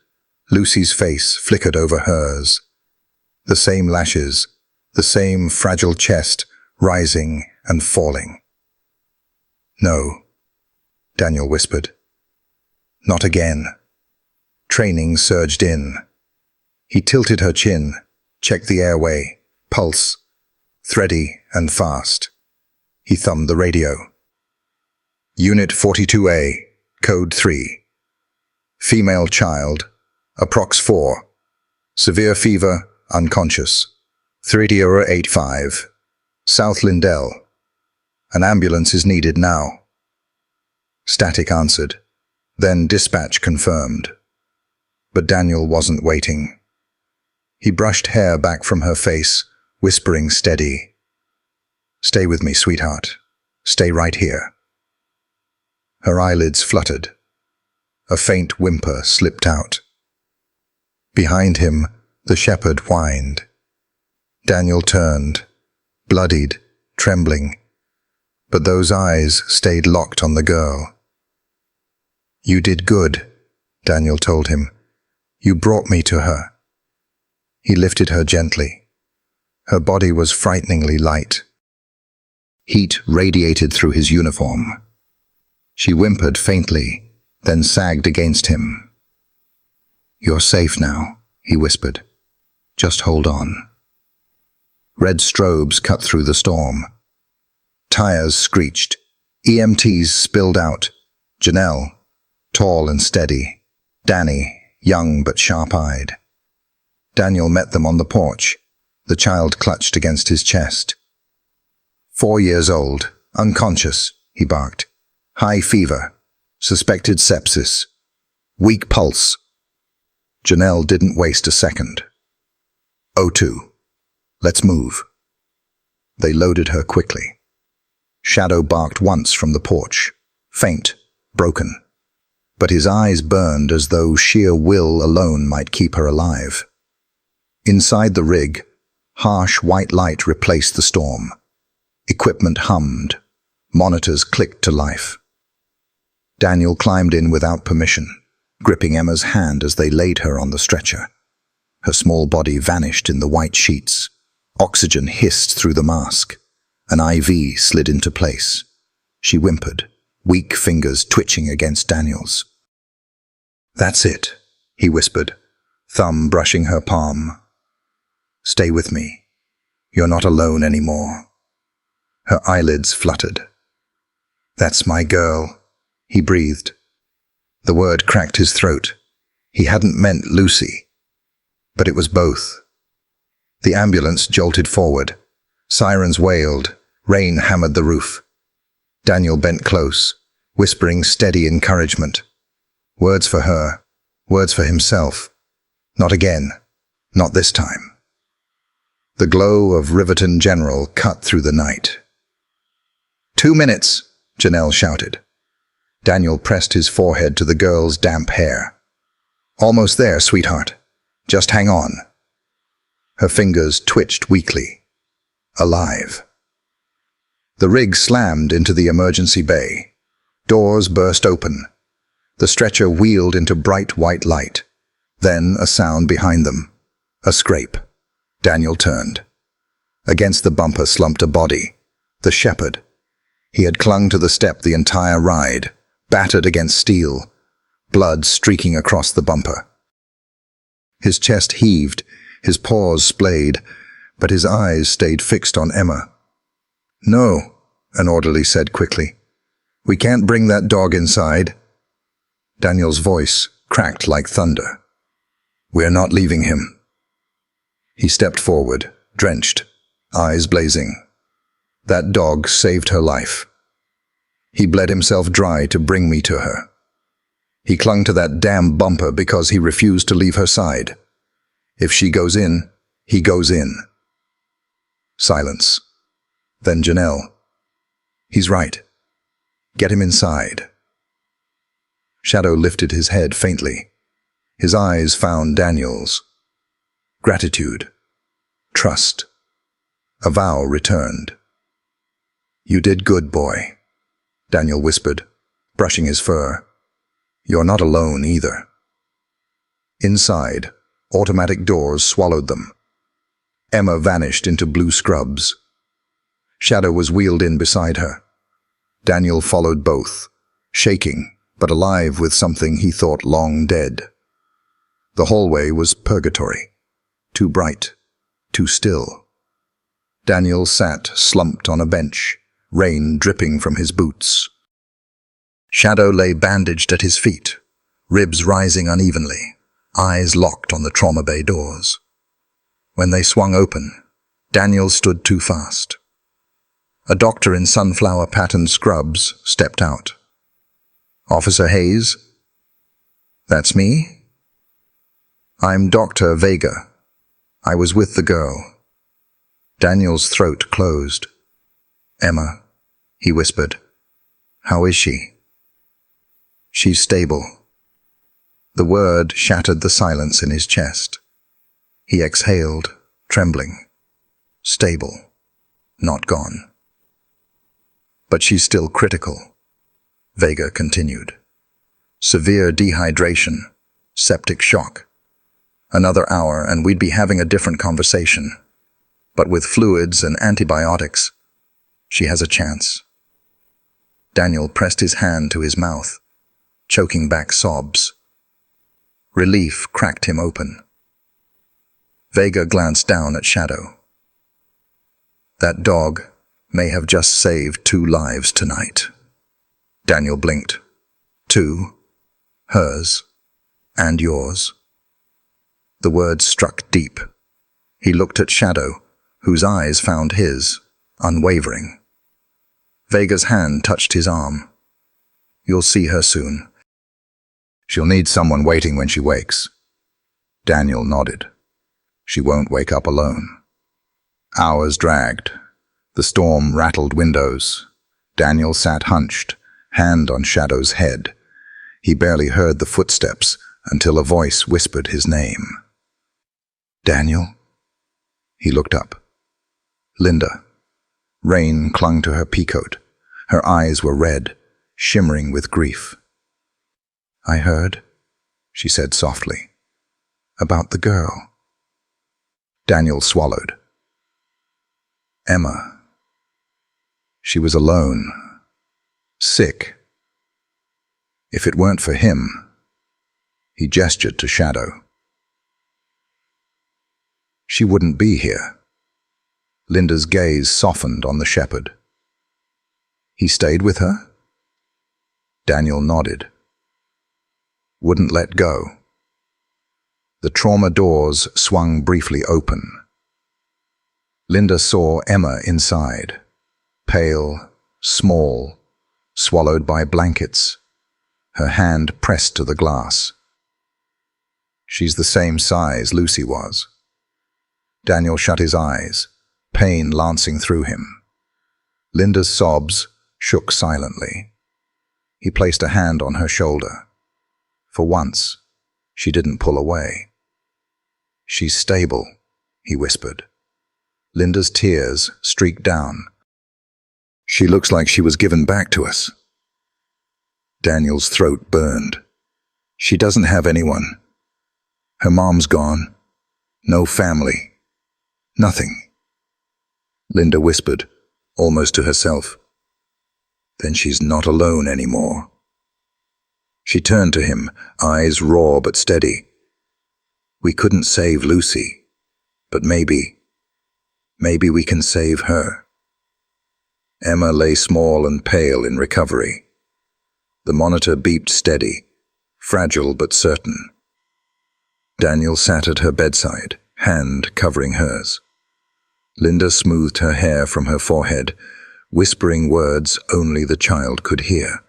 Lucy's face flickered over hers. The same lashes, the same fragile chest, rising and falling. "No," Daniel whispered. "Not again." Training surged in. He tilted her chin, checked the airway, pulse, thready and fast. He thumbed the radio. "Unit 42A, Code 3. Female child, approx 4. Severe fever, unconscious. 3085. South Lindell. An ambulance is needed now." Static answered. Then dispatch confirmed. But Daniel wasn't waiting. He brushed hair back from her face, whispering steady. "Stay with me, sweetheart. Stay right here." Her eyelids fluttered. A faint whimper slipped out. Behind him, the shepherd whined. Daniel turned, bloodied, trembling. But those eyes stayed locked on the girl. "You did good," Daniel told him. "You brought me to her." He lifted her gently. Her body was frighteningly light. Heat radiated through his uniform. She whimpered faintly, then sagged against him. "You're safe now," he whispered. "Just hold on." Red strobes cut through the storm. Tires screeched. EMTs spilled out. Janelle, tall and steady. Danny, young but sharp-eyed. Daniel met them on the porch. The child clutched against his chest. 4 years old, unconscious, he barked. High fever, suspected sepsis, weak pulse. Janelle didn't waste a second. O2. Let's move. They loaded her quickly. Shadow barked once from the porch, faint, broken. But his eyes burned as though sheer will alone might keep her alive. Inside the rig, harsh white light replaced the storm. Equipment hummed. Monitors clicked to life. Daniel climbed in without permission, gripping Emma's hand as they laid her on the stretcher. Her small body vanished in the white sheets. Oxygen hissed through the mask. An IV slid into place. She whimpered, weak fingers twitching against Daniel's. "That's it," he whispered, thumb brushing her palm. "Stay with me. You're not alone anymore." Her eyelids fluttered. "That's my girl," he breathed. The word cracked his throat. He hadn't meant Lucy. But it was both. The ambulance jolted forward. Sirens wailed. Rain hammered the roof. Daniel bent close, whispering steady encouragement. Words for her, words for himself. Not again. Not this time. The glow of Riverton General cut through the night. 2 minutes, Janelle shouted. Daniel pressed his forehead to the girl's damp hair. Almost there, sweetheart. Just hang on. Her fingers twitched weakly. Alive. The rig slammed into the emergency bay. Doors burst open. The stretcher wheeled into bright white light. Then a sound behind them. A scrape. Daniel turned. Against the bumper slumped a body. The shepherd. He had clung to the step the entire ride, battered against steel, blood streaking across the bumper. His chest heaved, his paws splayed, but his eyes stayed fixed on Emma. "No," an orderly said quickly. "We can't bring that dog inside." Daniel's voice cracked like thunder. "We're not leaving him." He stepped forward, drenched, eyes blazing. That dog saved her life. He bled himself dry to bring me to her. He clung to that damn bumper because he refused to leave her side. If she goes in, he goes in. Silence. Then Janelle. "He's right. Get him inside." Shadow lifted his head faintly. His eyes found Daniel's. Gratitude. Trust. A vow returned. "You did good, boy," Daniel whispered, brushing his fur. "You're not alone either." Inside, automatic doors swallowed them. Emma vanished into blue scrubs. Shadow was wheeled in beside her. Daniel followed both, shaking, but alive with something he thought long dead. The hallway was purgatory. Too bright, too still. Daniel sat slumped on a bench, rain dripping from his boots. Shadow lay bandaged at his feet, ribs rising unevenly, eyes locked on the trauma bay doors. When they swung open, Daniel stood too fast. A doctor in sunflower-patterned scrubs stepped out. "Officer Hayes?" "That's me?" "I'm Dr. Vega. I was with the girl." Daniel's throat closed. "Emma," he whispered. "How is she?" "She's stable." The word shattered the silence in his chest. He exhaled, trembling. Stable. Not gone. "But she's still critical," Vega continued. "Severe dehydration, septic shock. Another hour and we'd be having a different conversation. But with fluids and antibiotics, she has a chance." Daniel pressed his hand to his mouth, choking back sobs. Relief cracked him open. Vega glanced down at Shadow. "That dog may have just saved 2 lives tonight." Daniel blinked. 2? Hers and yours. The words struck deep. He looked at Shadow, whose eyes found his, unwavering. Vega's hand touched his arm. "You'll see her soon." "She'll need someone waiting when she wakes." Daniel nodded. "She won't wake up alone." Hours dragged. The storm rattled windows. Daniel sat hunched, hand on Shadow's head. He barely heard the footsteps until a voice whispered his name. "Daniel?" He looked up. Linda. Rain clung to her peacoat. Her eyes were red, shimmering with grief. "I heard," she said softly, "about the girl." Daniel swallowed. "Emma. She was alone. Sick. If it weren't for him." He gestured to Shadow. "She wouldn't be here." Linda's gaze softened on the shepherd. "He stayed with her?" Daniel nodded. "Wouldn't let go." The trauma doors swung briefly open. Linda saw Emma inside, pale, small, swallowed by blankets, her hand pressed to the glass. "She's the same size Lucy was," Daniel shut his eyes, pain lancing through him. Linda's sobs shook silently. He placed a hand on her shoulder. For once, she didn't pull away. "She's stable," he whispered. Linda's tears streaked down. "She looks like she was given back to us." Daniel's throat burned. "She doesn't have anyone. Her mom's gone. No family. Nothing." Linda whispered, almost to herself. "Then she's not alone anymore." She turned to him, eyes raw but steady. "We couldn't save Lucy, but maybe we can save her." Emma lay small and pale in recovery. The monitor beeped steady, fragile but certain. Daniel sat at her bedside, hand covering hers. Linda smoothed her hair from her forehead, whispering words only the child could hear.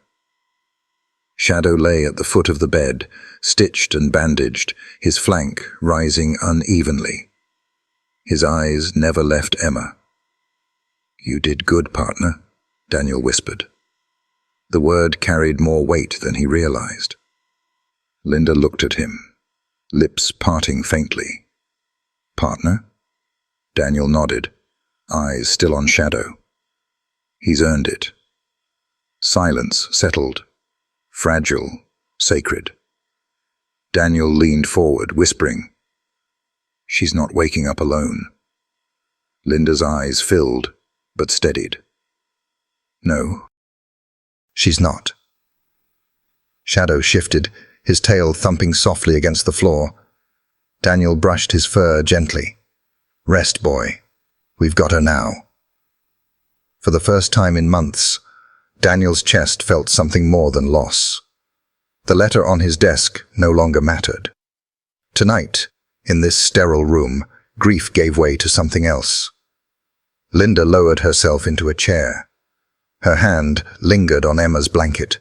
Shadow lay at the foot of the bed, stitched and bandaged, his flank rising unevenly. His eyes never left Emma. "You did good, partner," Daniel whispered. The word carried more weight than he realized. Linda looked at him, lips parting faintly. "Partner?" Daniel nodded, eyes still on Shadow. "He's earned it." Silence settled, fragile, sacred. Daniel leaned forward, whispering, "She's not waking up alone." Linda's eyes filled, but steadied. "No, she's not." Shadow shifted, his tail thumping softly against the floor. Daniel brushed his fur gently. "Rest, boy. We've got her now." For the first time in months, Daniel's chest felt something more than loss. The letter on his desk no longer mattered. Tonight, in this sterile room, grief gave way to something else. Linda lowered herself into a chair. Her hand lingered on Emma's blanket.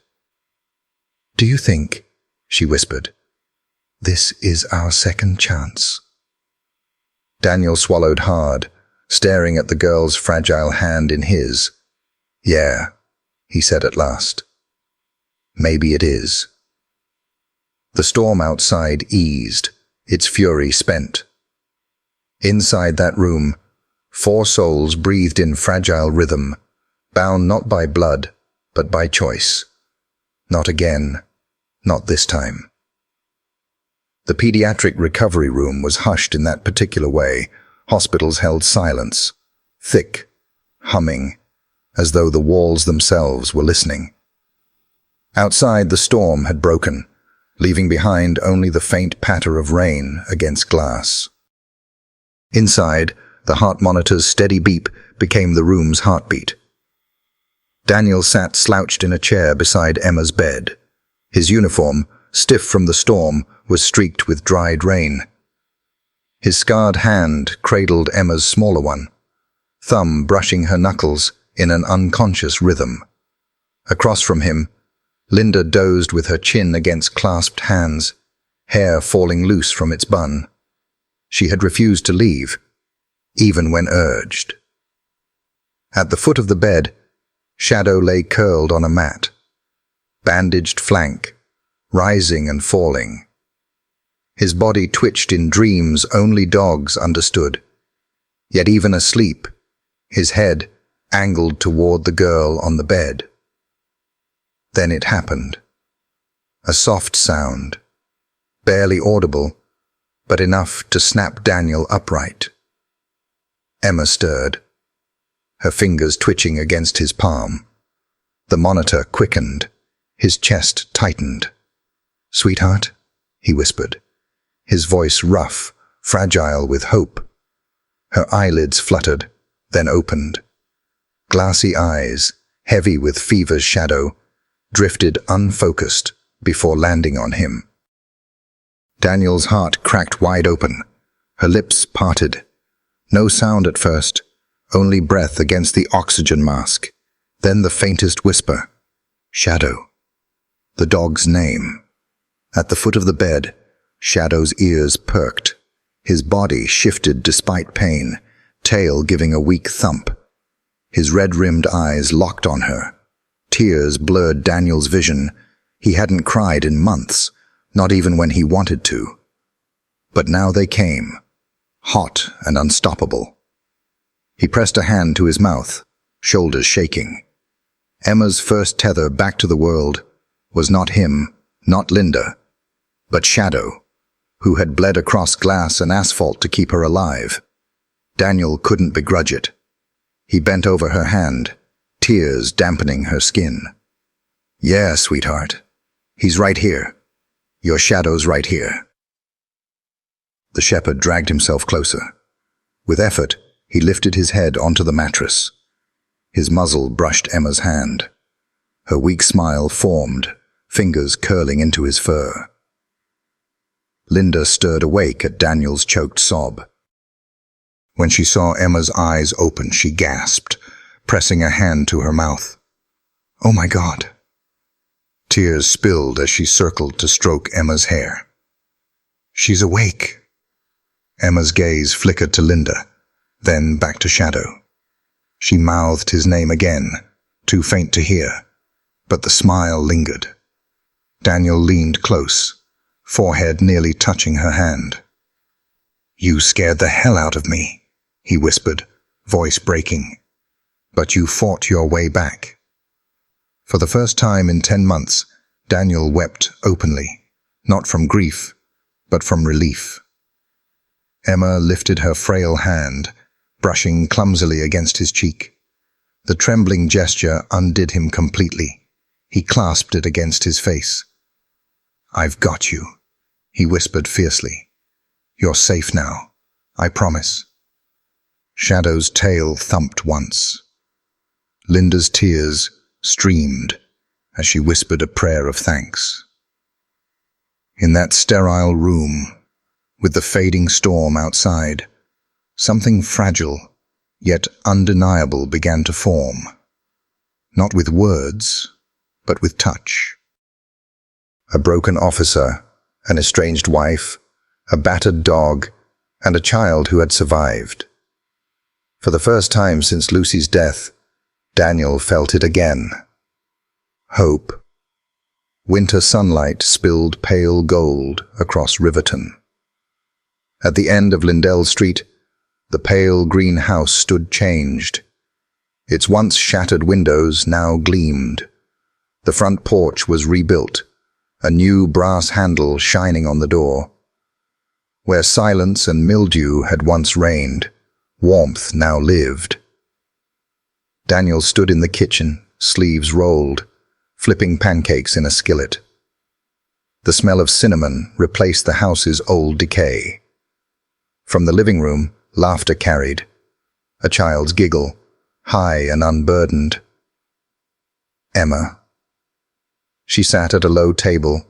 "Do you think," she whispered, "this is our second chance?" Daniel swallowed hard, staring at the girl's fragile hand in his. "Yeah," he said at last. "Maybe it is." The storm outside eased, its fury spent. Inside that room, 4 souls breathed in fragile rhythm, bound not by blood, but by choice. Not again, not this time. The pediatric recovery room was hushed in that particular way. Hospitals held silence, thick, humming, as though the walls themselves were listening. Outside, the storm had broken, leaving behind only the faint patter of rain against glass. Inside, the heart monitor's steady beep became the room's heartbeat. Daniel sat slouched in a chair beside Emma's bed. His uniform, stiff from the storm, was streaked with dried rain. His scarred hand cradled Emma's smaller one, thumb brushing her knuckles in an unconscious rhythm. Across from him, Linda dozed with her chin against clasped hands, hair falling loose from its bun. She had refused to leave, even when urged. At the foot of the bed, Shadow lay curled on a mat, bandaged flank, rising and falling. His body twitched in dreams only dogs understood. Yet even asleep, his head angled toward the girl on the bed. Then it happened. A soft sound, barely audible, but enough to snap Daniel upright. Emma stirred, her fingers twitching against his palm. The monitor quickened, his chest tightened. "Sweetheart," he whispered, his voice rough, fragile with hope. Her eyelids fluttered, then opened. Glassy eyes, heavy with fever's shadow, drifted unfocused before landing on him. Daniel's heart cracked wide open, her lips parted. No sound at first, only breath against the oxygen mask, then the faintest whisper. Shadow. The dog's name. At the foot of the bed, Shadow's ears perked, His body shifted despite pain, tail giving a weak thump. His red-rimmed eyes locked on her. Tears blurred Daniel's vision. He hadn't cried in months, not even when he wanted to. But now they came, hot and unstoppable. He pressed a hand to his mouth, shoulders shaking. Emma's first tether back to the world was not him, not Linda, but Shadow, who had bled across glass and asphalt to keep her alive. Daniel couldn't begrudge it. He bent over her hand, tears dampening her skin. "Yeah, sweetheart. He's right here. Your Shadow's right here." The shepherd dragged himself closer. With effort, he lifted his head onto the mattress. His muzzle brushed Emma's hand. Her weak smile formed, fingers curling into his fur. Linda stirred awake at Daniel's choked sob. When she saw Emma's eyes open, she gasped, pressing a hand to her mouth. "Oh my God." Tears spilled as she circled to stroke Emma's hair. "She's awake." Emma's gaze flickered to Linda, then back to Shadow. She mouthed his name again, too faint to hear, but the smile lingered. Daniel leaned close, forehead nearly touching her hand. "You scared the hell out of me," he whispered, voice breaking. "But you fought your way back." For the first time in 10 months, Daniel wept openly, not from grief, but from relief. Emma lifted her frail hand, brushing clumsily against his cheek. The trembling gesture undid him completely. He clasped it against his face. "I've got you," he whispered fiercely. "You're safe now, I promise." Shadow's tail thumped once. Linda's tears streamed as she whispered a prayer of thanks. In that sterile room, with the fading storm outside, something fragile, yet undeniable began to form. Not with words, but with touch. A broken officer, an estranged wife, a battered dog, and a child who had survived. For the first time since Lucy's death, Daniel felt it again. Hope. Winter sunlight spilled pale gold across Riverton. At the end of Lindell Street, the pale green house stood changed. Its once shattered windows now gleamed. The front porch was rebuilt, a new brass handle shining on the door. Where silence and mildew had once reigned, warmth now lived. Daniel stood in the kitchen, sleeves rolled, flipping pancakes in a skillet. The smell of cinnamon replaced the house's old decay. From the living room, laughter carried, a child's giggle, high and unburdened. Emma. She sat at a low table,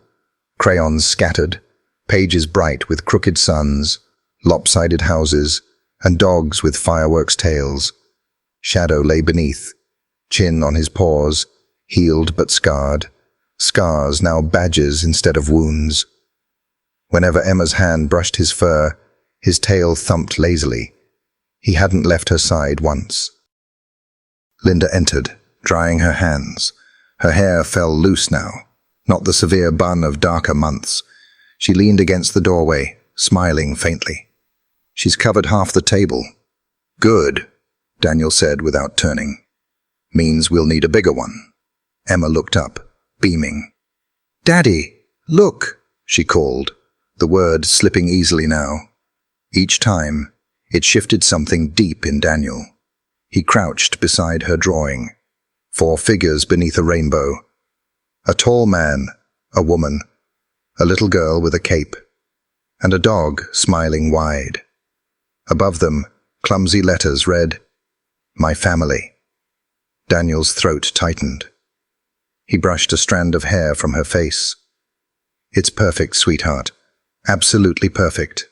crayons scattered, pages bright with crooked suns, lopsided houses, and dogs with fireworks tails. Shadow lay beneath, chin on his paws, healed but scarred, scars now badges instead of wounds. Whenever Emma's hand brushed his fur, his tail thumped lazily. He hadn't left her side once. Linda entered, drying her hands. Her hair fell loose now, not the severe bun of darker months. She leaned against the doorway, smiling faintly. "She's covered half the table." "Good," Daniel said without turning. "Means we'll need a bigger one." Emma looked up, beaming. "Daddy, look," she called, the word slipping easily now. Each time, it shifted something deep in Daniel. He crouched beside her drawing, 4 figures beneath a rainbow. A tall man, a woman, a little girl with a cape, and a dog smiling wide. Above them, clumsy letters read, "My family." Daniel's throat tightened. He brushed a strand of hair from her face. "It's perfect, sweetheart. Absolutely perfect."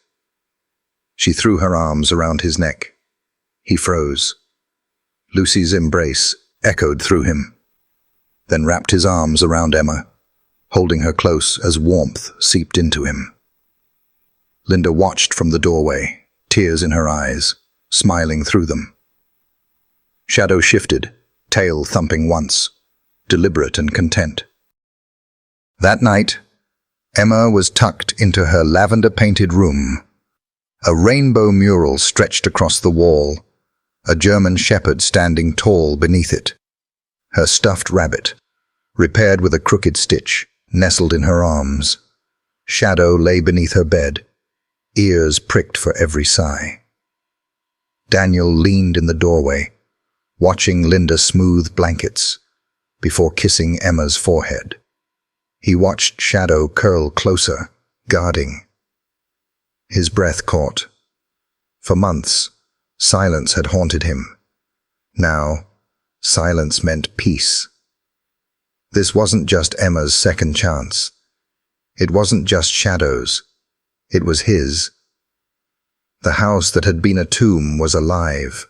She threw her arms around his neck. He froze. Lucy's embrace echoed through him, then wrapped his arms around Emma, holding her close as warmth seeped into him. Linda watched from the doorway, tears in her eyes, smiling through them. Shadow shifted, tail thumping once, deliberate and content. That night, Emma was tucked into her lavender-painted room. A rainbow mural stretched across the wall, a German shepherd standing tall beneath it. Her stuffed rabbit, repaired with a crooked stitch, nestled in her arms. Shadow lay beneath her bed, ears pricked for every sigh. Daniel leaned in the doorway, watching Linda smooth blankets, before kissing Emma's forehead. He watched Shadow curl closer, guarding. His breath caught. For months, silence had haunted him. Now, silence meant peace. This wasn't just Emma's second chance. It wasn't just Shadow's. It was his. The house that had been a tomb was alive.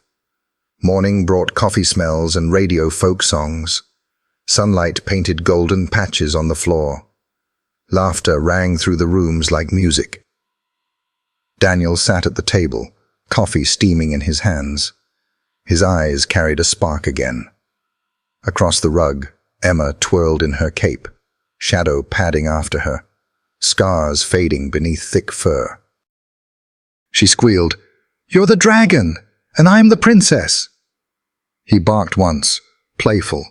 Morning brought coffee smells and radio folk songs. Sunlight painted golden patches on the floor. Laughter rang through the rooms like music. Daniel sat at the table, coffee steaming in his hands. His eyes carried a spark again. Across the rug, Emma twirled in her cape, Shadow padding after her, scars fading beneath thick fur. She squealed, "You're the dragon, and I'm the princess." He barked once, playful,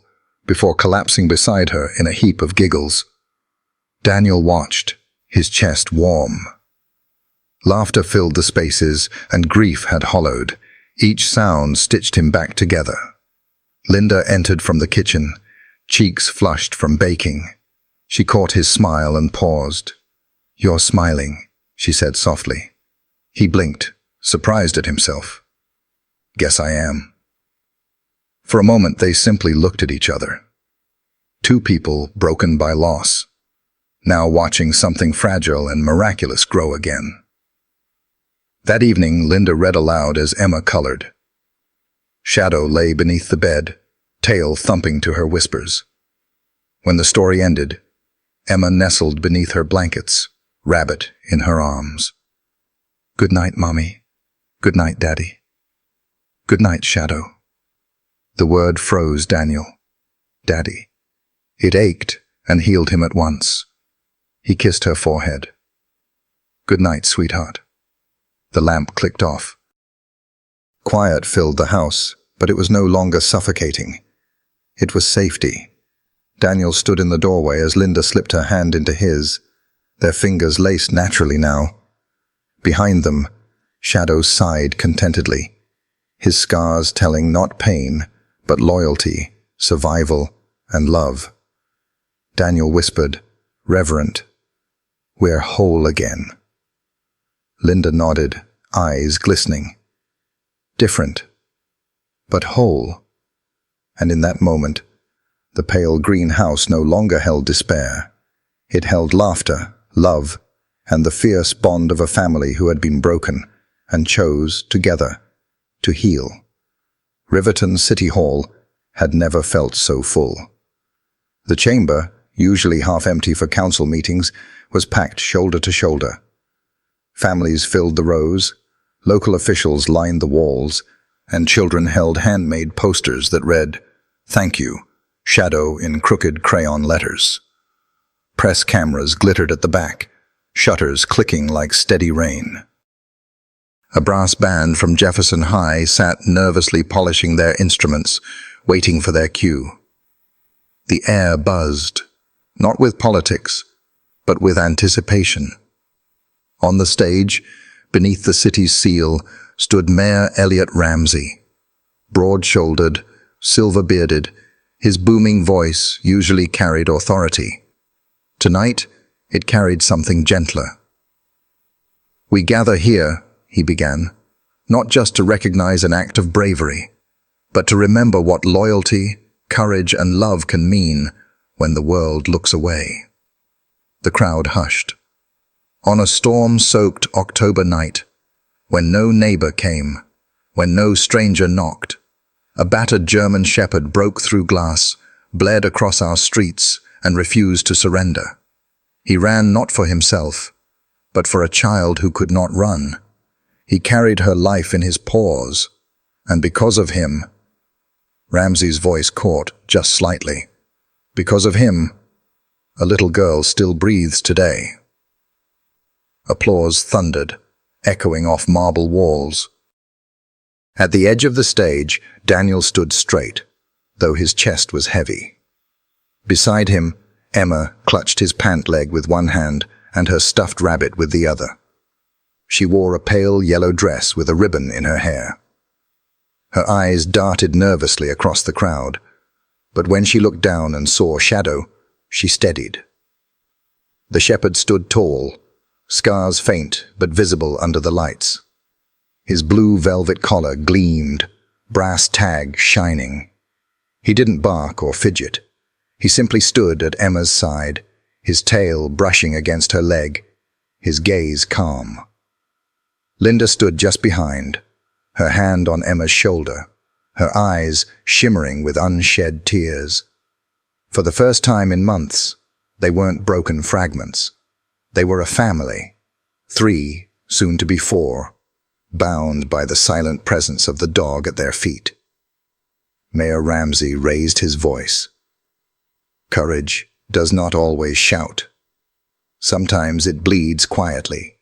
before collapsing beside her in a heap of giggles. Daniel watched, his chest warm. Laughter filled the spaces, and grief had hollowed. Each sound stitched him back together. Linda entered from the kitchen, cheeks flushed from baking. She caught his smile and paused. "You're smiling," she said softly. He blinked, surprised at himself. "Guess I am." For a moment they simply looked at each other. Two people broken by loss, now watching something fragile and miraculous grow again. That evening, Linda read aloud as Emma colored. Shadow lay beneath the bed, tail thumping to her whispers. When the story ended, Emma nestled beneath her blankets, rabbit in her arms. "Good night, Mommy. Good night, Daddy. Good night, Shadow." The word froze Daniel. Daddy. It ached and healed him at once. He kissed her forehead. "Good night, sweetheart." The lamp clicked off. Quiet filled the house, but it was no longer suffocating. It was safety. Daniel stood in the doorway as Linda slipped her hand into his, their fingers laced naturally now. Behind them, Shadow sighed contentedly, his scars telling not pain, but loyalty, survival, and love. Daniel whispered, reverent, "We're whole again." Linda nodded, eyes glistening. Different, but whole. And in that moment, the pale green house no longer held despair. It held laughter, love, and the fierce bond of a family who had been broken and chose, together, to heal. Riverton City Hall had never felt so full. The chamber, usually half empty for council meetings, was packed shoulder to shoulder. Families filled the rows, local officials lined the walls, and children held handmade posters that read, "Thank you," Shadow in crooked crayon letters. Press cameras glittered at the back, shutters clicking like steady rain. A brass band from Jefferson High sat nervously polishing their instruments, waiting for their cue. The air buzzed, not with politics, but with anticipation. On the stage, beneath the city's seal, stood Mayor Elliot Ramsey. Broad-shouldered, silver-bearded, his booming voice usually carried authority. Tonight, it carried something gentler. "We gather here," he began, "not just to recognize an act of bravery, but to remember what loyalty, courage, and love can mean when the world looks away." The crowd hushed. On a storm-soaked October night, when no neighbor came, when no stranger knocked, a battered German shepherd broke through glass, bled across our streets, and refused to surrender. He ran not for himself, But for a child who could not run, he carried her life in his paws, and because of him, Ramsey's voice caught just slightly. Because of him, a little girl still breathes today. Applause thundered, echoing off marble walls. At the edge of the stage, Daniel stood straight, though his chest was heavy. Beside him, Emma clutched his pant leg with one hand and her stuffed rabbit with the other. She wore a pale yellow dress with a ribbon in her hair. Her eyes darted nervously across the crowd, but when she looked down and saw Shadow, she steadied. The shepherd stood tall, scars faint but visible under the lights. His blue velvet collar gleamed, brass tag shining. He didn't bark or fidget. He simply stood at Emma's side, his tail brushing against her leg, his gaze calm. Linda stood just behind, her hand on Emma's shoulder, her eyes shimmering with unshed tears. For the first time in months, they weren't broken fragments. They were a family, 3, soon to be 4, bound by the silent presence of the dog at their feet. Mayor Ramsey raised his voice. Courage does not always shout. Sometimes it bleeds quietly.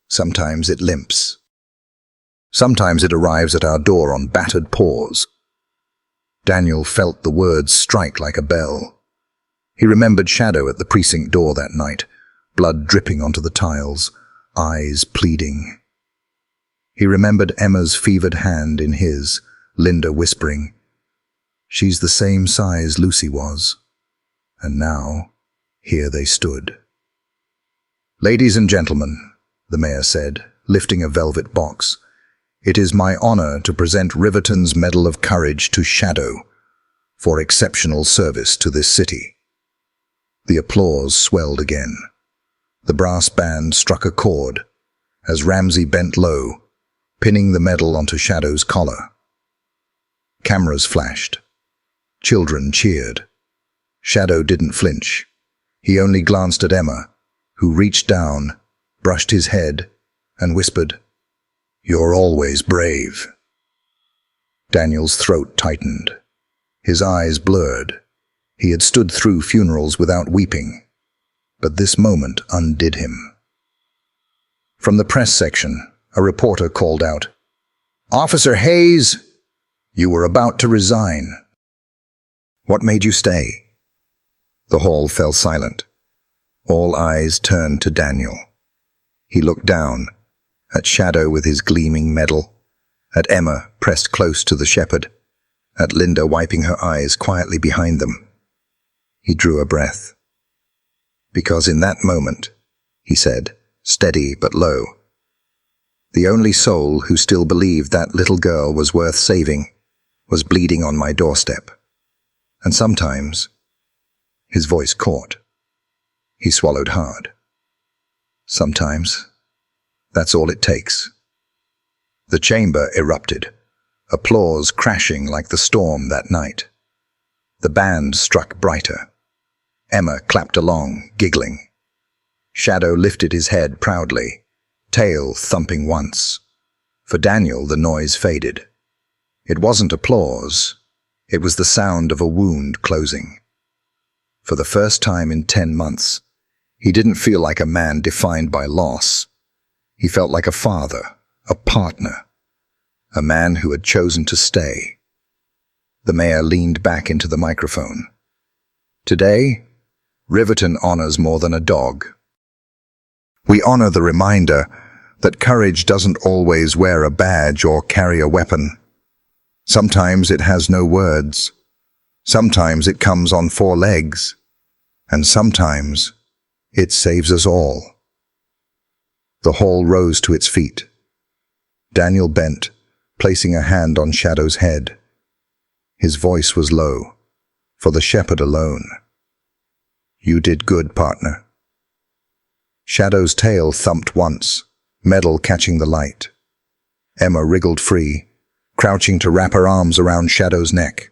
Sometimes it limps. Sometimes it arrives at our door on battered paws. Daniel felt the words strike like a bell. He remembered Shadow at the precinct door that night, blood dripping onto the tiles, eyes pleading. He remembered Emma's fevered hand in his, Linda whispering, "She's the same size Lucy was." And now, here they stood. "Ladies and gentlemen," the mayor said, lifting a velvet box, "it is my honor to present Riverton's Medal of Courage to Shadow for exceptional service to this city." The applause swelled again. The brass band struck a chord as Ramsey bent low, pinning the medal onto Shadow's collar. Cameras flashed. Children cheered. Shadow didn't flinch. He only glanced at Emma, who reached down, brushed his head, and whispered, "You're always brave." Daniel's throat tightened. His eyes blurred. He had stood through funerals without weeping, but this moment undid him. From the press section, a reporter called out, "Officer Hayes, you were about to resign. What made you stay?" The hall fell silent. All eyes turned to Daniel. He looked down, at Shadow with his gleaming medal, at Emma pressed close to the shepherd, at Linda wiping her eyes quietly behind them. He drew a breath. "Because in that moment," he said, steady but low, "the only soul who still believed that little girl was worth saving was bleeding on my doorstep. And sometimes," his voice caught. He swallowed hard. "Sometimes, that's all it takes." The chamber erupted, applause crashing like the storm that night. The band struck brighter. Emma clapped along, giggling. Shadow lifted his head proudly, tail thumping once. For Daniel, the noise faded. It wasn't applause. It was the sound of a wound closing. For the first time in 10 months, he didn't feel like a man defined by loss. He felt like a father, a partner, a man who had chosen to stay. The mayor leaned back into the microphone. "Today, Riverton honors more than a dog. We honor the reminder that courage doesn't always wear a badge or carry a weapon. Sometimes it has no words. Sometimes it comes on 4 legs. And sometimes it saves us all." The hall rose to its feet. Daniel bent, placing a hand on Shadow's head. His voice was low, for the shepherd alone. "You did good, partner." Shadow's tail thumped once, medal catching the light. Emma wriggled free, crouching to wrap her arms around Shadow's neck.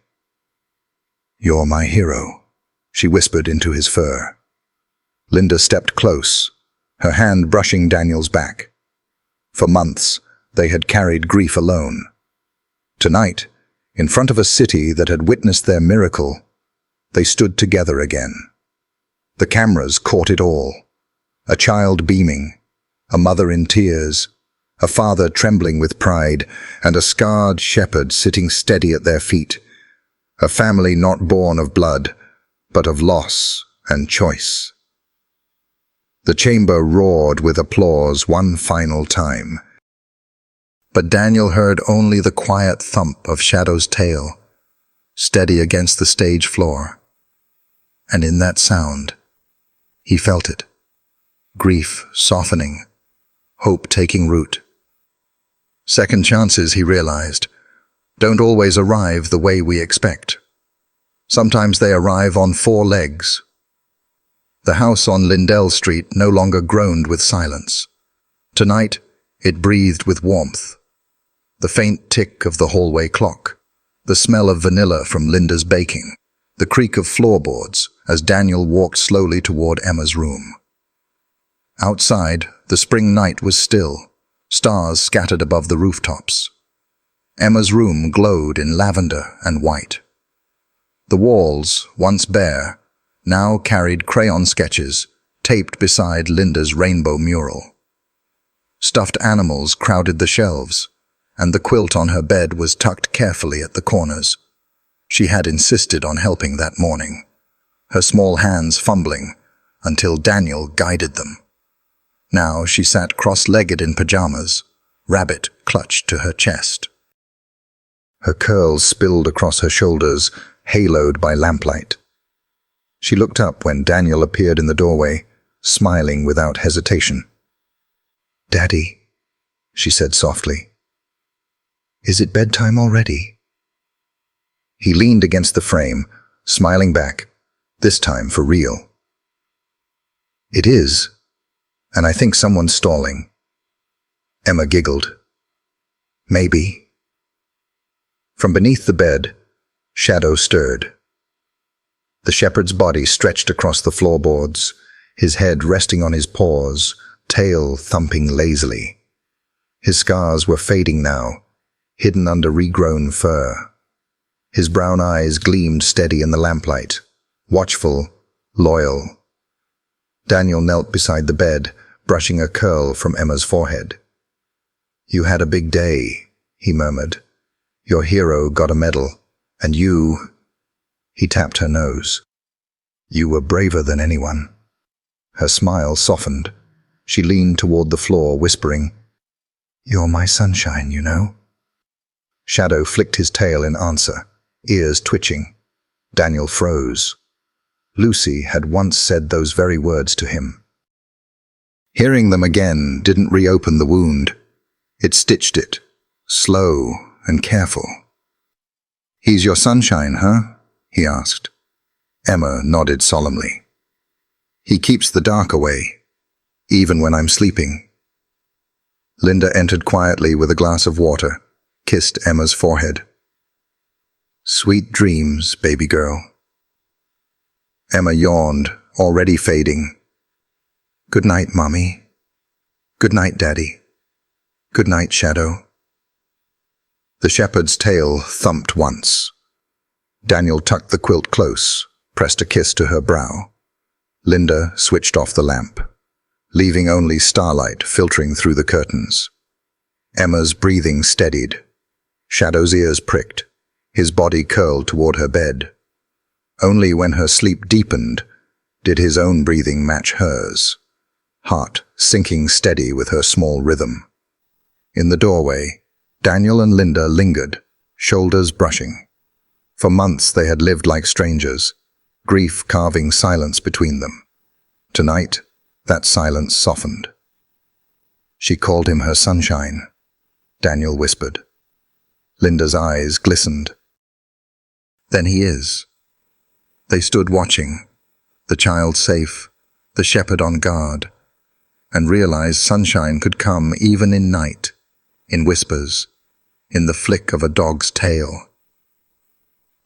"You're my hero," she whispered into his fur. Linda stepped close, her hand brushing Daniel's back. For months, they had carried grief alone. Tonight, in front of a city that had witnessed their miracle, they stood together again. The cameras caught it all. A child beaming, a mother in tears, a father trembling with pride, and a scarred shepherd sitting steady at their feet. A family not born of blood, but of loss and choice. The chamber roared with applause one final time. But Daniel heard only the quiet thump of Shadow's tail, steady against the stage floor. And in that sound, he felt it. Grief softening, hope taking root. Second chances, he realized, don't always arrive the way we expect. Sometimes they arrive on four legs. The house on Lindell Street no longer groaned with silence. Tonight, it breathed with warmth. The faint tick of the hallway clock, the smell of vanilla from Linda's baking, the creak of floorboards as Daniel walked slowly toward Emma's room. Outside, the spring night was still, stars scattered above the rooftops. Emma's room glowed in lavender and white. The walls, once bare, now carried crayon sketches taped beside Linda's rainbow mural. Stuffed animals crowded the shelves, and the quilt on her bed was tucked carefully at the corners. She had insisted on helping that morning, her small hands fumbling until Daniel guided them. Now she sat cross-legged in pajamas, rabbit clutched to her chest. Her curls spilled across her shoulders, haloed by lamplight. She looked up when Daniel appeared in the doorway, smiling without hesitation. "Daddy," she said softly. "Is it bedtime already?" He leaned against the frame, smiling back, this time for real. "It is, and I think someone's stalling." Emma giggled. "Maybe." From beneath the bed, Shadow stirred. The shepherd's body stretched across the floorboards, his head resting on his paws, tail thumping lazily. His scars were fading now, hidden under regrown fur. His brown eyes gleamed steady in the lamplight, watchful, loyal. Daniel knelt beside the bed, brushing a curl from Emma's forehead. "You had a big day," he murmured. "Your hero got a medal, and you—" He tapped her nose. "You were braver than anyone." Her smile softened. She leaned toward the floor, whispering, "You're my sunshine, you know." Shadow flicked his tail in answer, ears twitching. Daniel froze. Lucy had once said those very words to him. Hearing them again didn't reopen the wound. It stitched it, slow and careful. "He's your sunshine, huh?" he asked. Emma nodded solemnly. "He keeps the dark away, even when I'm sleeping." Linda entered quietly with a glass of water, kissed Emma's forehead. "Sweet dreams, baby girl." Emma yawned, already fading. "Good night, Mommy. Good night, Daddy. Good night, Shadow." The shepherd's tail thumped once. Daniel tucked the quilt close, pressed a kiss to her brow. Linda switched off the lamp, leaving only starlight filtering through the curtains. Emma's breathing steadied. Shadow's ears pricked, his body curled toward her bed. Only when her sleep deepened did his own breathing match hers, heart sinking steady with her small rhythm. In the doorway, Daniel and Linda lingered, shoulders brushing. For months they had lived like strangers, grief carving silence between them. Tonight, that silence softened. "She called him her sunshine," Daniel whispered. Linda's eyes glistened. "Then he is." They stood watching, the child safe, the shepherd on guard, and realized sunshine could come even in night, in whispers, in the flick of a dog's tail.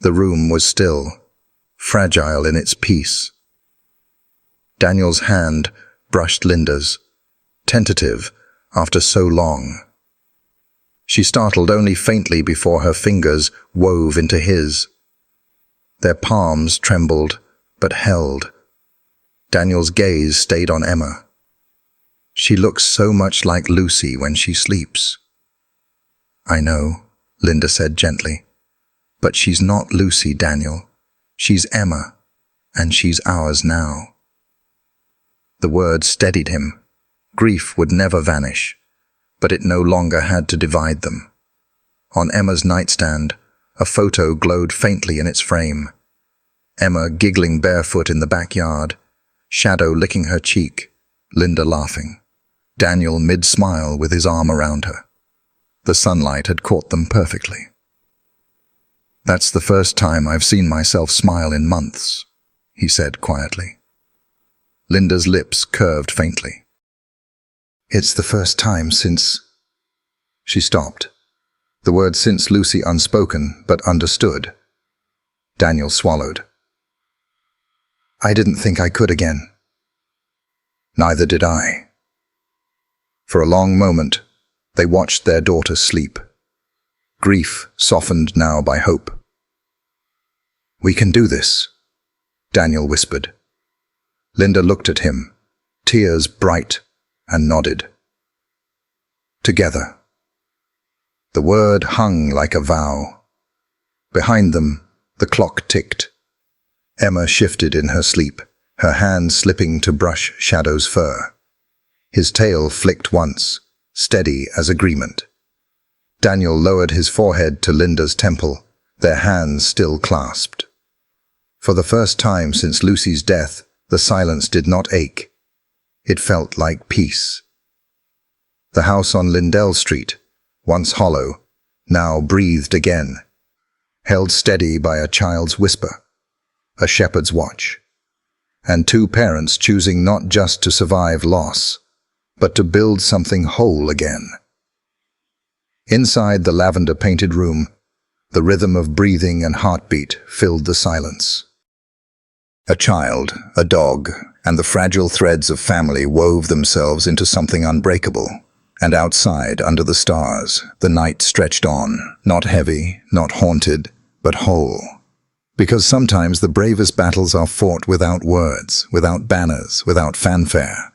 The room was still, fragile in its peace. Daniel's hand brushed Linda's, tentative after so long. She startled only faintly before her fingers wove into his. Their palms trembled, but held. Daniel's gaze stayed on Emma. She looks so much like Lucy when she sleeps. I know, Linda said gently, but she's not Lucy, Daniel. She's Emma, and she's ours now. The word steadied him. Grief would never vanish, but it no longer had to divide them. On Emma's nightstand, a photo glowed faintly in its frame. Emma giggling barefoot in the backyard, Shadow licking her cheek, Linda laughing, Daniel mid-smile with his arm around her. The sunlight had caught them perfectly. That's the first time I've seen myself smile in months, he said quietly. Linda's lips curved faintly. It's the first time since... She stopped. The word since Lucy unspoken, but understood. Daniel swallowed. I didn't think I could again. Neither did I. For a long moment, they watched their daughter sleep. Grief softened now by hope. We can do this, Daniel whispered. Linda looked at him, tears bright, and nodded. Together. The word hung like a vow. Behind them, the clock ticked. Emma shifted in her sleep, her hand slipping to brush Shadow's fur. His tail flicked once, steady as agreement. Daniel lowered his forehead to Linda's temple, their hands still clasped. For the first time since Lucy's death, the silence did not ache. It felt like peace. The house on Lindell Street, once hollow, now breathed again, held steady by a child's whisper, a shepherd's watch, and two parents choosing not just to survive loss, but to build something whole again. Inside the lavender-painted room, the rhythm of breathing and heartbeat filled the silence. A child, a dog, and the fragile threads of family wove themselves into something unbreakable. And outside, under the stars, the night stretched on, not heavy, not haunted, but whole. Because sometimes the bravest battles are fought without words, without banners, without fanfare.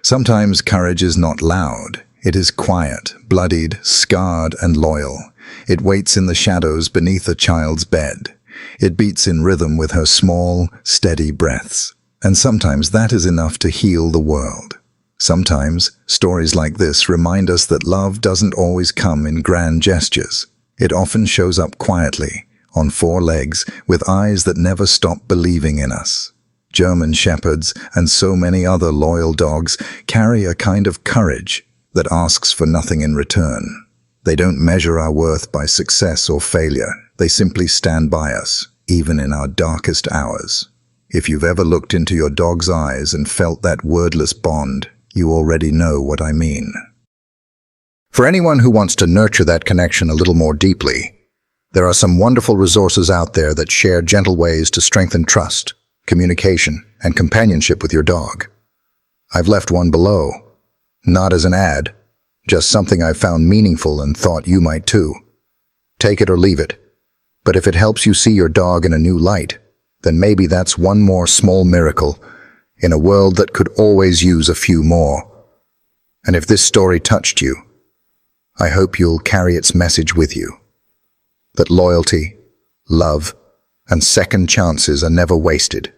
Sometimes courage is not loud. It is quiet, bloodied, scarred, and loyal. It waits in the shadows beneath a child's bed. It beats in rhythm with her small, steady breaths. And sometimes that is enough to heal the world. Sometimes, stories like this remind us that love doesn't always come in grand gestures. It often shows up quietly, on four legs, with eyes that never stop believing in us. German shepherds and so many other loyal dogs carry a kind of courage that asks for nothing in return. They don't measure our worth by success or failure. They simply stand by us, even in our darkest hours. If you've ever looked into your dog's eyes and felt that wordless bond, you already know what I mean. For anyone who wants to nurture that connection a little more deeply, there are some wonderful resources out there that share gentle ways to strengthen trust, communication, and companionship with your dog. I've left one below, not as an ad, just something I found meaningful and thought you might too. Take it or leave it, but if it helps you see your dog in a new light, then maybe that's one more small miracle in a world that could always use a few more. And if this story touched you, I hope you'll carry its message with you. That loyalty, love, and second chances are never wasted.